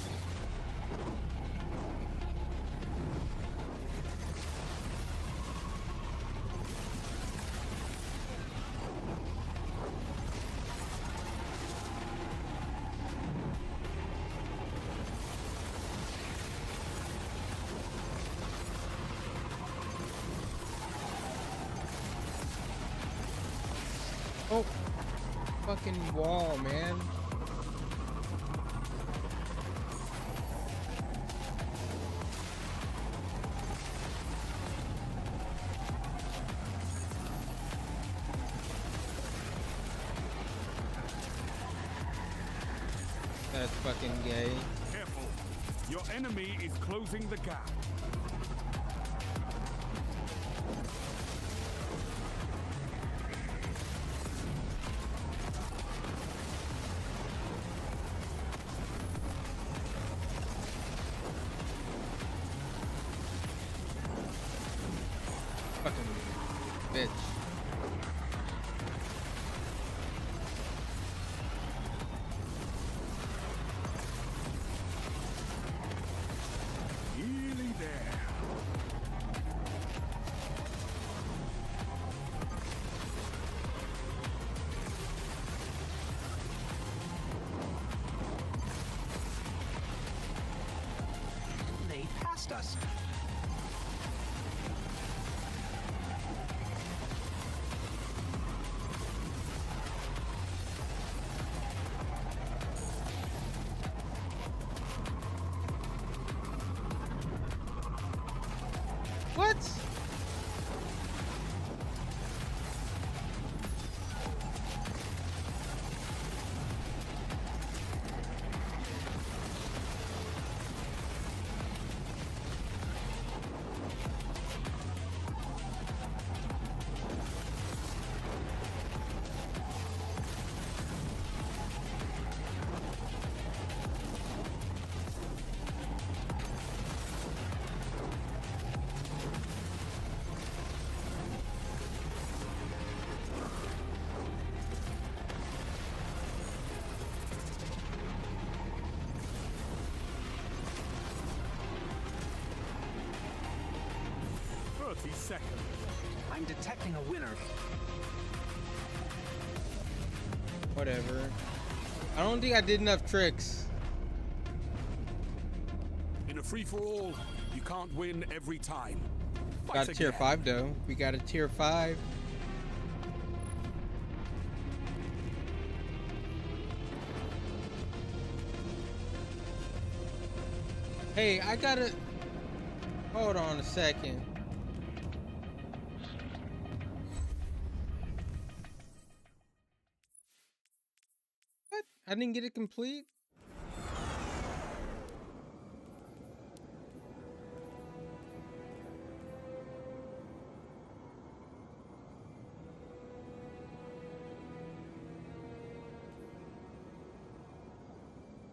Oh, fucking wall, man. That's fucking gay. Careful. Your enemy is closing the gap. Fucking bitch. Nearly there. They passed us. What? Seconds. I'm detecting a winner. Whatever. I don't think I did enough tricks. In a free-for-all, you can't win every time. Got a tier 5 though. We got a tier 5. Hey, I gotta... Hold on a second. What? I didn't get it complete?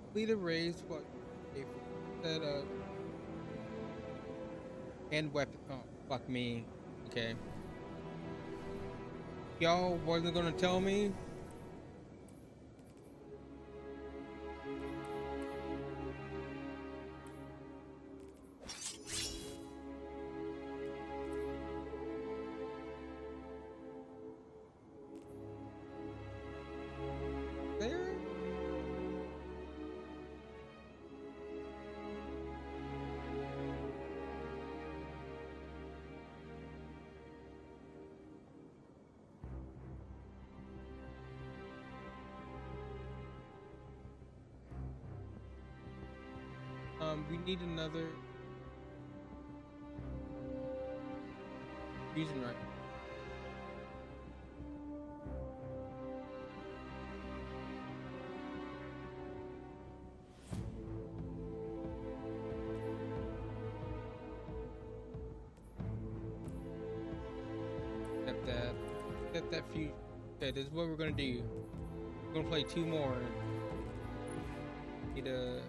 Complete a raise what? Set up. And weapon. Oh, fuck me. Okay. Y'all wasn't gonna tell me? There? We need another fusion right. Get that fusion. Okay, this is what we're gonna do. We're gonna play 2 more. Need a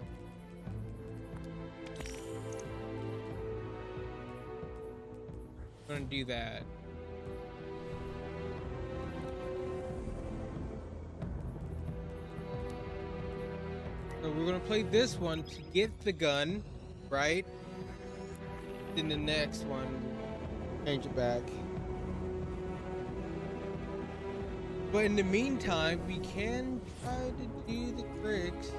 gonna do that. So we're gonna play this one to get the gun, right? Then the next one, change it back. But in the meantime, we can try to do the tricks.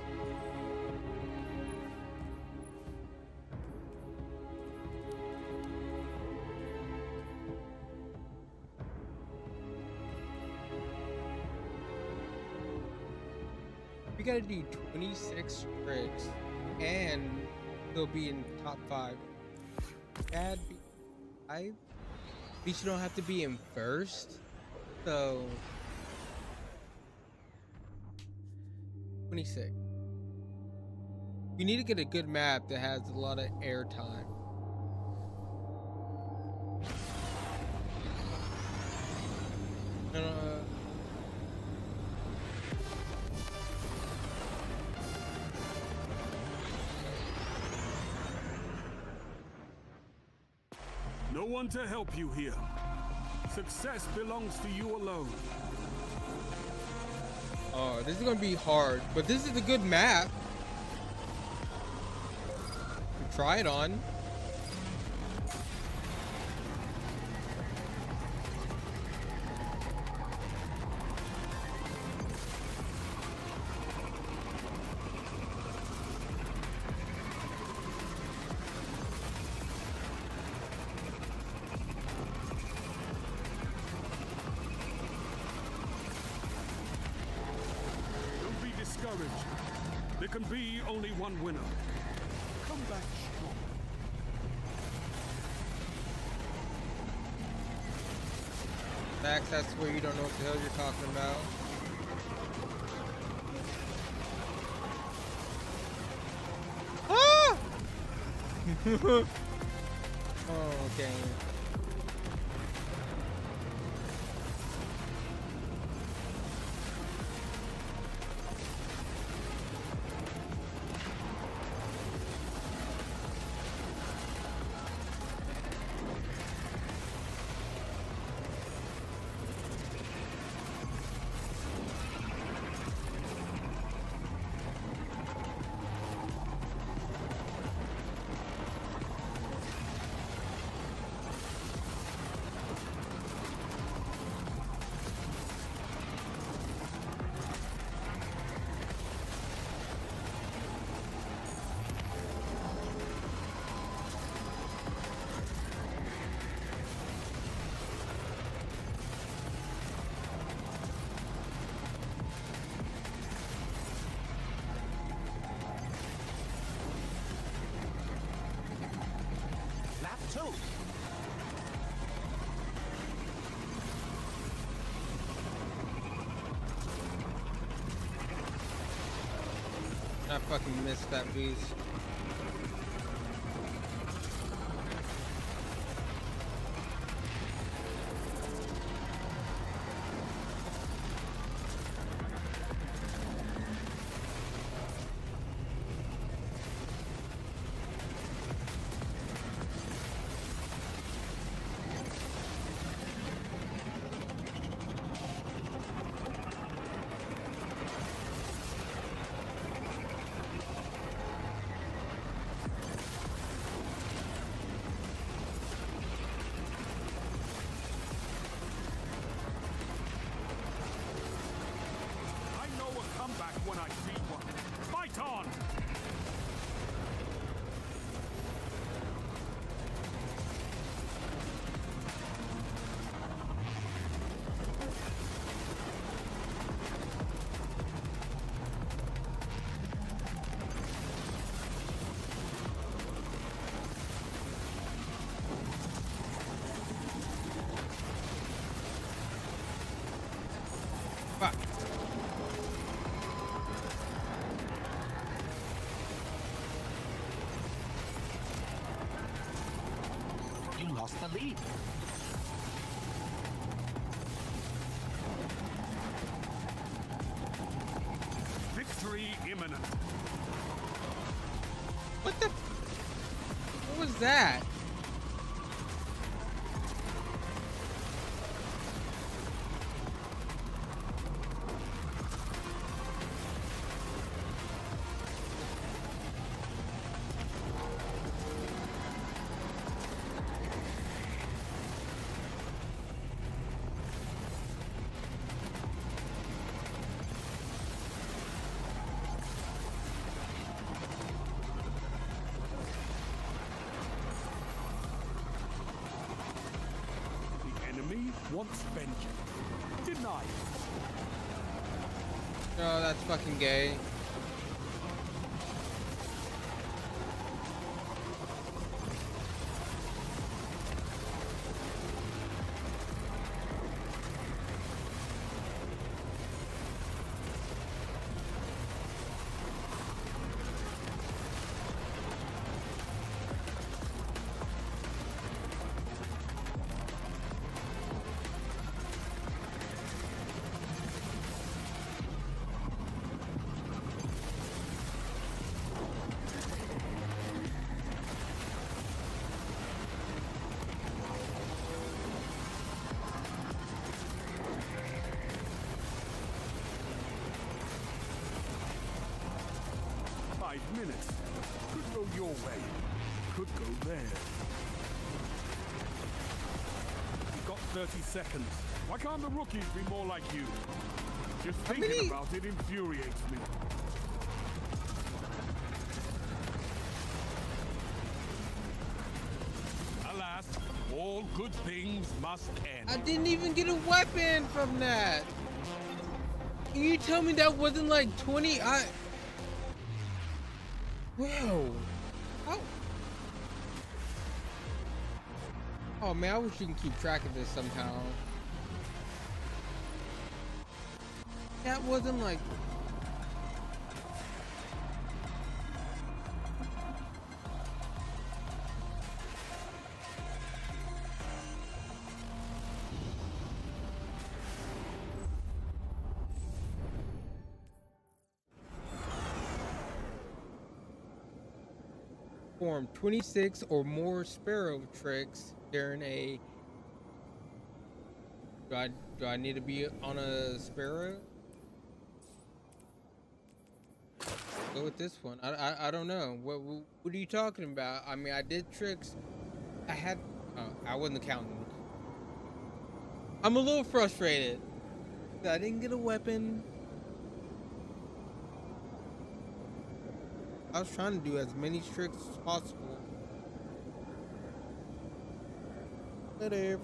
We gotta do 26 tricks, and they'll be in top 5. That'd be 5. At least you don't have to be in first. So 26. We need to get a good map that has a lot of air time. No one to help you here. Success belongs to you alone. Oh, this is gonna be hard, but this is a good map to try it on. There can be only one winner. Come back strong. Max, that's where you don't know what the hell you're talking about. Ah! Oh, okay. move. I fucking missed that beast. I know a comeback when I see one. Fight on! Fuck. You lost the lead. Victory imminent. What the? What was that? The enemy wants vengeance. Denied. Oh, that's fucking gay. Minutes. Could go your way. Could go there. You've got 30 seconds. Why can't the rookies be more like you? Just thinking about it infuriates me. Alas, all good things must end. I didn't even get a weapon from that. Can you tell me that wasn't like 20? Whoa. Oh. Oh man, I wish you can keep track of this somehow. That wasn't like... Perform 26 or more sparrow tricks during a... Do I need to be on a sparrow? Go with this one. I don't know. What are you talking about? I mean, I did tricks. I had... Oh, I wasn't counting. I'm a little frustrated. I didn't get a weapon. I was trying to do as many tricks as possible. Whatever.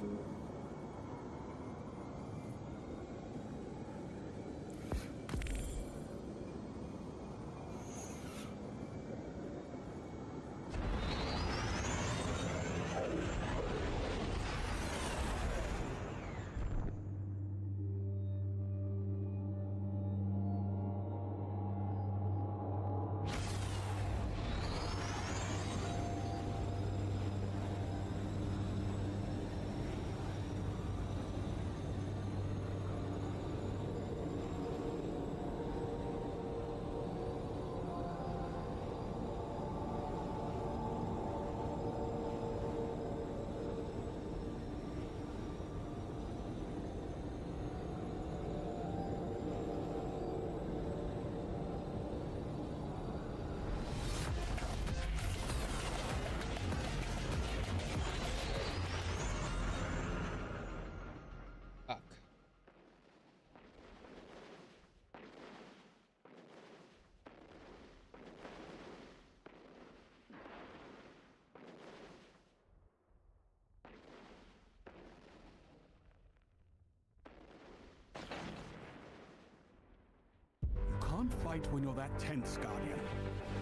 fight when you're that tense, Guardian.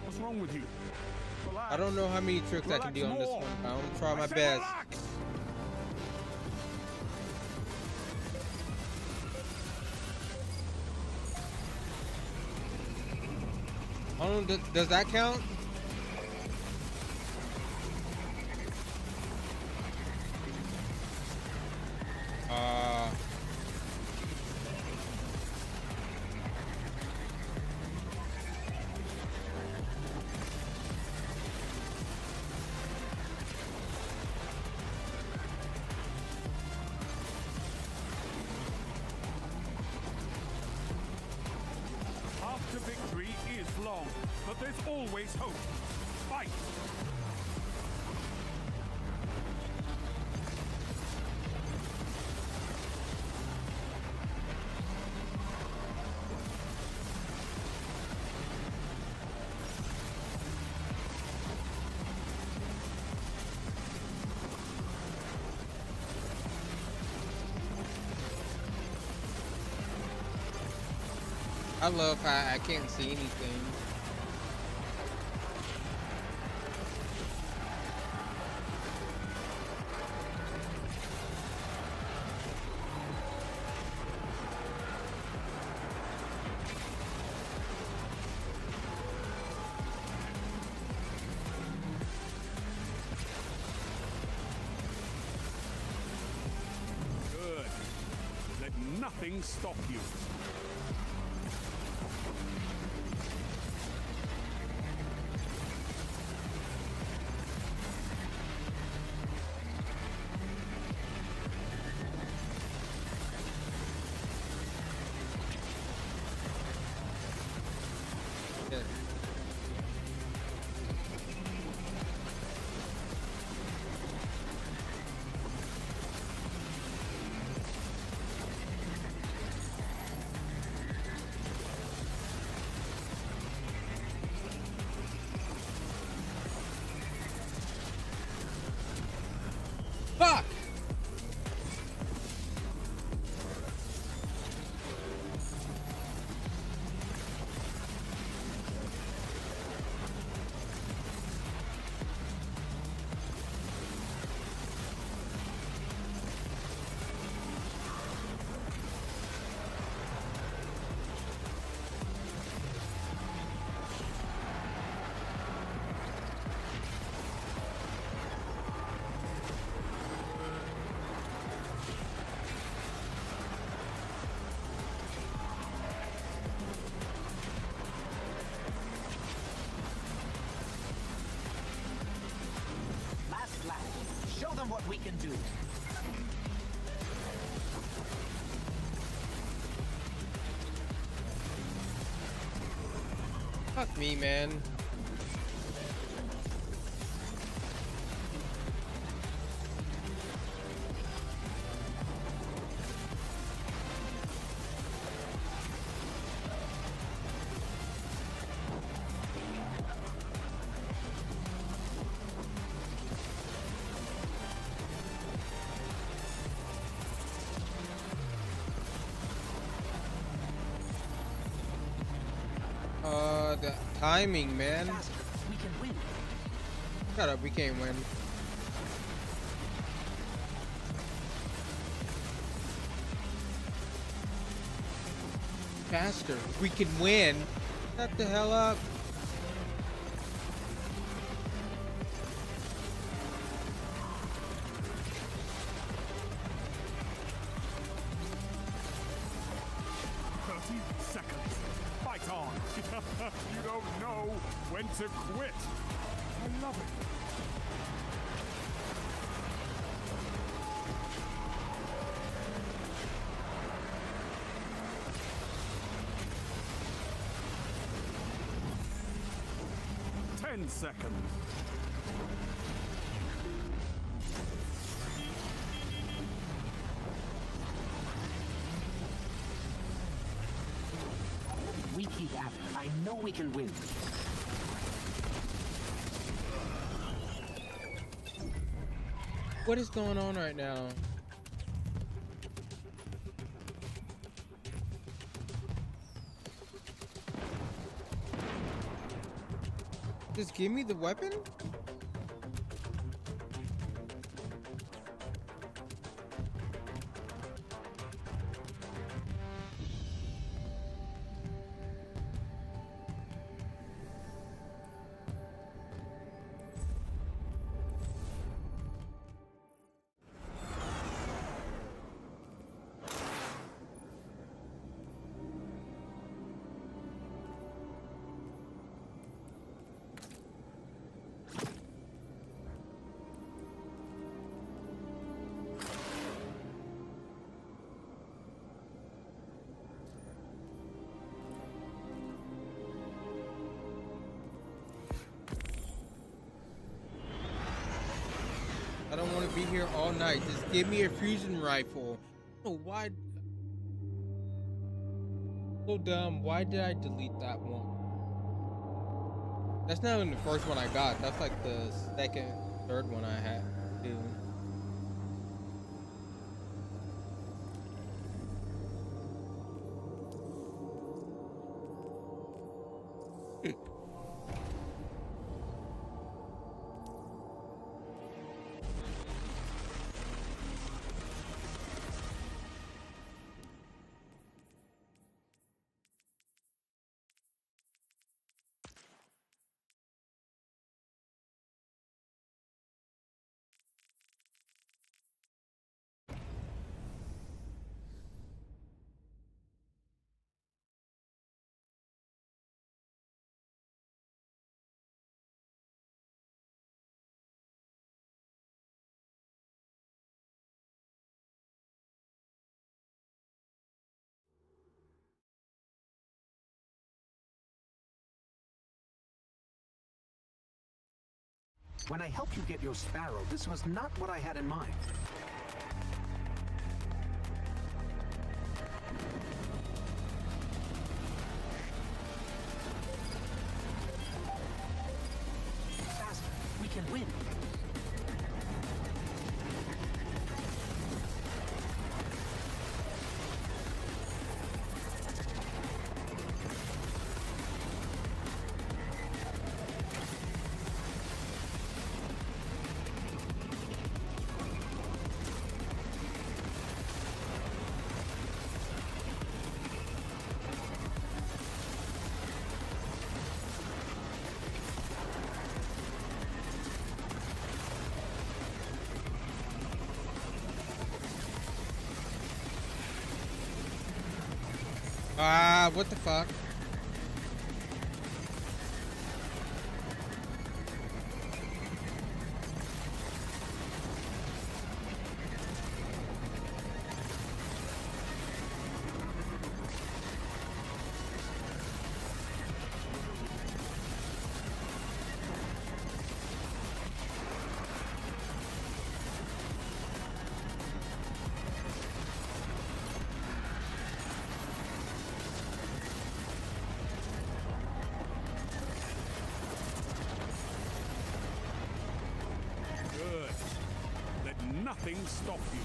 What's wrong with you? Relax. I don't know how many tricks I can do on this one, but I'm gonna try my say best. relax. I don't know, does that count? Path to victory is long, but there's always hope. Fight! I love how I can't see anything. Good. Let nothing stop you. Yes. Fuck! Last lap. Show them what we can do. Fuck me, man. The timing, man. Faster. We can win. Shut up, we can't win. Faster, we can win. Shut the hell up. Seconds. Fight on. You don't know when to quit. I love it. Ten seconds. We keep at it. I know we can win. What is going on right now? Just give me the weapon? I don't want to be here all night. Just give me a fusion rifle. Oh, why? So dumb. Why did I delete that one? That's not even the first one I got. That's like the second, third one I had too. When I helped you get your Sparrow, this was not what I had in mind. Faster, we can win. Ah, what the fuck? Good. Let nothing stop you.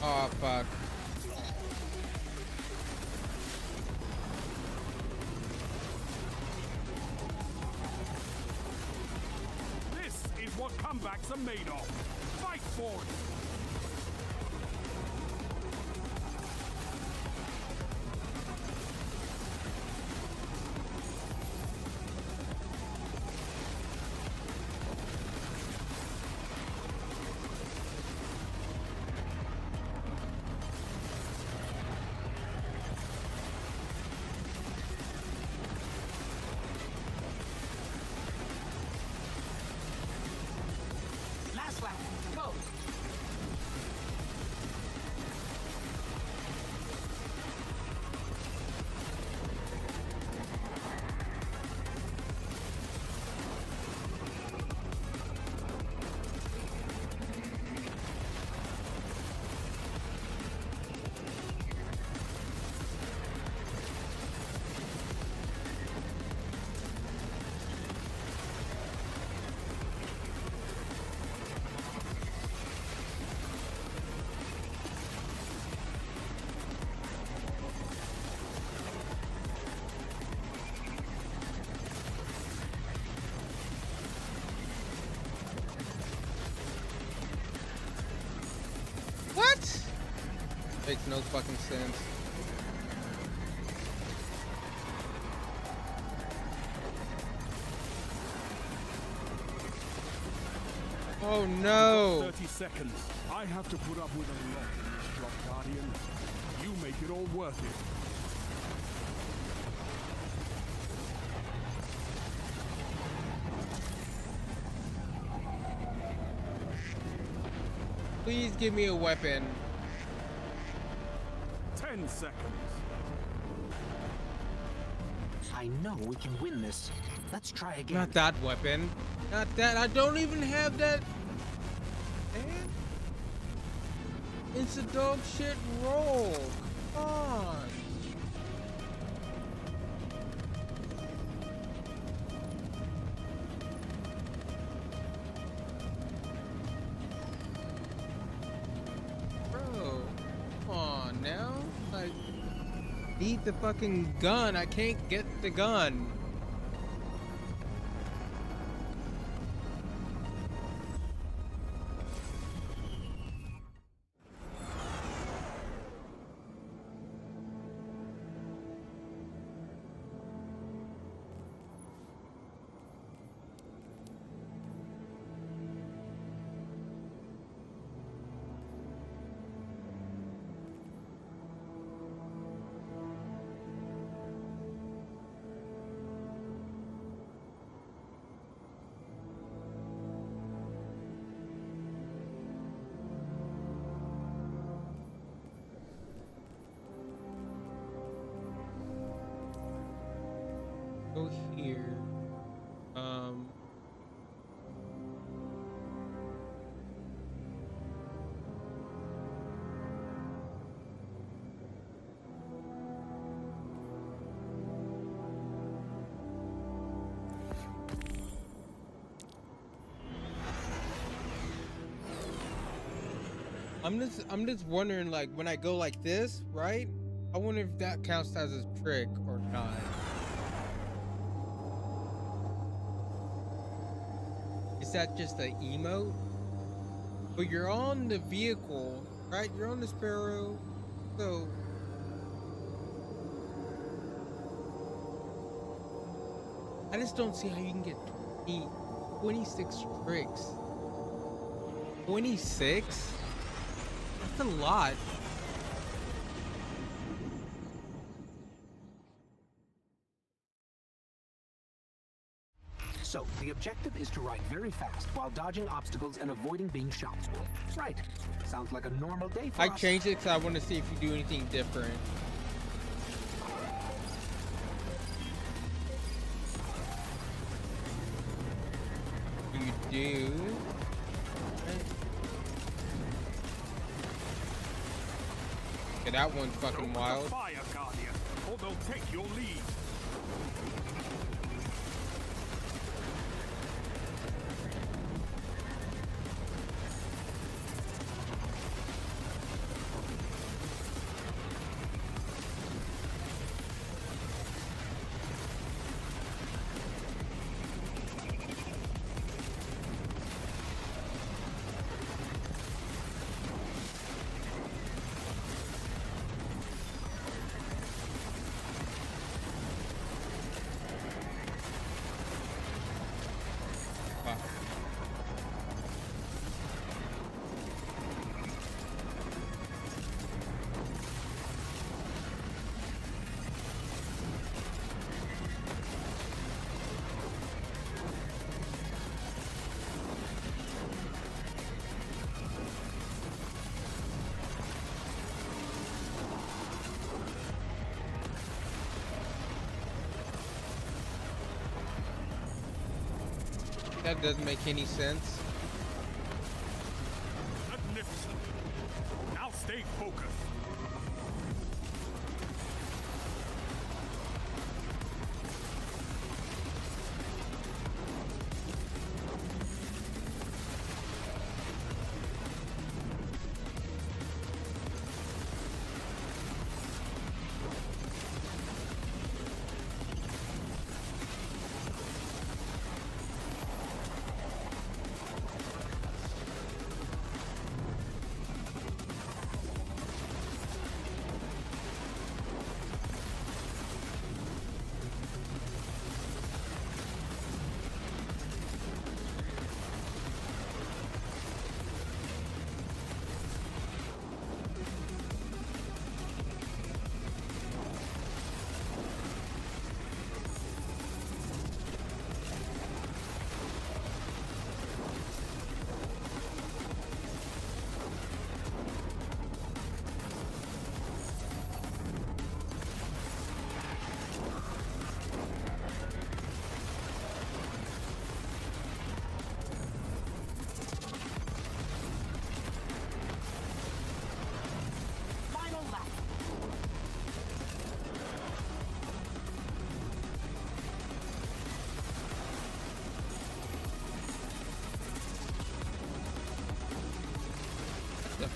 Oh fuck. This is what comebacks are made of. Fight for it. Last lap, go! Makes no fucking sense. Oh no! 30 seconds. I have to put up with a lot in this job, Guardian. You make it all worth it. Please give me a weapon. 10 seconds. I know we can win this. Let's try again. Not that weapon. Not that. I don't even have that. Man. It's a dog shit roll. Come on. Bro, come on now. Like, need the fucking gun. I can't get the gun. Go here. I'm just wondering, like, when I go like this, right? I wonder if that counts as a trick or not. Is that just an emote? But you're on the vehicle, right? You're on the Sparrow, so I just don't see how you can get 26 tricks. 26? That's a lot. So, the objective is to ride very fast while dodging obstacles and avoiding being shot. Right. Sounds like a normal day for I us. changed it because I want to see if you do anything different. You do. Okay, that one's fucking Open the wild. Fire, Guardian, or they'll take your lead. That doesn't make any sense. Magnificent. Now stay focused.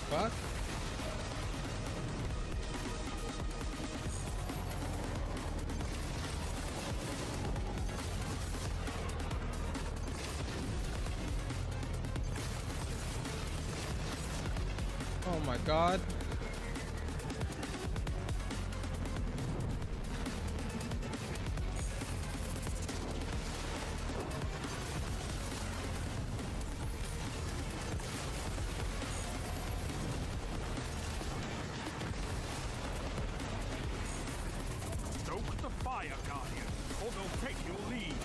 fuck? Oh my god. Stoke the fire, Guardian, or they'll take your lead.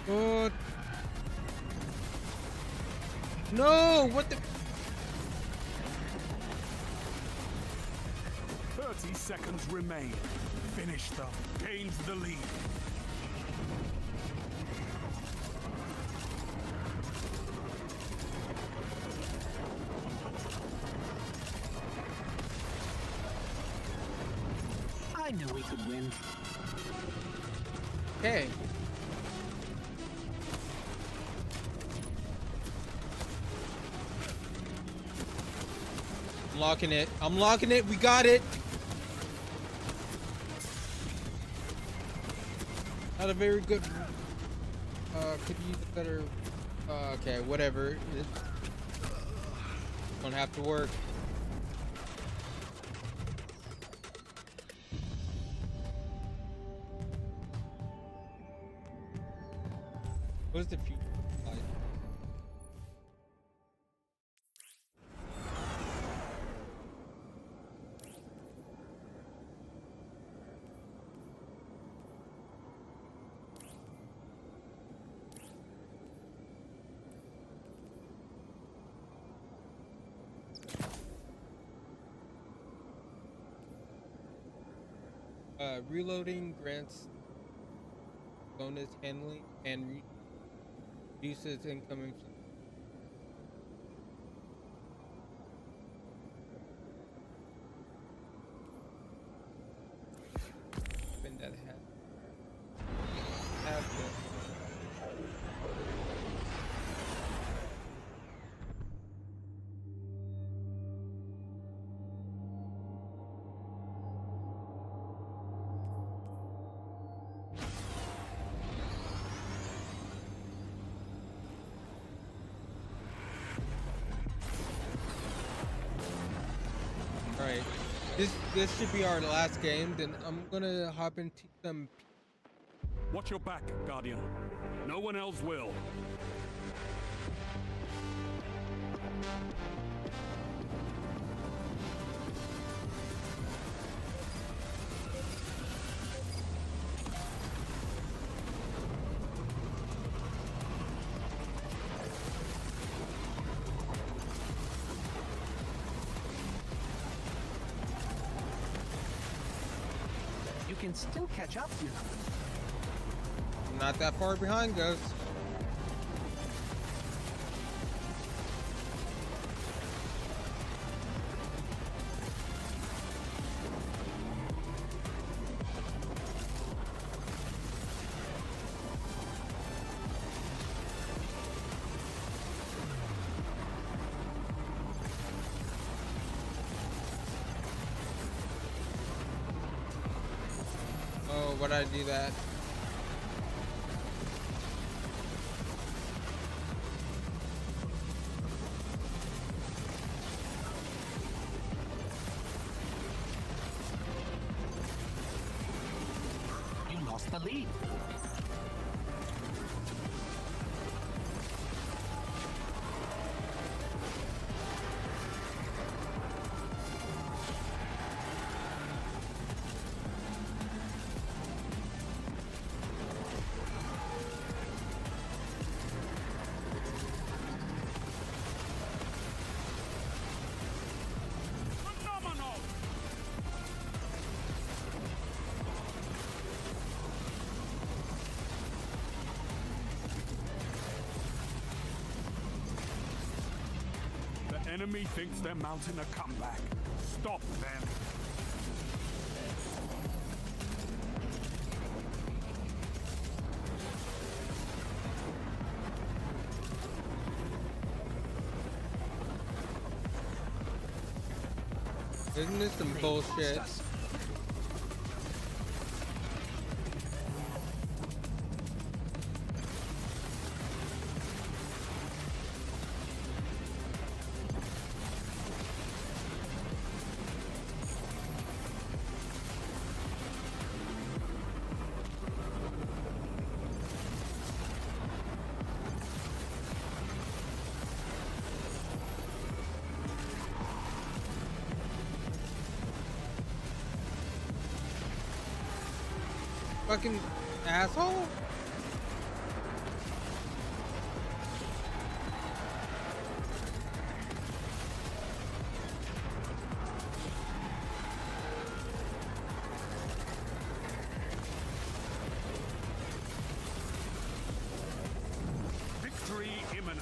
Good. No, what the? 30 seconds remain. Finish them. Gains the lead. I knew we could win. Okay. I'm locking it. I'm locking it. We got it. Not a very good. Could use a better. Okay, whatever. Don't have to work. What is the future like? Reloading grants bonus handling and reduces incoming. Spin that hat. Have this. Alright, this should be our last game. Then I'm gonna hop into some. Watch your back, Guardian. No one else will. You can still catch up, you know. I'm not that far behind, Ghost. Oh, why'd I do that? You lost the lead. Phenomenal! enemy thinks they're mounting a comeback. Stop them. Isn't this some bullshit? Fucking asshole. Victory imminent.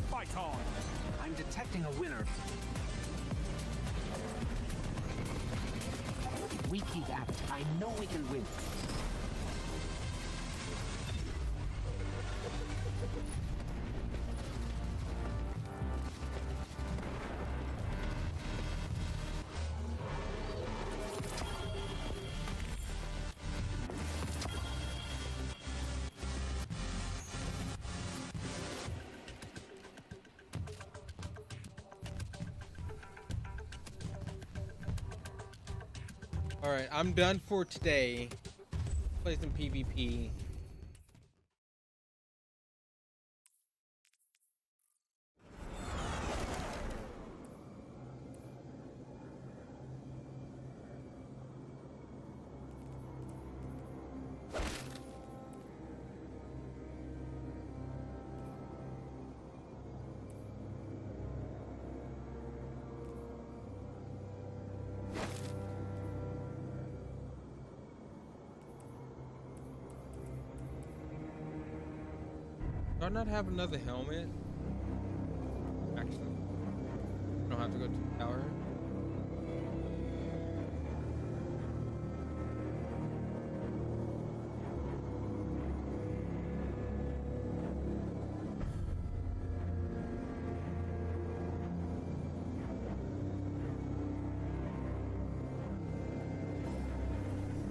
Fight on! I'm detecting a winner. If we keep at it, I know we can win. Alright, I'm done for today. Play some PvP. Do I not have another helmet? Actually, I don't have to go to the tower.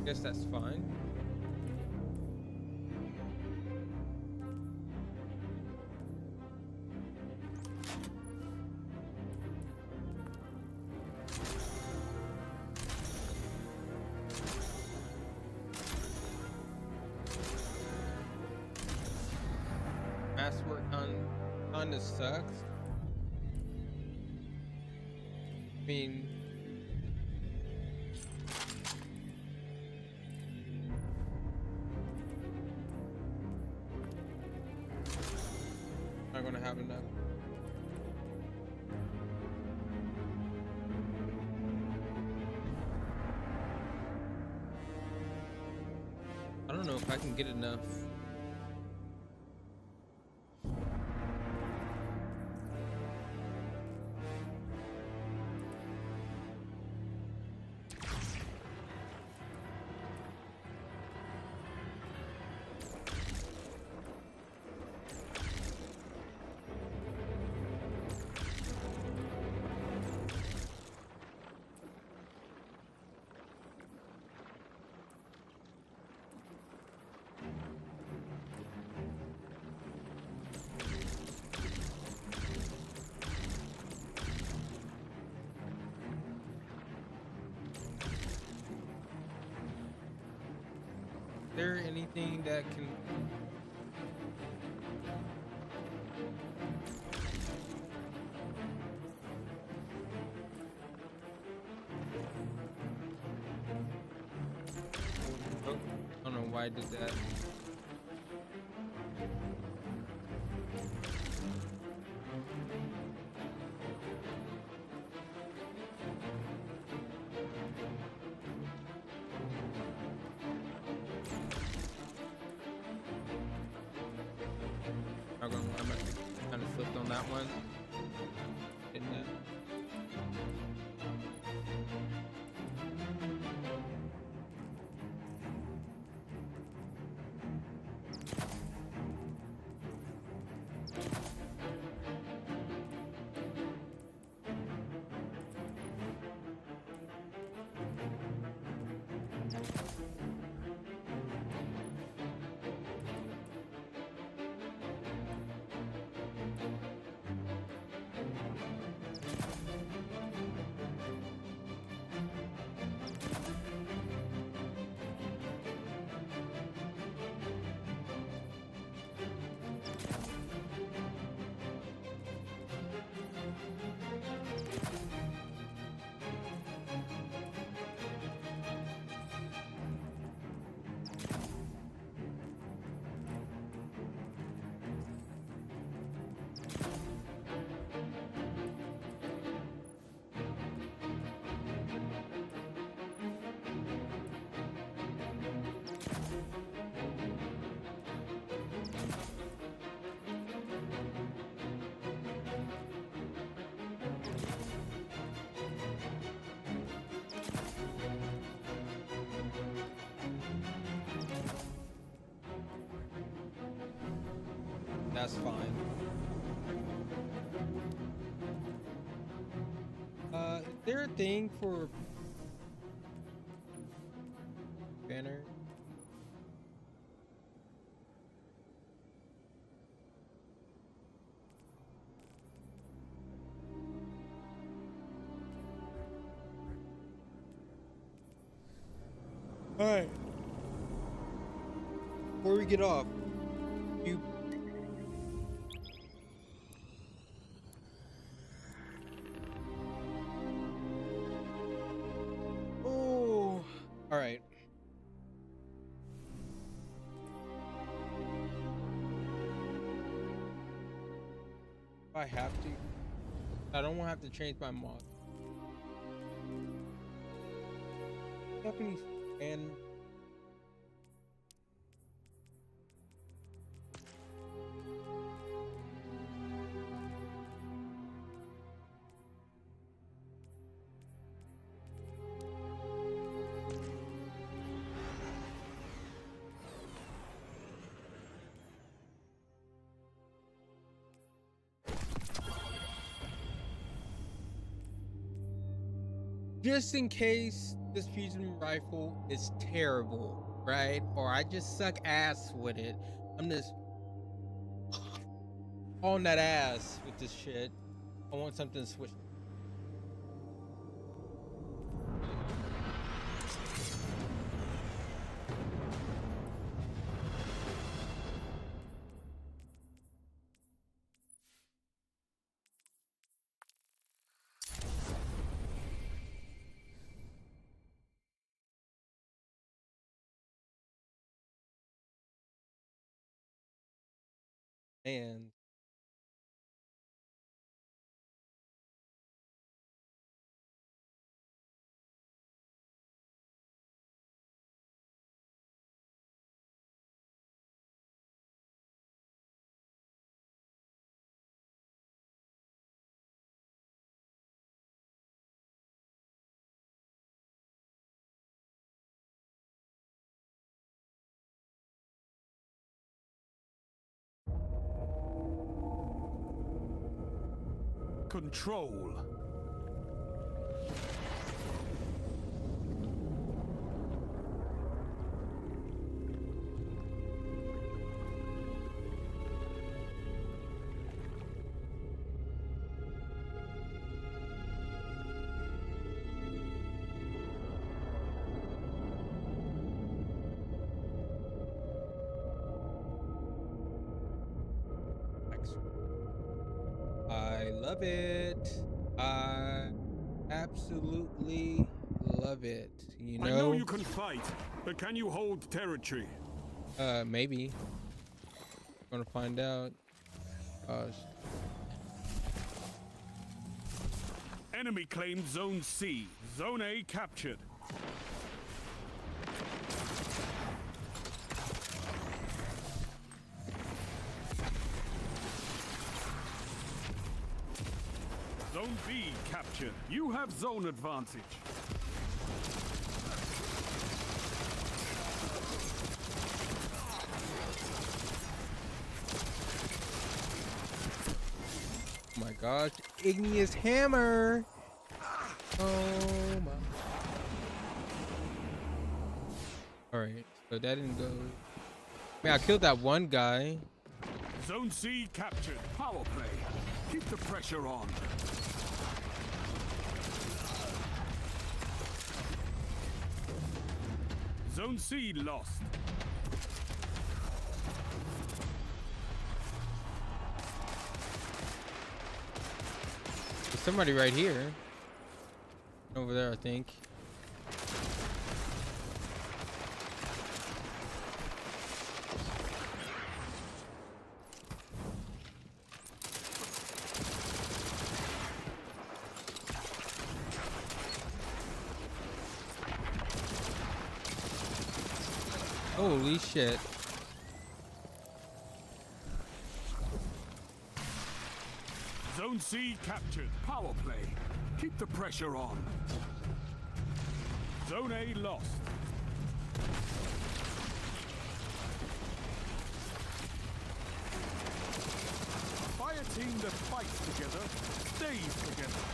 Guess that's fine. Masswork kinda sucks. I mean, not gonna have enough. I don't know if I can get enough. there anything that can? Oh, I don't know why I did that. Not gonna lie, I must have kind of slipped on that one. Didn't it? That's fine. Is there a thing for banner? All right. Before we get off, you. Oh, all right. If I have to, I don't want to have to change my mod. Japanese and. Just in case this fusion rifle is terrible, right? Or I just suck ass with it. I'm just on that ass with this shit. I want something to switch. And Control. love it. I absolutely love it. You know? I know you can fight, but can you hold territory? Maybe. Gonna find out. Enemy claimed Zone C. Zone A captured. Zone B captured. You have zone advantage. Oh my gosh, igneous hammer. Oh my. Alright, so that didn't go. Man, I killed that one guy. Zone C captured. Power play. Keep the pressure on. Zone C lost. There's somebody right here. Over there, I think. Holy shit. Zone C captured. Power play. Keep the pressure on. Zone A lost. A fire team that fights together stays together.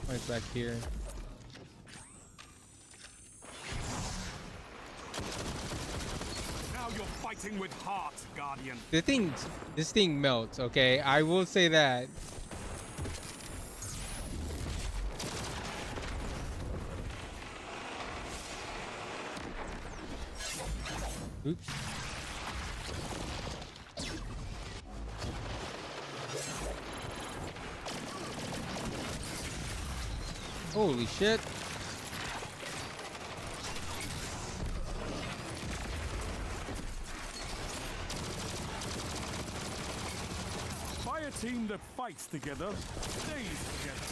Right back here. Now you're fighting with heart, Guardian. This thing melts, okay? I will say that. Oops. Holy shit. Fire team that fights together stays together.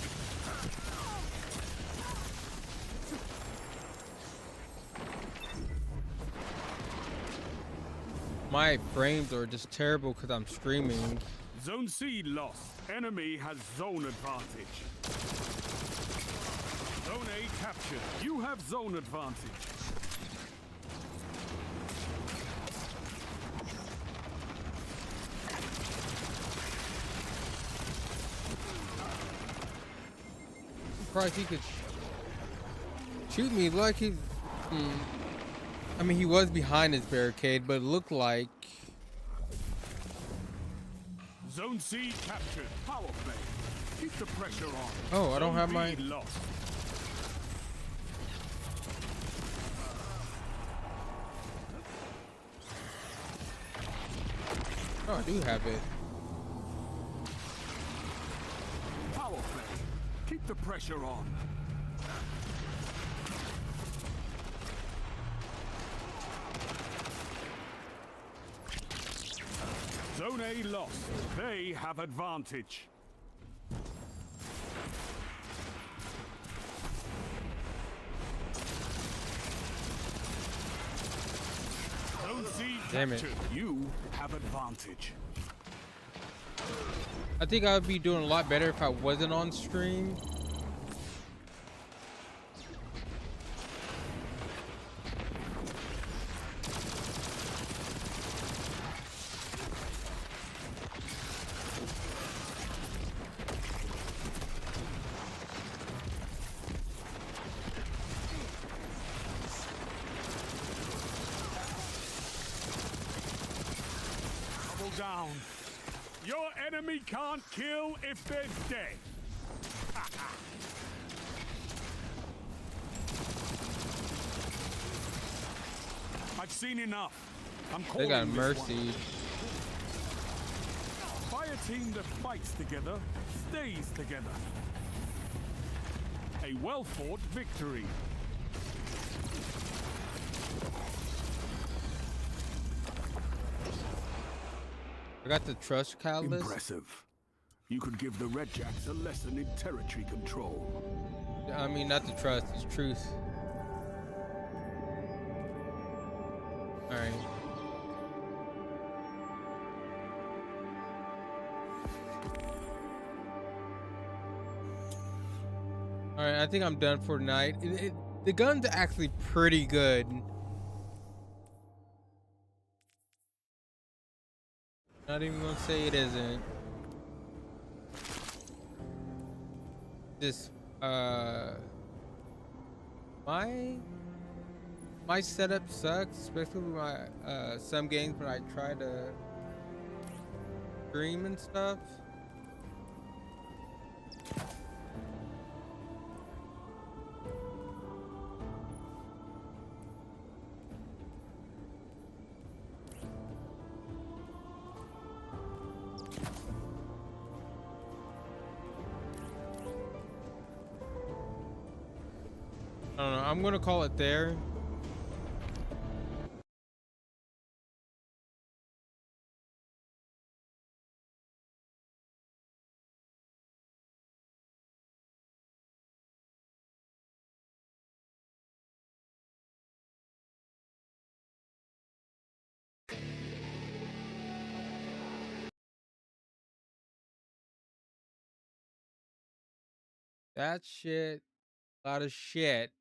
My frames are just terrible because I'm streaming. Zone C lost. Enemy has zone advantage. Zone A captured. You have zone advantage. Surprised he could shoot me like he. I mean, he was behind his barricade, but it looked like. Zone C captured. Power play. Keep the pressure on. Oh, I don't Zone have B my. lost. Oh, I do have it. Power play. Keep the pressure on. Zone A lost. They have advantage. Zone C Damn it. captured. You have advantage. I think I would be doing a lot better if I wasn't on stream. Double down. Your enemy can't kill if they're dead. I've seen enough. I'm They calling got this one. mercy. team that fights together stays together. A well-fought victory. I got the trust catalyst. Impressive. You could give the Redjacks a lesson in territory control. I mean, not the trust, it's truth. Alright. Alright, I think I'm done for tonight. The gun's actually pretty good. Not even gonna say it isn't. This my setup sucks, especially with my some games when I try to stream and stuff. I don't know. I'm gonna call it there. That shit, a lot of shit.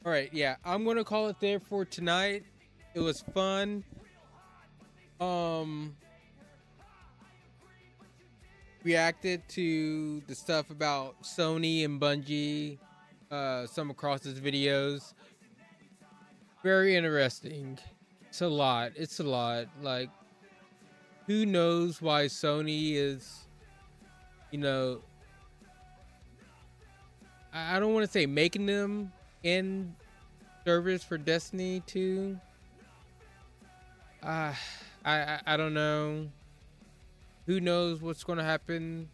All right, yeah, I'm gonna call it there for tonight. It was fun. Reacted to the stuff about Sony and Bungie, some across his videos. Very interesting. It's a lot. It's a lot. Like, who knows why Sony is, you know, I don't want to say making them in service for Destiny 2. I don't know. Who knows what's going to happen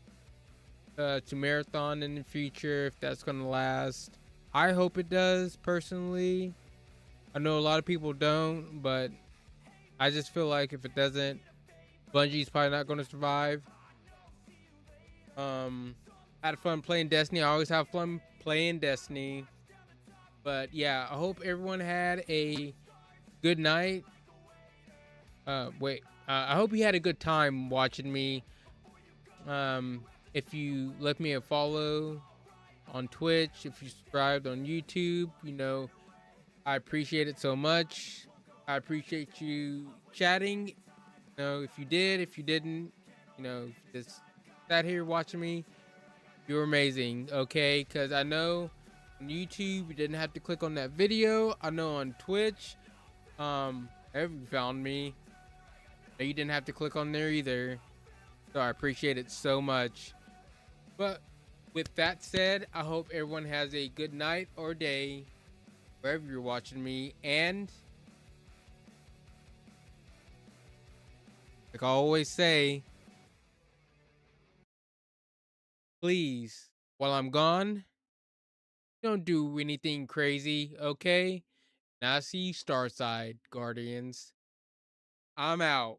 to Marathon in the future, if that's going to last. I hope it does, personally. I know a lot of people don't, but I just feel like if it doesn't, Bungie's probably not going to survive. I had fun playing Destiny. I always have fun playing Destiny. But yeah, I hope everyone had a good night. I hope you had a good time watching me. If you left me a follow on Twitch, if you subscribed on YouTube, you know, I appreciate it so much. I appreciate you chatting. You know, if you did, if you didn't, you know, just sat here watching me, you're amazing, okay? Because I know on YouTube, you didn't have to click on that video. I know on Twitch, you found me. You didn't have to click on there either. So I appreciate it so much. But with that said, I hope everyone has a good night or day wherever you're watching me. And like I always say, please, while I'm gone, don't do anything crazy, okay? Now see you Starside, Guardians. I'm out.